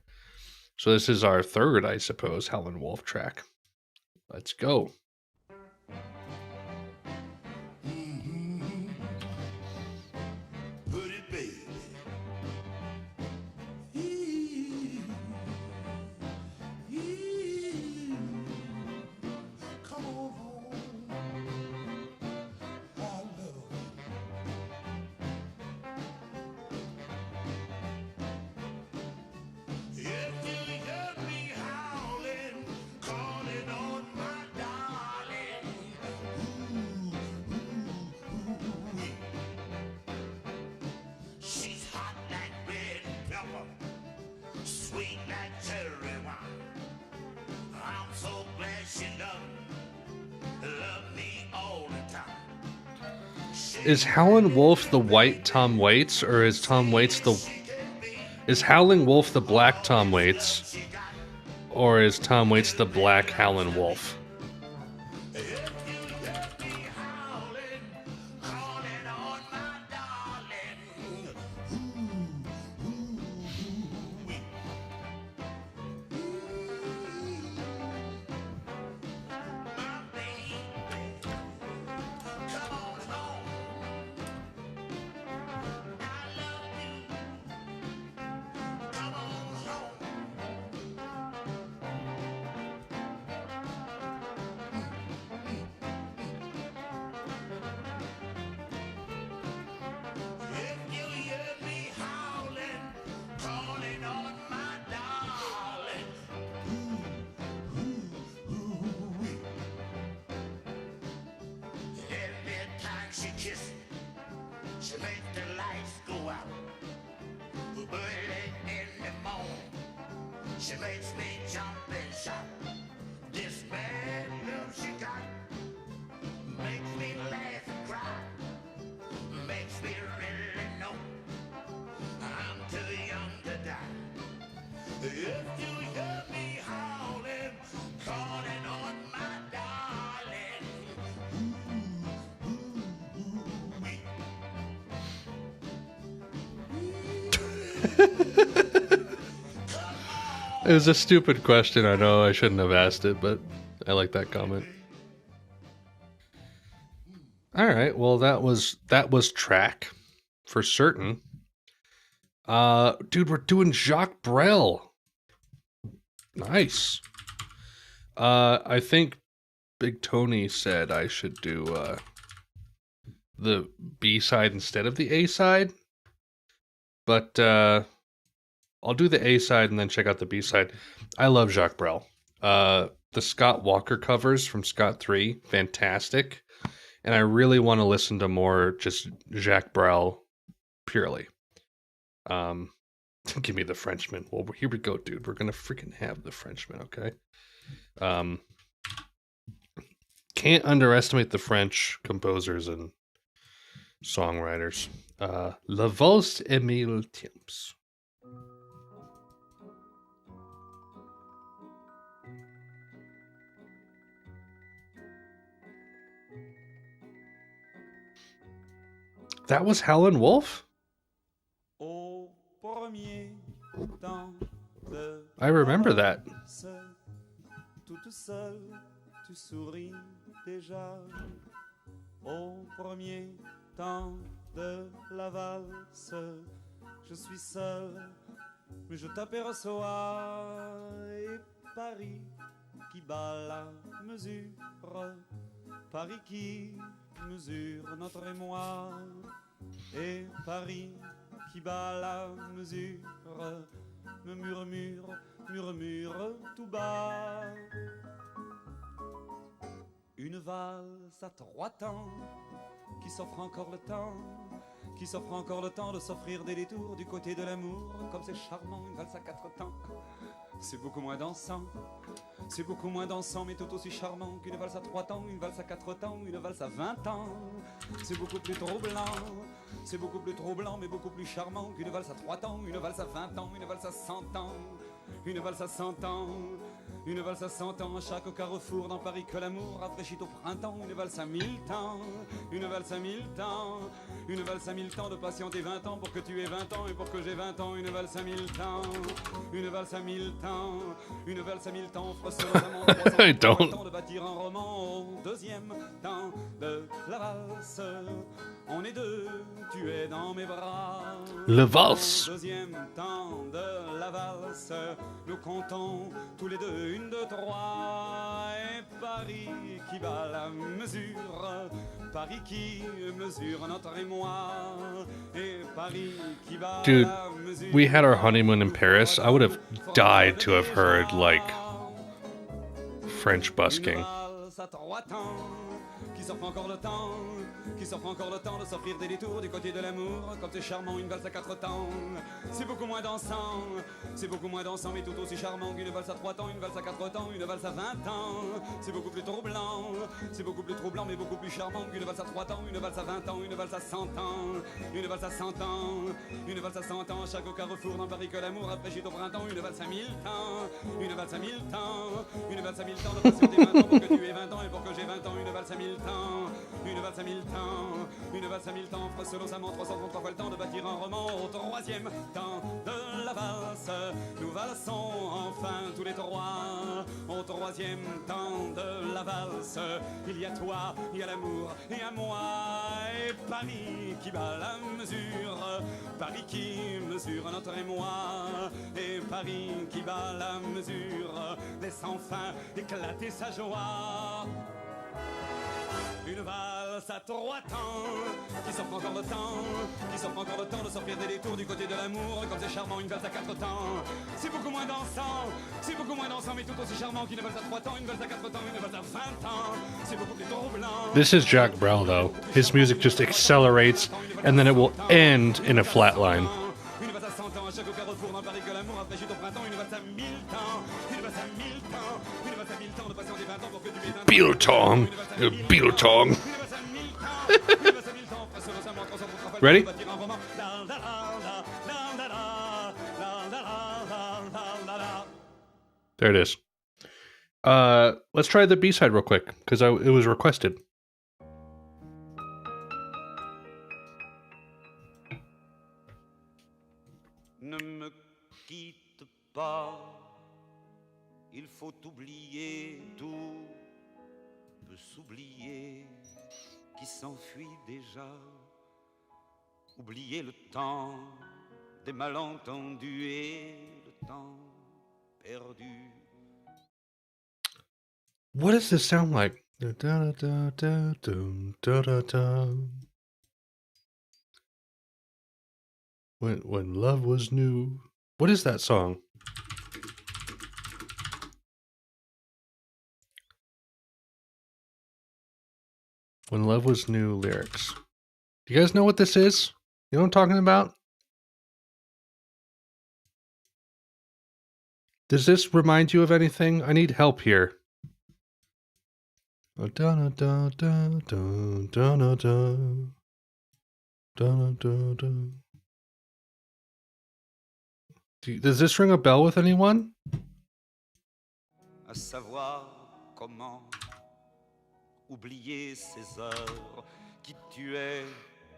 So this is our third, I suppose, Howlin' Wolf track. Let's go. Is Howlin' Wolf the white Tom Waits, or is Tom Waits the... Is Howlin' Wolf the black Tom Waits, or is Tom Waits the black Howlin' Wolf? It was a stupid question. I know I shouldn't have asked it, but I like that comment. All right. Well, that was track for certain. Dude, we're doing Jacques Brel. Nice. I think Big Tony said I should do the B side instead of the A side, but I'll do the A side and then check out the B side. I love Jacques Brel. The Scott Walker covers from Scott 3, fantastic. And I really want to listen to more just Jacques Brel purely. Give me the Frenchman. Well, here we go, dude. We're gonna freaking have the Frenchman, okay? Can't underestimate the French composers and songwriters. La Valse et Mille Temps. That was Howlin' Wolf? I remember that. Toute seule, tu souris déjà. Au premier temps de la valse, je suis seul, mais je t'aperçois. Et Paris qui bat la mesure, Paris qui mesure notre émoi. Et Paris qui bat la mesure, me murmure tout bas. Une valse à 3 temps, qui s'offre encore le temps, qui s'offre encore le temps de s'offrir des détours du côté de l'amour. Comme c'est charmant, une valse à 4 temps, c'est beaucoup moins dansant. C'est beaucoup moins dansant, mais tout aussi charmant qu'une valse à 3 temps, une valse à 4 temps, une valse à 20 ans. C'est beaucoup plus troublant, c'est beaucoup plus troublant, mais beaucoup plus charmant qu'une valse à 3 temps, une valse à 20 ans, une valse à 100 ans, une valse à 100 ans. Une valse à 100 ans, à chaque carrefour dans Paris que l'amour rafraîchit au printemps. Une valse à 1000 temps, une valse à 1000 temps, une valse à 1000 temps de patienter 20 ans pour que tu aies 20 ans et pour que j'ai 20 ans. Une valse à 1000 temps, une valse à 1000 temps, une valse à 1000 temps offre seulement 300 temps de bâtir un roman au deuxième temps de la valse. On est deux, tu es dans mes bras. La valse. Au deuxième temps de la valse, nous comptons tous les deux 1, 2, 3. Et Paris qui bat la mesure, Paris qui mesure notre émoi. Et Paris qui bat Dude, la mesure. we had our honeymoon in Paris. I would have died to have heard, like, French busking. Qui s'offre encore le temps, qui s'offre encore le temps de s'offrir des détours du côté de l'amour. Comme c'est charmant, une valse à 4 temps, c'est beaucoup moins dansant, c'est beaucoup moins dansant, mais tout aussi charmant qu'une valse à 3 temps, une valse à 4 temps, une valse à 20 ans. C'est beaucoup plus troublant, c'est beaucoup plus troublant, mais beaucoup plus charmant qu'une valse à 3 temps, une valse à 20 ans, une valse à 100 ans, une valse à 100 ans, une valse à 100 ans. À chaque carrefour dans Paris que l'amour rafraîchit au printemps. Une valse à 1000 temps, une valse à 1000 temps, une valse à 1000 temps de patienter 20 ans pour que tu aies 20 ans et pour que j'ai 20 ans. Une valse à 1000 temps, une valse à 1000 temps, une valse à 1000 temps, offre selon 333 fois le temps de bâtir un roman. Au troisième temps de la valse, nous valsons enfin tous les trois. Au troisième temps de la valse, il y a toi, il y a l'amour et à moi. Et Paris qui bat la mesure, Paris qui mesure notre émoi. Et Paris qui bat la mesure, laisse enfin éclater sa joie. Une valse à 3 temps, qui s'offre encore le temps, qui s'offre encore le temps de s'offrir des détours du côté de l'amour. Comme c'est charmant, une valse à 4 temps, c'est beaucoup moins dansant, c'est beaucoup moins dansant, mais tout aussi charmant qu'une valse à 3 temps, une valse à 4 temps, une valse à 20 ans. C'est beaucoup plus troublant. This is Jacques Brel, though. His music just accelerates, and then it will end in a flat line. Une valse à 100 ans, à chaque carrefour dans Paris que l'amour rafraîchit au printemps. Une valse à 1000 temps, une valse à 1000 temps, une valse à 1000 temps de patienter 20 ans pour que tu aies 20 ans. Biltong. Biltong. Ready? There it is. Let's try the B-side real quick, because it was requested. Ne me pas, il faut oublier, tout peut s'oublier, qui s'enfuit déjà. Oublier le temps des malentendus et le temps perdu. What does this sound like? Da, da, da, da, da, da, da. When love was new. What is that song? When love was new lyrics. Do you guys know what this is? You know what I'm talking about? Does this remind you of anything? I need help here. Da, da, da, da, da, da, da. Da, da, da. Does this ring a bell with anyone? À savoir comment oublier ces heures qui tuaient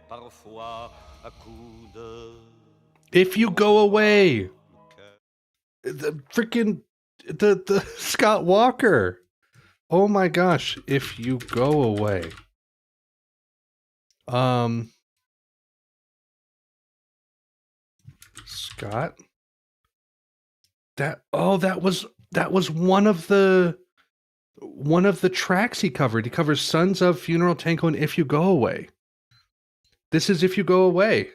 parfois à coups de. If you go away. The freaking the Scott Walker. Oh my gosh, if you go away. Scott? That was one of the tracks he covered. He covers Sons of, Funeral Tango, and If You Go Away. This is If You Go Away.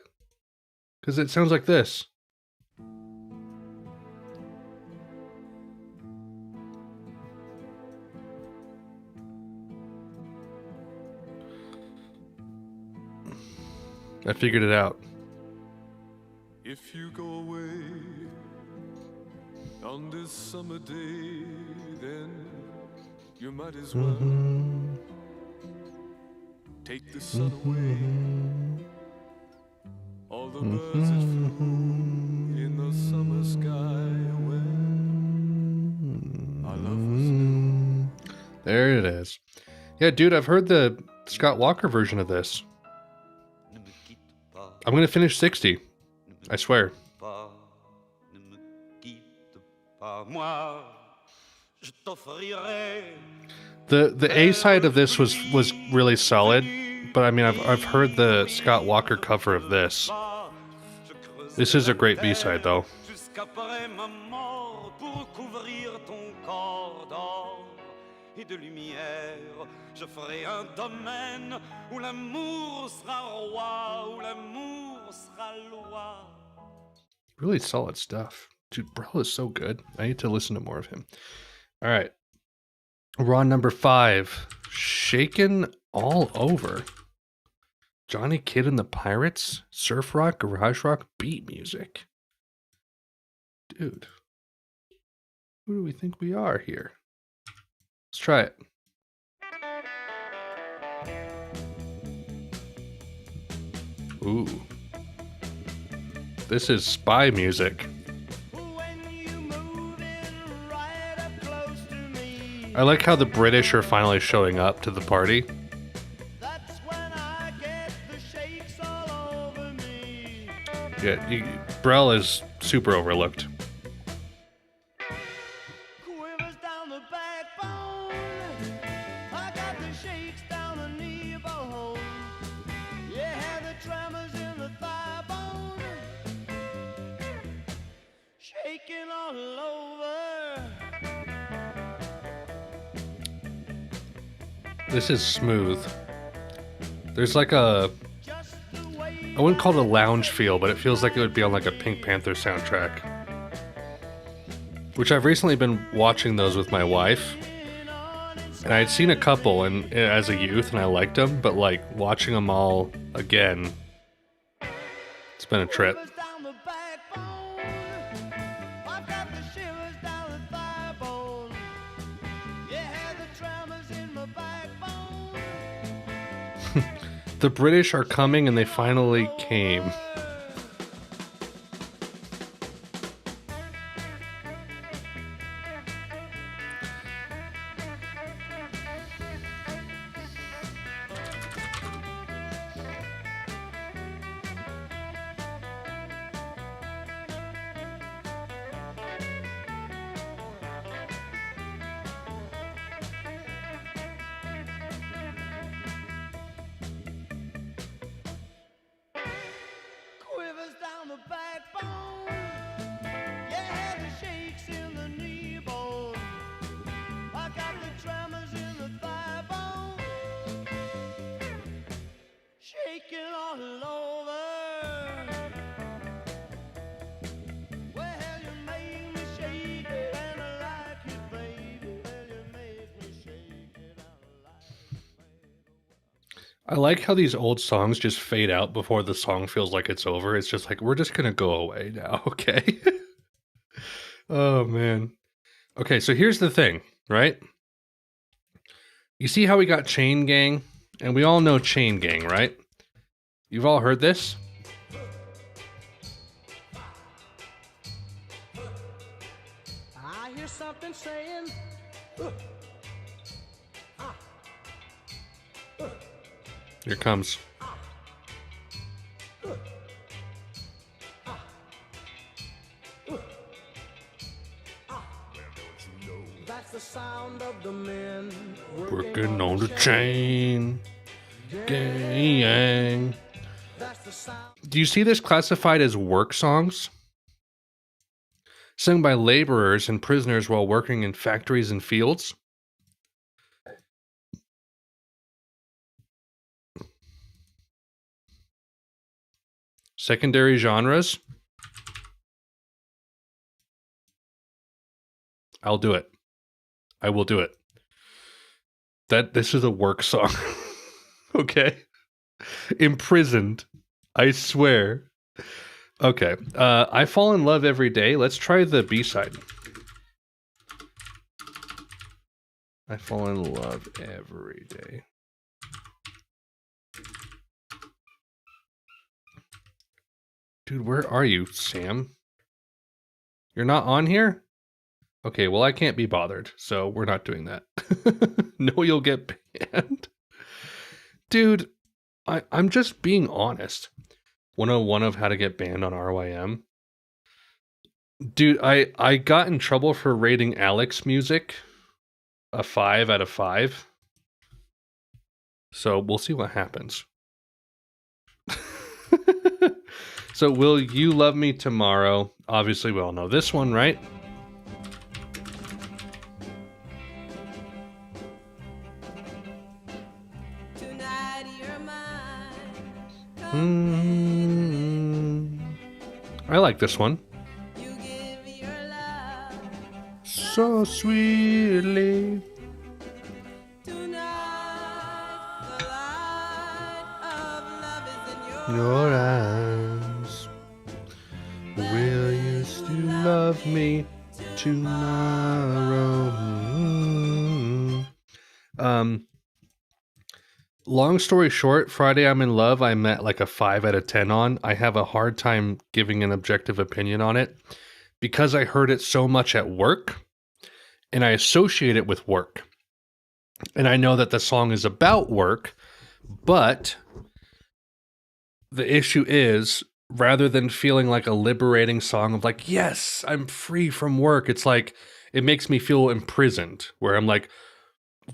Because it sounds like this. I figured it out. If you go away on this summer day, then you might as well take the sun away. All the birds that flew in the summer sky when our love was new. There it is. Yeah, dude, I've heard the Scott Walker version of this. I'm going to finish 60. I swear. The A side of this was really solid, but I mean I've heard the Scott Walker cover of this. This is a great B side though. Et de lumière, je ferai un domaine où l'amour sera roi, où l'amour sera loi. Really solid stuff. Dude, Brel is so good. I need to listen to more of him. All right. We're on number 5. Shaken All Over. Johnny Kidd and the Pirates. Surf rock, garage rock, beat music. Dude. Who do we think we are here? Let's try it. Ooh. This is spy music. I like how the British are finally showing up to the party. Yeah, Brel is super overlooked. This is smooth. There's like a, I wouldn't call it a lounge feel, but it feels like it would be on like a Pink Panther soundtrack. Which I've recently been watching those with my wife. And I had seen a couple as a youth and I liked them, but like watching them all again, it's been a trip. The British are coming and they finally came. I like how these old songs just fade out before the song feels like it's over. It's just like, we're just gonna go away now, okay? Oh, man. Okay, so here's the thing, right? You see how we got Chain Gang? And we all know Chain Gang, right? You've all heard this? I hear something saying, Here it comes. that's the sound of the men Working on the chain gang. That's the sound. Do you see this classified as work songs? Sung by laborers and prisoners while working in factories and fields? Secondary genres? I'll do it. I will do it. This is a work song. Okay. Imprisoned. I swear. Okay. I Fall in Love Every Day. Let's try the B-side. I fall in love every day. Dude, where are you, Sam? You're not on here? Okay, well, I can't be bothered, so we're not doing that. No, you'll get banned. Dude, I'm just being honest. 101 of how to get banned on RYM. Dude, I got in trouble for rating Alex music a 5 out of 5. So we'll see what happens. So Will You Love Me Tomorrow? Obviously we all know this one, right? Tonight you're mine. I like this one. You give your love So sweetly. tonight. The light of love is in your Your eyes. Will you still love me tomorrow? Long story short, Friday I'm in Love, I'm at like a 5 out of 10 on. I have a hard time giving an objective opinion on it because I heard it so much at work and I associate it with work. And I know that the song is about work, but the issue is, rather than feeling like a liberating song of like, yes, I'm free from work, it's like, it makes me feel imprisoned, where I'm like,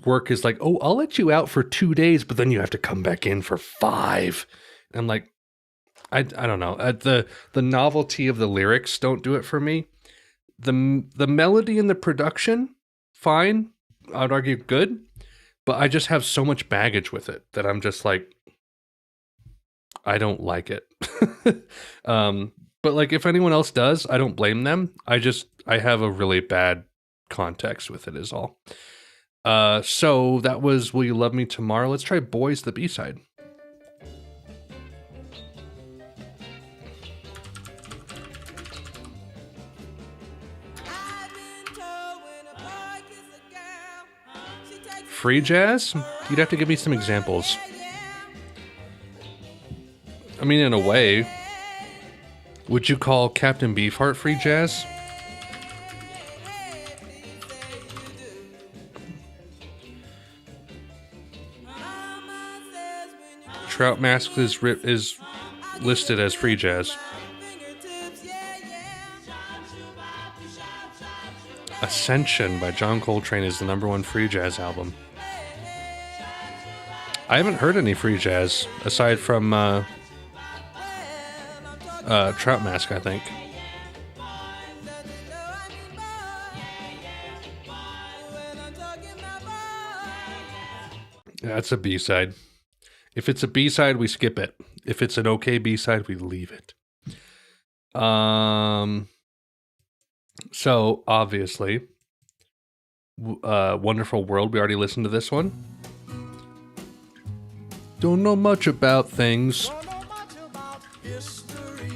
work is like, oh, I'll let you out for 2 days, but then you have to come back in for 5. And I'm like, I don't know. The novelty of the lyrics don't do it for me. The melody and the production, fine. I'd argue good. But I just have so much baggage with it that I'm just like, I don't like it. But like if anyone else does, I don't blame them. I have a really bad context with it is all. So that was Will You Love Me Tomorrow? Let's try Boys, the B-side. Free jazz? You'd have to give me some examples. I mean, in a way, would you call Captain Beefheart free jazz? Trout Mask is listed as free jazz. Ascension by John Coltrane is the #1 free jazz album. I haven't heard any free jazz aside from Trout Mask, I think. That's a B-side. If it's a B-side, we skip it. If it's an okay B-side, we leave it. So, obviously, Wonderful World, we already listened to this one. Don't know much about things. Don't know much about history.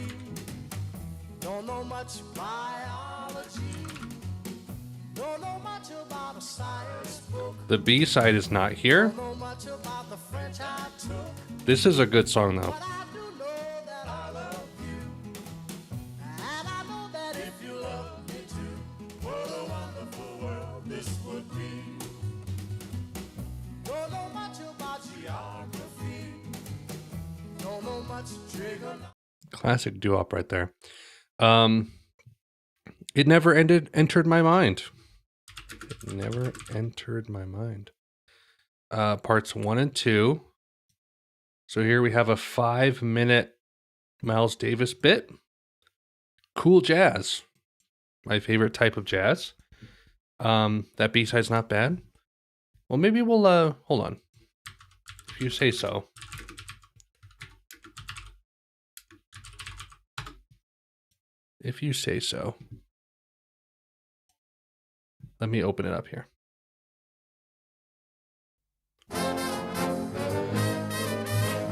Don't know much biology. Don't know much about a science book. The B-side is not here. Don't know much about the French I took. This is a good song, though. But I do know that I love you. And I know that if you love me too, what a wonderful world this would be. Don't know much about geography. Don't know much trigonometry. Classic doo-wop right there. It never entered my mind. It never entered my mind. Parts 1 and 2. So here we have a 5-minute Miles Davis bit. Cool jazz. My favorite type of jazz. That B-side's not bad. Well, maybe we'll, hold on. If you say so. If you say so. Let me open it up here.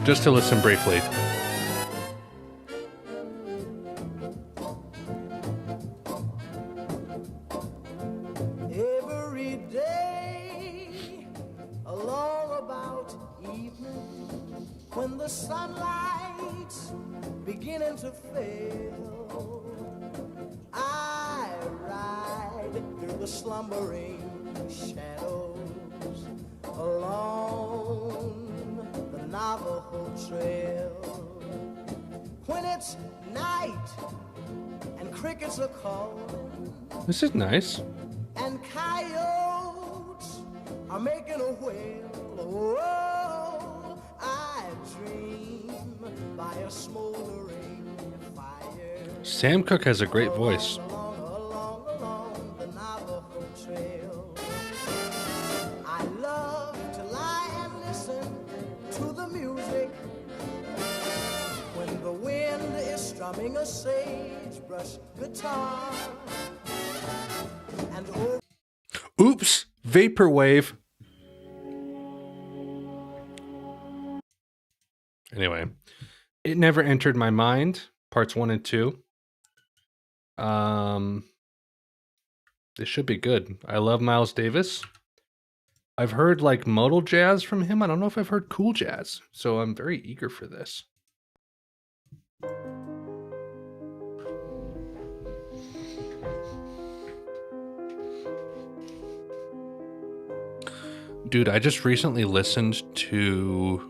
Just to listen briefly. Every day along about evening when the sunlight's beginning to fail, I ride through the slumbering shadows along the Navajo Trail. When it's night and crickets are calling This is nice. and coyotes are making a wail, oh, I dream by a smoldering fire. Sam Cooke has a great voice. Along the Navajo Trail. I love to lie and listen to the music when the wind is strumming a sagebrush guitar. And oh, Oops! Vaporwave. Anyway, it never entered my mind. Parts 1 and 2. This should be good. I love Miles Davis. I've heard like modal jazz from him. I don't know if I've heard cool jazz, so I'm very eager for this. Dude, I just recently listened to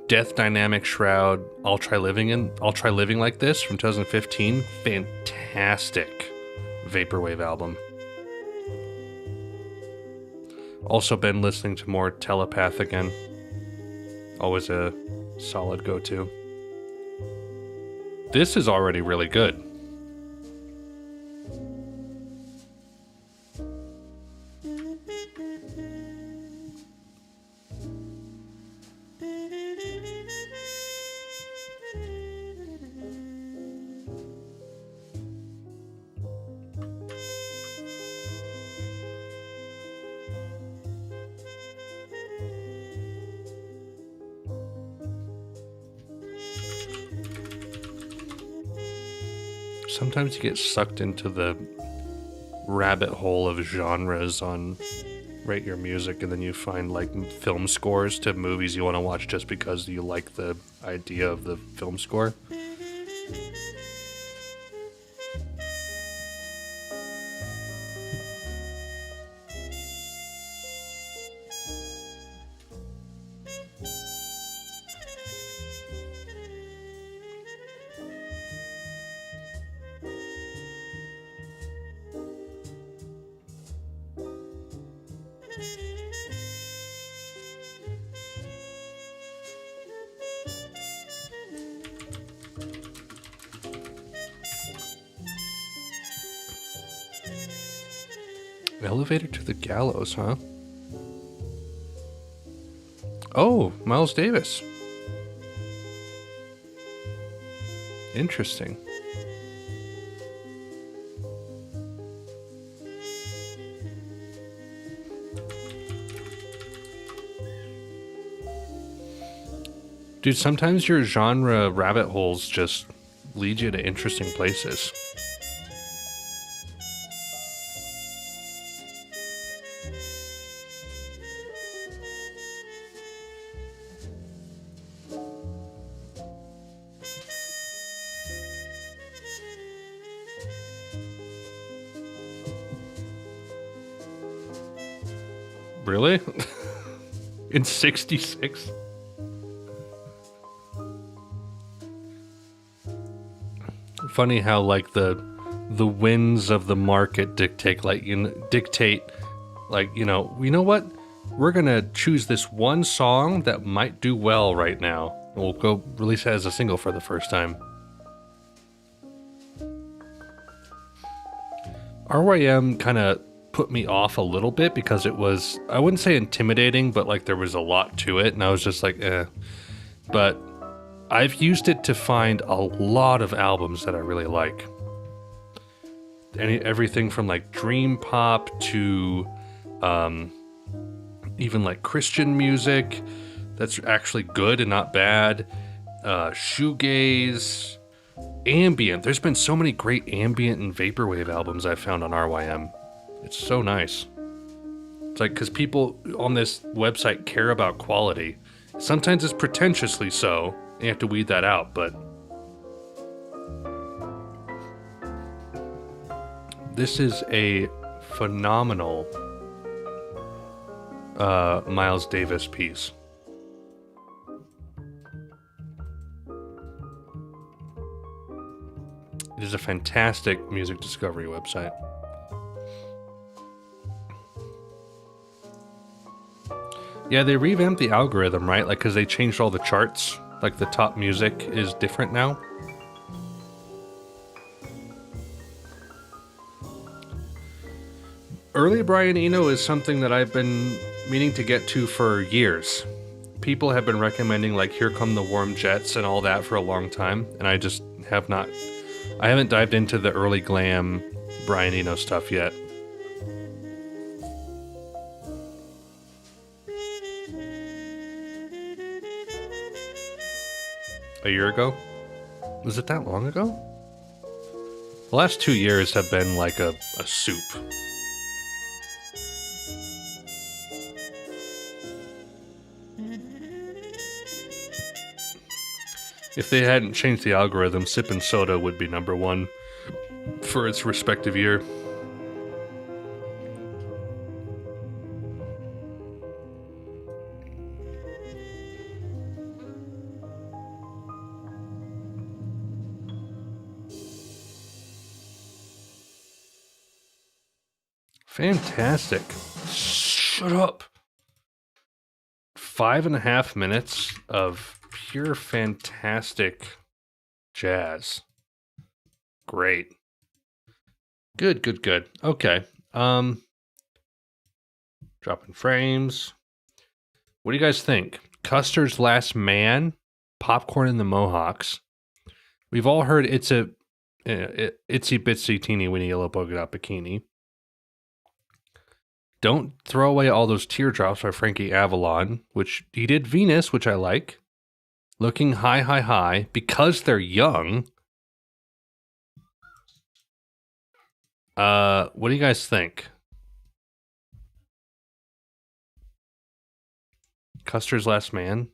Death Dynamic Shroud, I'll Try Living Like This from 2015. Fantastic vaporwave album. Also been listening to more Telepath again. Always a solid go-to. This is already really good. Sometimes you get sucked into the rabbit hole of genres on Rate Your Music, and then you find like film scores to movies you want to watch just because you like the idea of the film score. Elevator to the Gallows, huh? Oh, Miles Davis. Interesting. Dude, sometimes your genre rabbit holes just lead you to interesting places. Really? In 66? Funny how like the winds of the market dictate what? We're gonna choose this one song that might do well right now. We'll go release it as a single for the first time. RYM kind of put me off a little bit because it was, I wouldn't say intimidating, but like there was a lot to it, and I was just like, eh. But I've used it to find a lot of albums that I really like. Everything from like dream pop to even like Christian music that's actually good and not bad. Shoegaze, ambient. There's been so many great ambient and vaporwave albums I've found on RYM. It's so nice. It's like, because people on this website care about quality. Sometimes it's pretentiously so, and you have to weed that out, but this is a phenomenal Miles Davis piece. It is a fantastic music discovery website. Yeah, they revamped the algorithm, right? Like, because they changed all the charts. Like, the top music is different now. Early Brian Eno is something that I've been meaning to get to for years. People have been recommending, like, Here Come the Warm Jets and all that for a long time, and I just have not. I haven't dived into the early glam Brian Eno stuff yet. A year ago? Was it that long ago? The last 2 years have been like a soup. If they hadn't changed the algorithm, Sippin' Soda would be number one for its respective year. Fantastic. Shut up. 5.5 minutes of pure fantastic jazz. Great. Good. Okay. Dropping frames. What do you guys think? Custer's Last Man, Popcorn and the Mohawks. We've all heard It's a Itsy Bitsy Teeny Weeny Yellow Polka Dot Bikini. Don't Throw Away All Those Teardrops by Frankie Avalon, which he did Venus, which I like. Looking High, Because They're Young. What do you guys think? Custer's Last Man.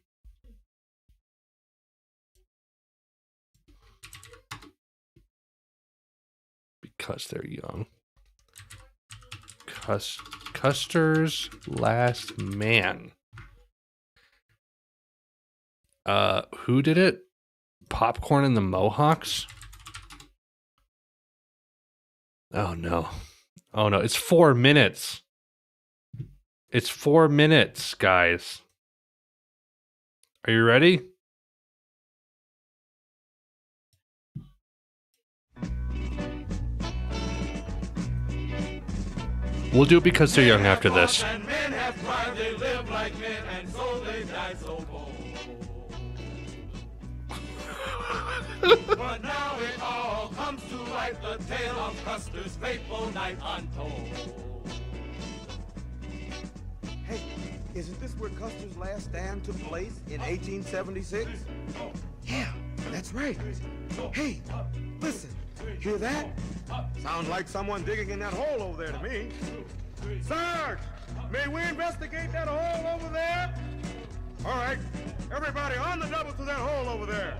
Because They're Young. Custer's Last Man. Who did it? Popcorn and the Mohawks? Oh no. It's 4 minutes. It's 4 minutes, guys. Are you ready? We'll do it Because They're Young after this. And men have cried, they live like men, and so they die so bold. But now it all comes to light, the tale of Custer's fateful night untold. Hey, Isn't this where Custer's last stand took place in 1876? Yeah, that's right. Hey, listen, hear that? Sounds like someone digging in that hole over there to me. Sarge, may we investigate that hole over there? All right, everybody on the double to that hole over there.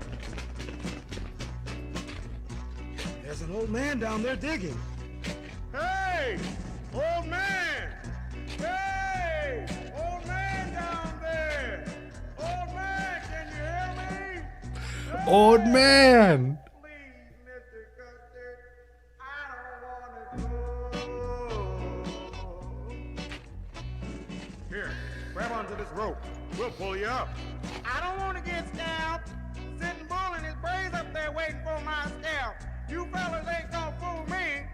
There's an old man down there digging. Hey, old man! Hey, old man down there! Old man, can you hear me? Hey, Old man! please, Mr. Custer, I don't want to go. Here, grab onto this rope. We'll pull you up. I don't want to get scalped. Sitting bull in his brains up there waiting for my scalp. You fellas ain't gonna fool me.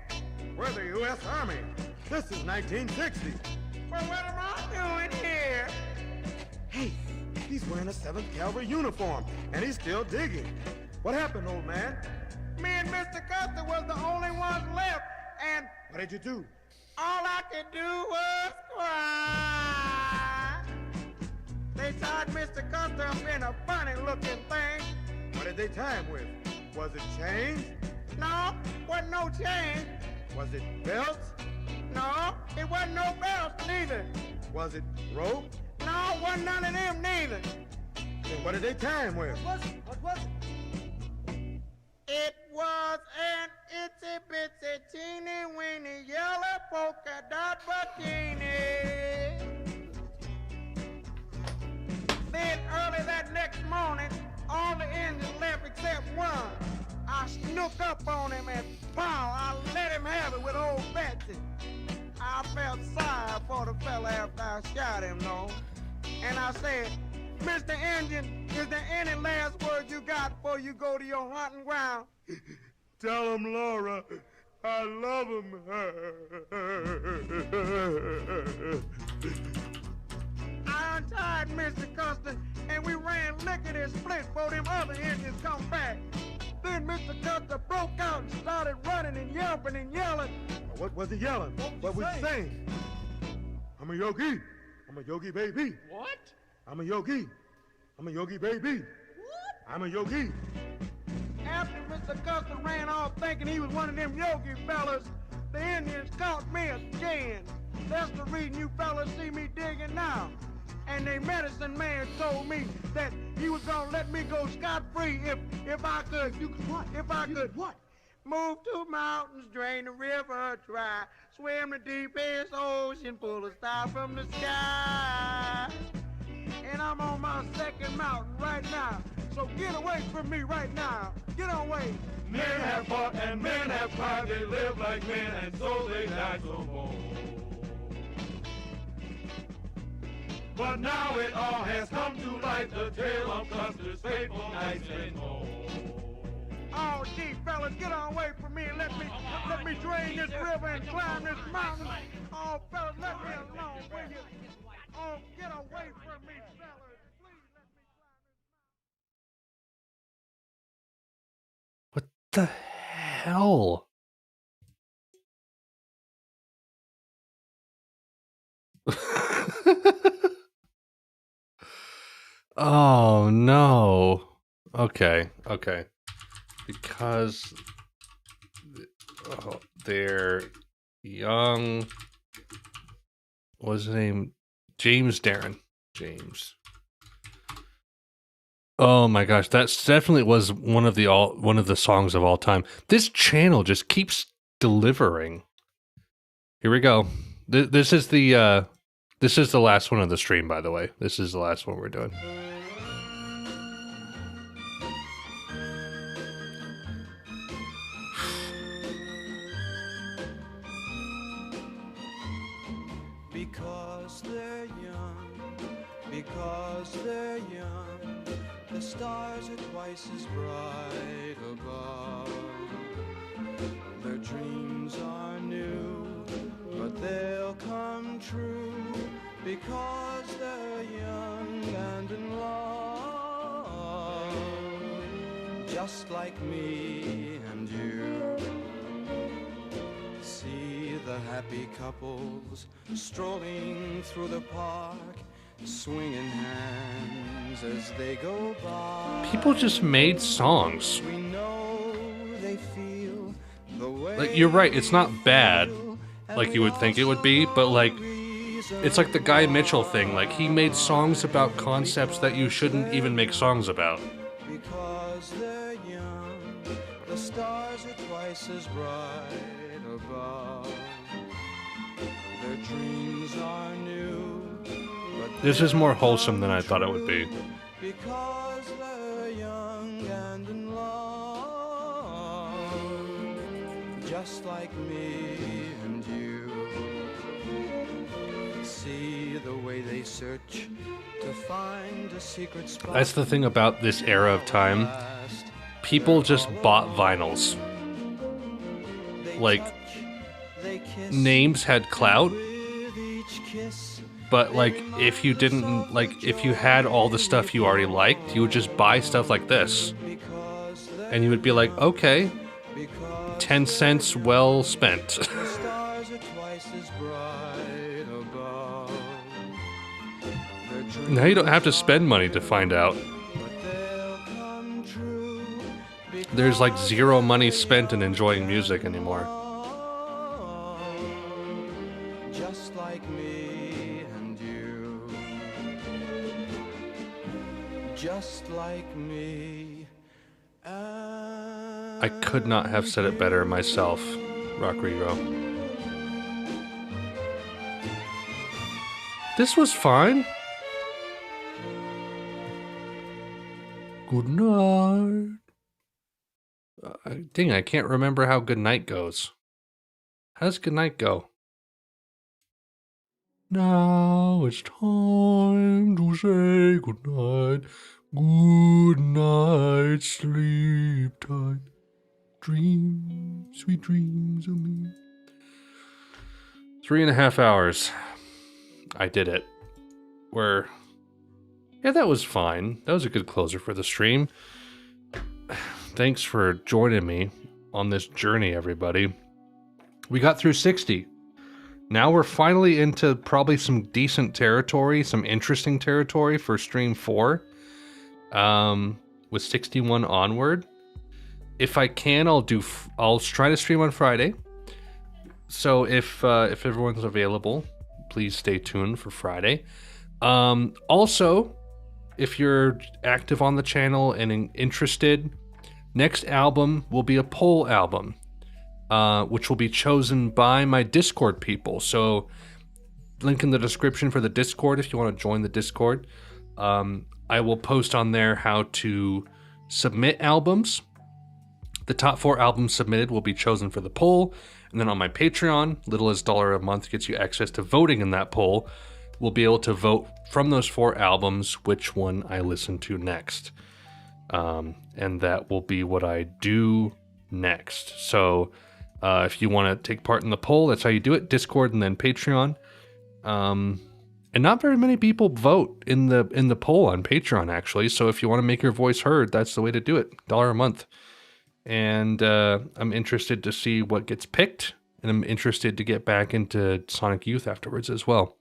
We're the U.S. Army. This is 1960. Well, what am I doing here? Hey, he's wearing a 7th Cavalry uniform, and he's still digging. What happened, old man? Me and Mr. Custer was the only ones left, and what did you do? All I could do was cry. They tied Mr. Custer up in a funny-looking thing. What did they tie him with? Was it chains? No, wasn't no chains. Was it belts? No, it wasn't no belts neither. Was it rope? No, wasn't none of them neither. Then what did they tie him with? What was it? It was an itsy-bitsy teeny-weeny yellow polka dot bikini. Then early that next morning, all the engines left except one. I snook up on him and pow, I let him have it with old Betsy. I felt sorry for the fella after I shot him, though. And I said, Mr. Engine, is there any last words you got before you go to your hunting ground? Tell him, Laura, I love him. I untied Mr. Custer, and we ran lickety-split for them other engines come back. Then Mr. Custer broke out and started running and yelping and yelling. What was he yelling? What was he saying? I'm a yogi. I'm a yogi baby. What? I'm a yogi. I'm a yogi baby. What? I'm a yogi. After Mr. Custer ran off thinking he was one of them yogi fellas, the Indians caught me again. That's the reason you fellas see me digging now. And the medicine man told me that he was gonna let me go scot-free if I could. You could what? If I could what? Move to mountains, drain the river dry, swim the deepest ocean, pull a star from the sky. And I'm on my second mountain right now. So get away from me right now. Get away. Men have fought and men have cried. They live like men and so they die so bold. But now it all has come to light, the tale of Custer's fateful nights and more. Oh, gee, fellas, get away from me and let me drain this river and climb this mountain. Oh, fellas, let me alone, will you? Oh, get away from me, fellas. Please let me climb this mountain. What the hell? Oh no. Okay. Because they're young. What's his name? James Darren. James. Oh my gosh, that definitely was one of the songs of all time. This channel just keeps delivering. Here we go. This is the last one of the stream, by the way. This is the last one we're doing. Because they're young, the stars are twice as bright above. Their dreams are new, but they'll come true because they're young and in love, just like me and you. See the happy couples strolling through the park, swinging hands as they go by. People just made songs. We know they feel the way Like, you're right, it's not bad, like you would think it would be, but like, it's like the Guy Mitchell thing. Like, he made songs about concepts that you shouldn't even make songs about. because they're young. The stars are twice as bright above. Their dreams are new, but This is more wholesome than I thought it would be. because they're young and in love, just like me and you. See the way they search to find a secret spot. That's the thing about this era of time. People just bought vinyls. Like, names had clout, but like, if you didn't, like, if you had all the stuff you already liked, you would just buy stuff like this. And you would be like, okay, 10 cents well spent. The stars are twice as bright above. Their Now you don't have to spend money to find out. There's like zero money spent in enjoying music anymore. just like me and you. Just like me. I could not have said it better myself, Rodrigo. This was fine. Good night. Dang, I can't remember how good night goes. How does good night go? Now it's time to say good night. Good night, sleep tight. Dream, sweet dreams of me. 3.5 hours. I did it. Yeah, that was fine. That was a good closer for the stream. Thanks for joining me on this journey, everybody. We got through 60. Now we're finally into probably some decent territory, some interesting territory for stream 4. With 61 onward. If I can, I'll try to stream on Friday. So if everyone's available, please stay tuned for Friday. Also, if you're active on the channel and interested, next album will be a poll album, which will be chosen by my Discord people. So, link in the description for the Discord if you want to join the Discord. I will post on there how to submit albums. The top 4 albums submitted will be chosen for the poll. And then on my Patreon, little as $1 a month gets you access to voting in that poll. We'll be able to vote from those 4 albums which one I listen to next. And that will be what I do next. So if you want to take part in the poll, that's how you do it. Discord and then Patreon. And not very many people vote in the poll on Patreon, actually. So if you want to make your voice heard, that's the way to do it. $1 a month. And I'm interested to see what gets picked. And I'm interested to get back into Sonic Youth afterwards as well.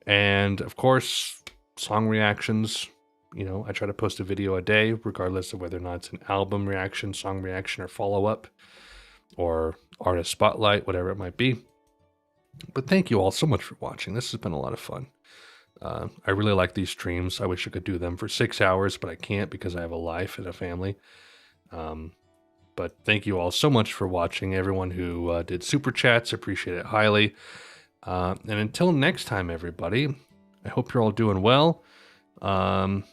And of course, song reactions. You know, I try to post a video a day, regardless of whether or not it's an album reaction, song reaction, or follow-up, or artist spotlight, whatever it might be. But thank you all so much for watching. This has been a lot of fun. I really like these streams. I wish I could do them for 6 hours, but I can't because I have a life and a family. But thank you all so much for watching. Everyone who did super chats, appreciate it highly. And until next time, everybody, I hope you're all doing well. And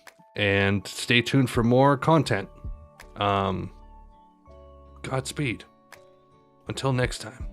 stay tuned for more content. Godspeed. Until next time.